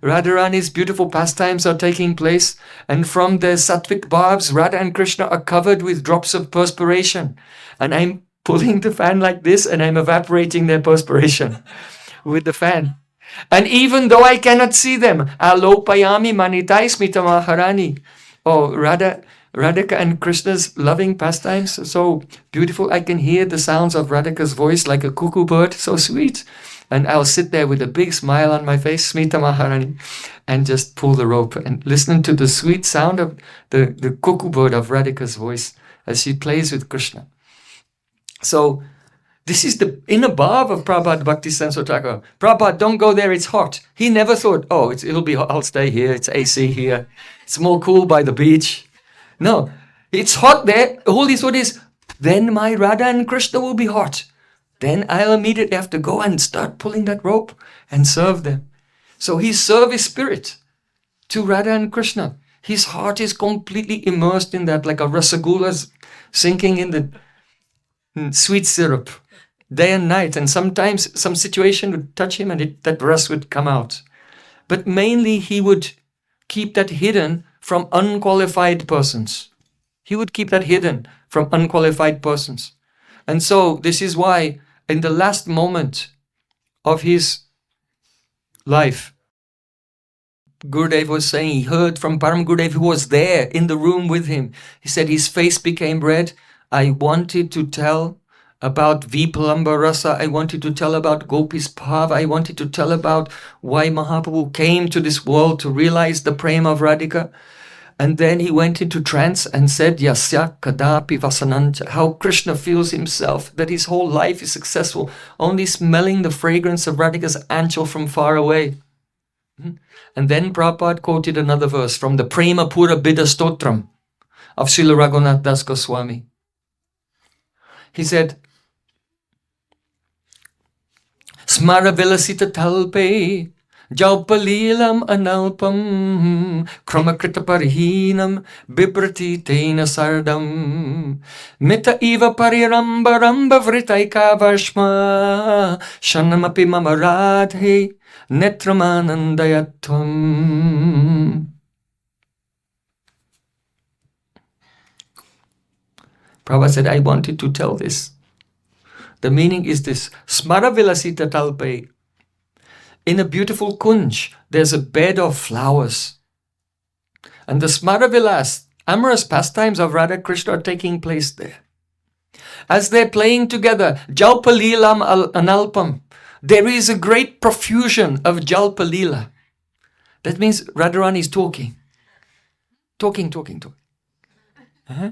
Radharani's beautiful pastimes are taking place. And from their sattvic bhavs, Radha and Krishna are covered with drops of perspiration. And I'm pulling the fan like this and I'm evaporating their perspiration with the fan. And even though I cannot see them, alopayami manitai smita maharani. Oh, Radhika and Krishna's loving pastimes, so beautiful. I can hear the sounds of Radhika's voice like a cuckoo bird, so sweet. And I'll sit there with a big smile on my face, smita maharani, and just pull the rope and listen to the sweet sound of the cuckoo bird of Radhika's voice as she plays with Krishna. So this is the inner bhav of Prabhupada Bhaktisiddhānta Ṭhākura. Prabhupada, don't go there, it's hot. He never thought, oh, it'll be hot, I'll stay here, it's AC here. It's more cool by the beach. No, it's hot there. All he thought is, then my Radha and Krishna will be hot. Then I'll immediately have to go and start pulling that rope and serve them. So his service spirit to Radha and Krishna, his heart is completely immersed in that, like a rasagula's sinking in the sweet syrup. Day and night, and sometimes some situation would touch him and that rust would come out. But mainly he would keep that hidden from unqualified persons. He would keep that hidden from unqualified persons. And so this is why in the last moment of his life, Gurudev was saying, he heard from Param Gurudev who was there in the room with him. He said his face became red. I wanted to tell about Vipalamba Rasa, I wanted to tell about Gopi's Bhav, I wanted to tell about why Mahaprabhu came to this world to realize the prema of Radhika. And then he went into trance and said, Yasya Kadapi Vasananja, how Krishna feels himself, that his whole life is successful, only smelling the fragrance of Radhika's anchal from far away. And then Prabhupada quoted another verse from the Prema Pura Bidha Stotram of Srila Raghunath Das Goswami. He said, Smara Vilasita Talpe Jalpalilam analpam kramakrita parihinam bibrati tena sardam mita eva pariramba ramba vritaika varshma shanamapi mamaradhe netramanandayatvam. Prabhupada said, I wanted to tell this. The meaning is this. Smara vilasita talpe. In a beautiful kunj, there's a bed of flowers. And the Smara Vilas, amorous pastimes of Radha Krishna are taking place there. As they're playing together, Jalpalilam analpam, there is a great profusion of Jalpalila. That means Radharani is talking. Talking. Uh-huh.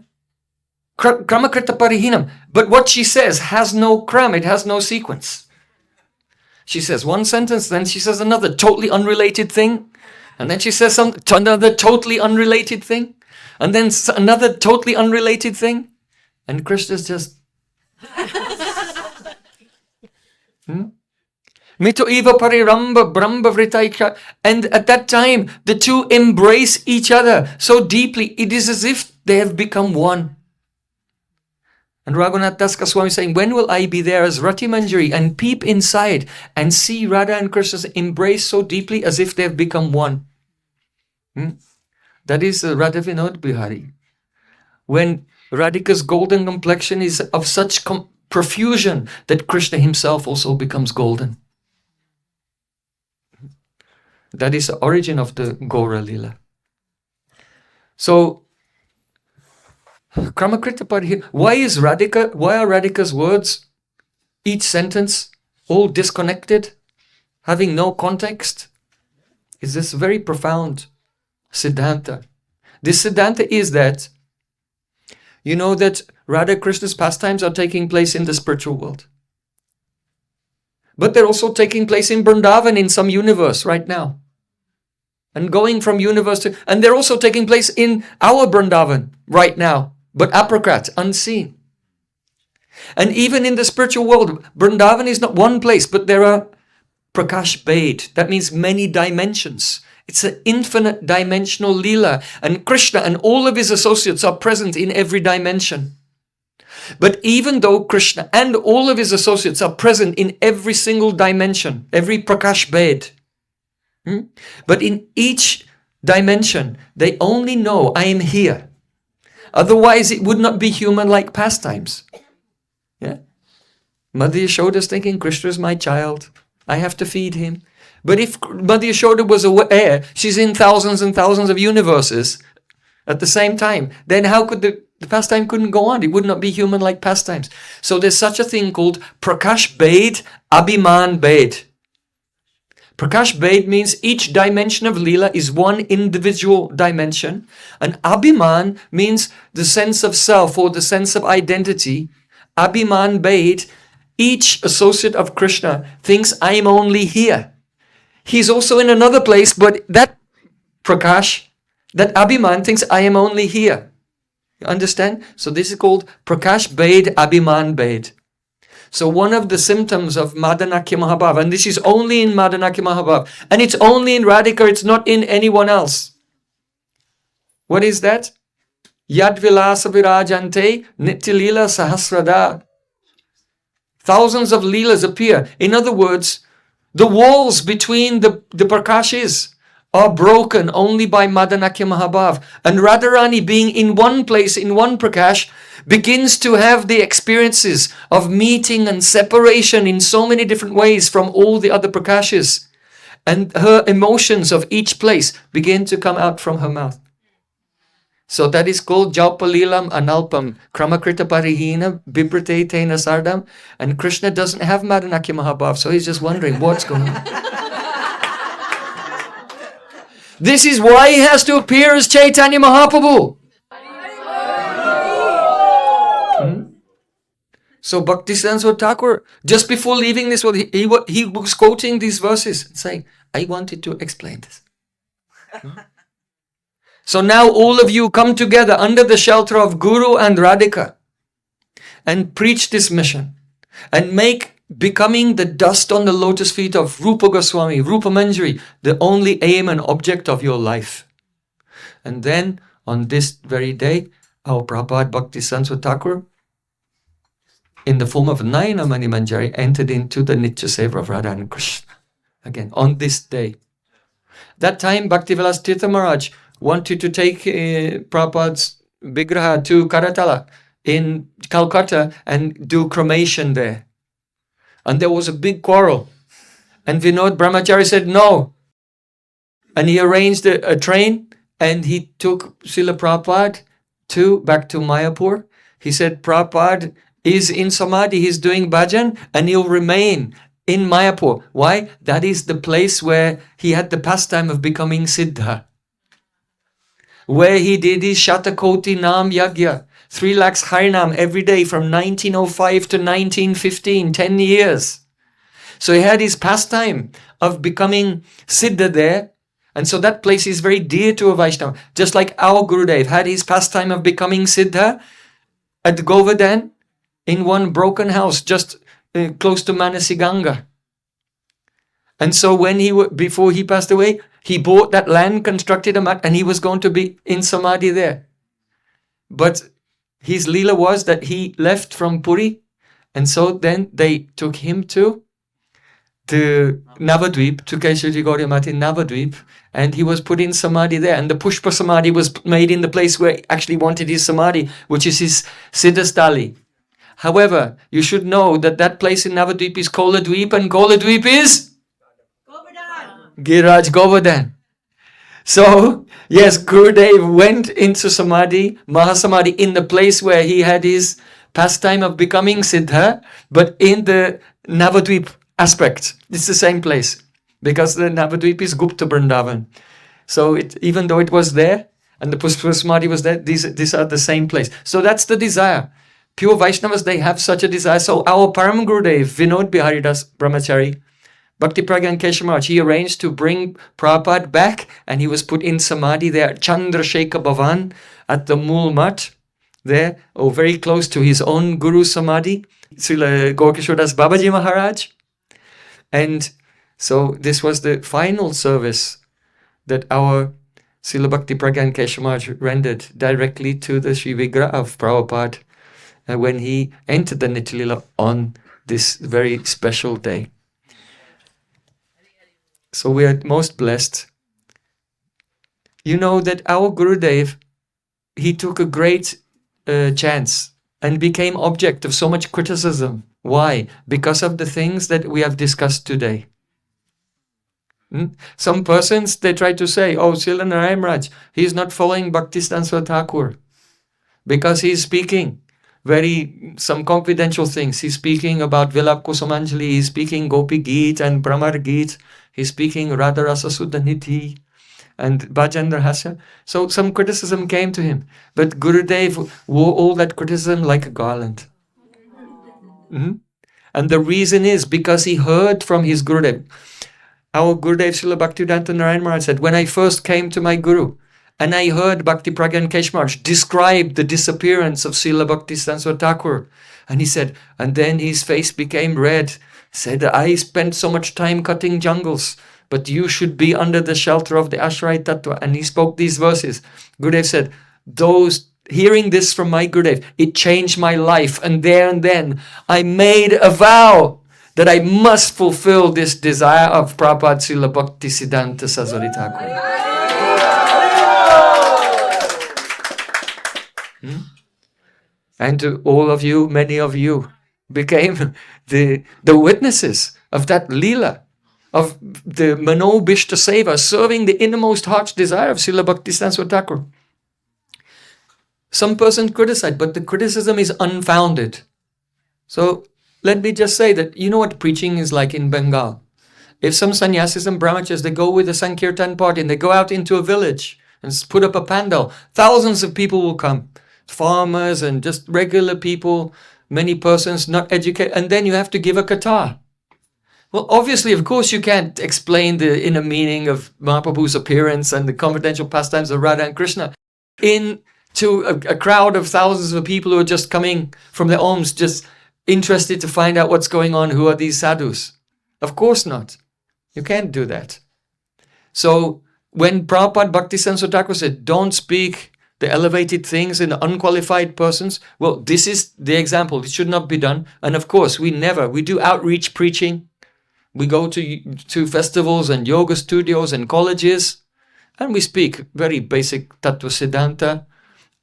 Kramakrita parihinam. But what she says has no kram, it has no sequence. She says one sentence, then she says another totally unrelated thing. And then she says another totally unrelated thing. And then another totally unrelated thing. And Krishna's just... Mito eva pariramba bramba vritaika. And at that time, the two embrace each other so deeply. It is as if they have become one. And Raghunath Das Goswami saying, when will I be there as Rati Manjari and peep inside and see Radha and Krishna embrace so deeply as if they have become one? That is Radha Vinod Bihari. When Radhika's golden complexion is of such profusion that Krishna himself also becomes golden. That is the origin of the Gaura Lila. So, Kramakrita Parihi. Why are Radhika's words, each sentence, all disconnected, having no context? Is this very profound Siddhanta. This Siddhanta is that, you know that Radha Krishna's pastimes are taking place in the spiritual world. But they're also taking place in Vrindavan in some universe right now. And going from universe to... And they're also taking place in our Vrindavan right now. But aprakrat, unseen. And even in the spiritual world, Vrindavan is not one place, but there are prakash bhed. That means many dimensions. It's an infinite dimensional Leela. And Krishna and all of his associates are present in every dimension. But even though Krishna and all of his associates are present in every single dimension, every prakash bhed, but in each dimension, they only know I am here. Otherwise, it would not be human-like pastimes. Yeah? Mother Yashoda is thinking, Krishna is my child. I have to feed him. But if Mother Yashoda was aware, she's in thousands and thousands of universes at the same time, then how could the pastime couldn't go on? It would not be human-like pastimes. So there's such a thing called Prakash Bhed, Abhiman Bhed. Prakash Bhed means each dimension of Leela is one individual dimension. And Abhiman means the sense of self or the sense of identity. Abhiman Bhed, each associate of Krishna thinks I am only here. He's also in another place, but that Prakash, that Abhiman thinks I am only here. You understand? So this is called Prakash Bhed, Abhiman Bhed. So one of the symptoms of Madanakya Mahabhav, and this is only in Madanakya Mahabhav, and it's only in Radhika, it's not in anyone else. What is that? Yad Vilasa Virajante Nityalila Sahasrada. Thousands of Leelas appear. In other words, the walls between the Prakashis are broken only by Madanakya Mahabhav. And Radharani being in one place, in one Prakash, begins to have the experiences of meeting and separation in so many different ways from all the other Prakashas. And her emotions of each place begin to come out from her mouth. So that is called Jalpalilam Analpam Kramakrita Parihina Bibrate Tena Sardam. And Krishna doesn't have Madanakya Mahabhav, so he's just wondering what's going on. This is why he has to appear as Chaitanya Mahaprabhu. So Bhaktisiddhānta Ṭhākura, just before leaving this world, he was quoting these verses and saying, I wanted to explain this. So now all of you come together under the shelter of Guru and Radhika and preach this mission and make becoming the dust on the lotus feet of Rupa Goswami, Rupa Manjari, the only aim and object of your life. And then on this very day, our Prabhupada Bhaktisiddhānta Ṭhākura, in the form of Nayana Mani Manjari, entered into the Nitya Seva of Radha and Krishna. Again, on this day. That time, Bhaktivilas Tirtha Maharaj wanted to take Prabhupada's Vigraha to Karatala in Calcutta and do cremation there. And there was a big quarrel. And Vinod Brahmachari said no. And he arranged a train and he took Srila Prabhupada back to Mayapur. He said Prabhupada is in Samadhi, he's doing bhajan, and he'll remain in Mayapur. Why? That is the place where he had the pastime of becoming Siddha. Where he did his Shatakoti Nam Yagya, 3 lakhs Harinam every day from 1905 to 1915, 10 years. So he had his pastime of becoming Siddha there. And so that place is very dear to a Vaishnava. Just like our Gurudev had his pastime of becoming Siddha at Govardhan in one broken house just close to Manasiganga. And so before he passed away, he bought that land, constructed a mat, and he was going to be in Samadhi there. But his Leela was that he left from Puri, and so then they took him to Navadvip, to Keshaji Gauriya Mat in Navadvip, and he was put in Samadhi there. And the Pushpa Samadhi was made in the place where he actually wanted his Samadhi, which is his Siddhastali. However, you should know that that place in Navadvip is Koladvip, and Koladvip is Giraj Govardhan. So, yes, Gurudev went into Samadhi, Mahasamadhi, in the place where he had his pastime of becoming Siddha, but in the Navadvip aspect. It's the same place, because the Navadvip is Gupta Vrindavan. So, even though it was there, and the Pushpa Samadhi was there, these are the same place. So, that's the desire. Pure Vaishnavas, they have such a desire. So, our Param Gurudev, Vinod Biharidas Brahmachari, Bhakti Pragyan Keshav Maharaj, he arranged to bring Prabhupada back, and he was put in Samadhi there at Chandrasekhar Bhavan at the Mool Mat there, very close to his own Guru Samadhi, Srila Gaurkishore Das Babaji Maharaj. And so this was the final service that our Srila Bhakti Pragyan Keshav Maharaj rendered directly to the Sri Vigraha of Prabhupada when he entered the Nitya Leela on this very special day. So we are most blessed. You know that our Gurudev, he took a great chance and became object of so much criticism. Why? Because of the things that we have discussed today. Some persons, they try to say, oh, Srila Narayan Maharaj, he is not following Bhaktisiddhānta Ṭhākura because he is speaking some confidential things. He's speaking about Vilap Kusumanjali, he's speaking Gopi Geet and Brahmar Geet, he's speaking Radha Rasa Suddha Nidhi and Bhajan Rahasya. So some criticism came to him. But Gurudev wore all that criticism like a garland. And the reason is because he heard from his Gurudev. Our Gurudev Srila Bhaktivedanta Narayan Maharaj said, when I first came to my Guru, and I heard Bhakti Pragyan Keshav Maharaj describe the disappearance of Srila Bhaktisiddhānta Ṭhākura, and he said, and then his face became red, said, I spent so much time cutting jungles, but you should be under the shelter of the Ashraya Tattva. And he spoke these verses. Gurudev said, hearing this from my Gurudev, it changed my life. And there and then, I made a vow that I must fulfill this desire of Prabhupada Srila Bhaktisiddhānta Sarasvatī Ṭhākura. And to all of you, many of you, became the witnesses of that Leela, of the Mano Bhishta Seva, serving the innermost heart's desire of Srila Bhaktisiddhānta Ṭhākura. Some person criticized, but the criticism is unfounded. So let me just say that, you know what preaching is like in Bengal. If some sannyasis and brahmacharis, they go with a Sankirtan party and they go out into a village and put up a pandal, thousands of people will come. Farmers and just regular people, many persons not educated, and then you have to give a katha. Well, obviously, of course, you can't explain the inner meaning of Mahaprabhu's appearance and the confidential pastimes of Radha and Krishna to a crowd of thousands of people who are just coming from their homes, just interested to find out what's going on. Who are these sadhus? Of course not. You can't do that. So when Prabhupada Bhaktisiddhānta Ṭhākura said, don't speak the elevated things in unqualified persons, well, this is the example. It should not be done. And of course, we do outreach preaching. We go to festivals and yoga studios and colleges, and we speak very basic Tattva Siddhanta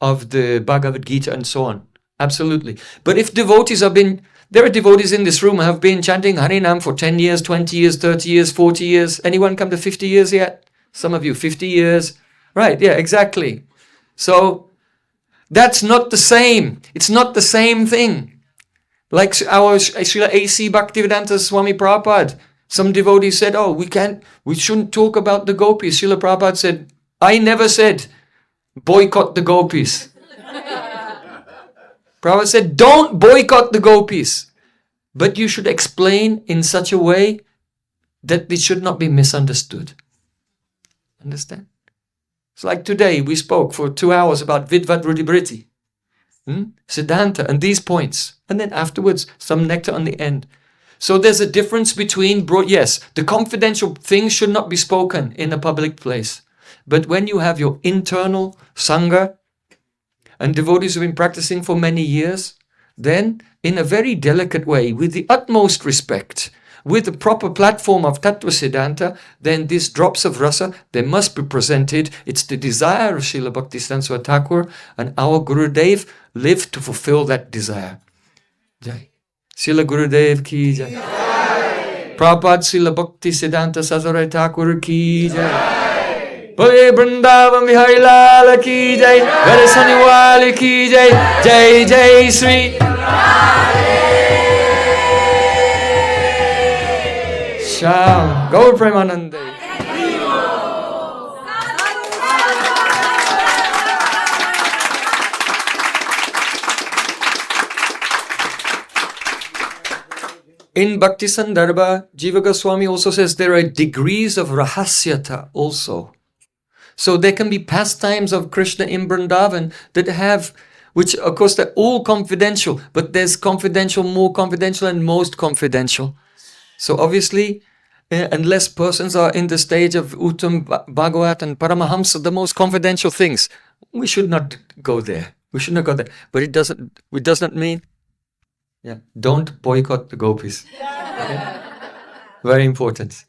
of the Bhagavad Gita and so on. Absolutely. But if devotees there are devotees in this room who have been chanting Harinam for 10 years, 20 years, 30 years, 40 years. Anyone come to 50 years yet? Some of you, 50 years. Right, yeah, exactly. So that's not the same. It's not the same thing. Like our Śrīla A.C. Bhaktivedanta Swami Prabhupada. Some devotees said, oh, we shouldn't talk about the gopis. Śrīla Prabhupada said, I never said boycott the gopis. Prabhupada said, don't boycott the gopis. But you should explain in such a way that it should not be misunderstood. Understand? It's like today we spoke for 2 hours about Vidvat Rudibriti, Siddhanta, and these points. And then afterwards, some nectar on the end. So there's a difference between, yes, the confidential things should not be spoken in a public place. But when you have your internal Sangha, and devotees who have been practicing for many years, then in a very delicate way, with the utmost respect, with the proper platform of Tattva Siddhanta, then these drops of rasa, they must be presented. It's the desire of Śrīla Bhaktisiddhānta Ṭhākura, and our Gurudev lived to fulfill that desire. Jai. Śrīla Gurudev ki jai. Prabhupada Śrīla Bhaktisiddhānta Sarasvatī Ṭhākura ki jai. Bole Vrindavan Bihari Lala ki jai, Gare Saniwali ki jai, Jai Jai Sri Sham Gaur Premanande. In Bhakti Sandarbha, Jiva Goswami also says there are degrees of rahasyata also. So there can be pastimes of Krishna in Vrindavan that have, which of course they're all confidential, but there's confidential, more confidential, and most confidential. So obviously, unless persons are in the stage of Uttam Bhagavat and Paramahamsa, the most confidential things, we should not go there. We should not go there. But it does not mean, don't boycott the gopis. Okay? Very important.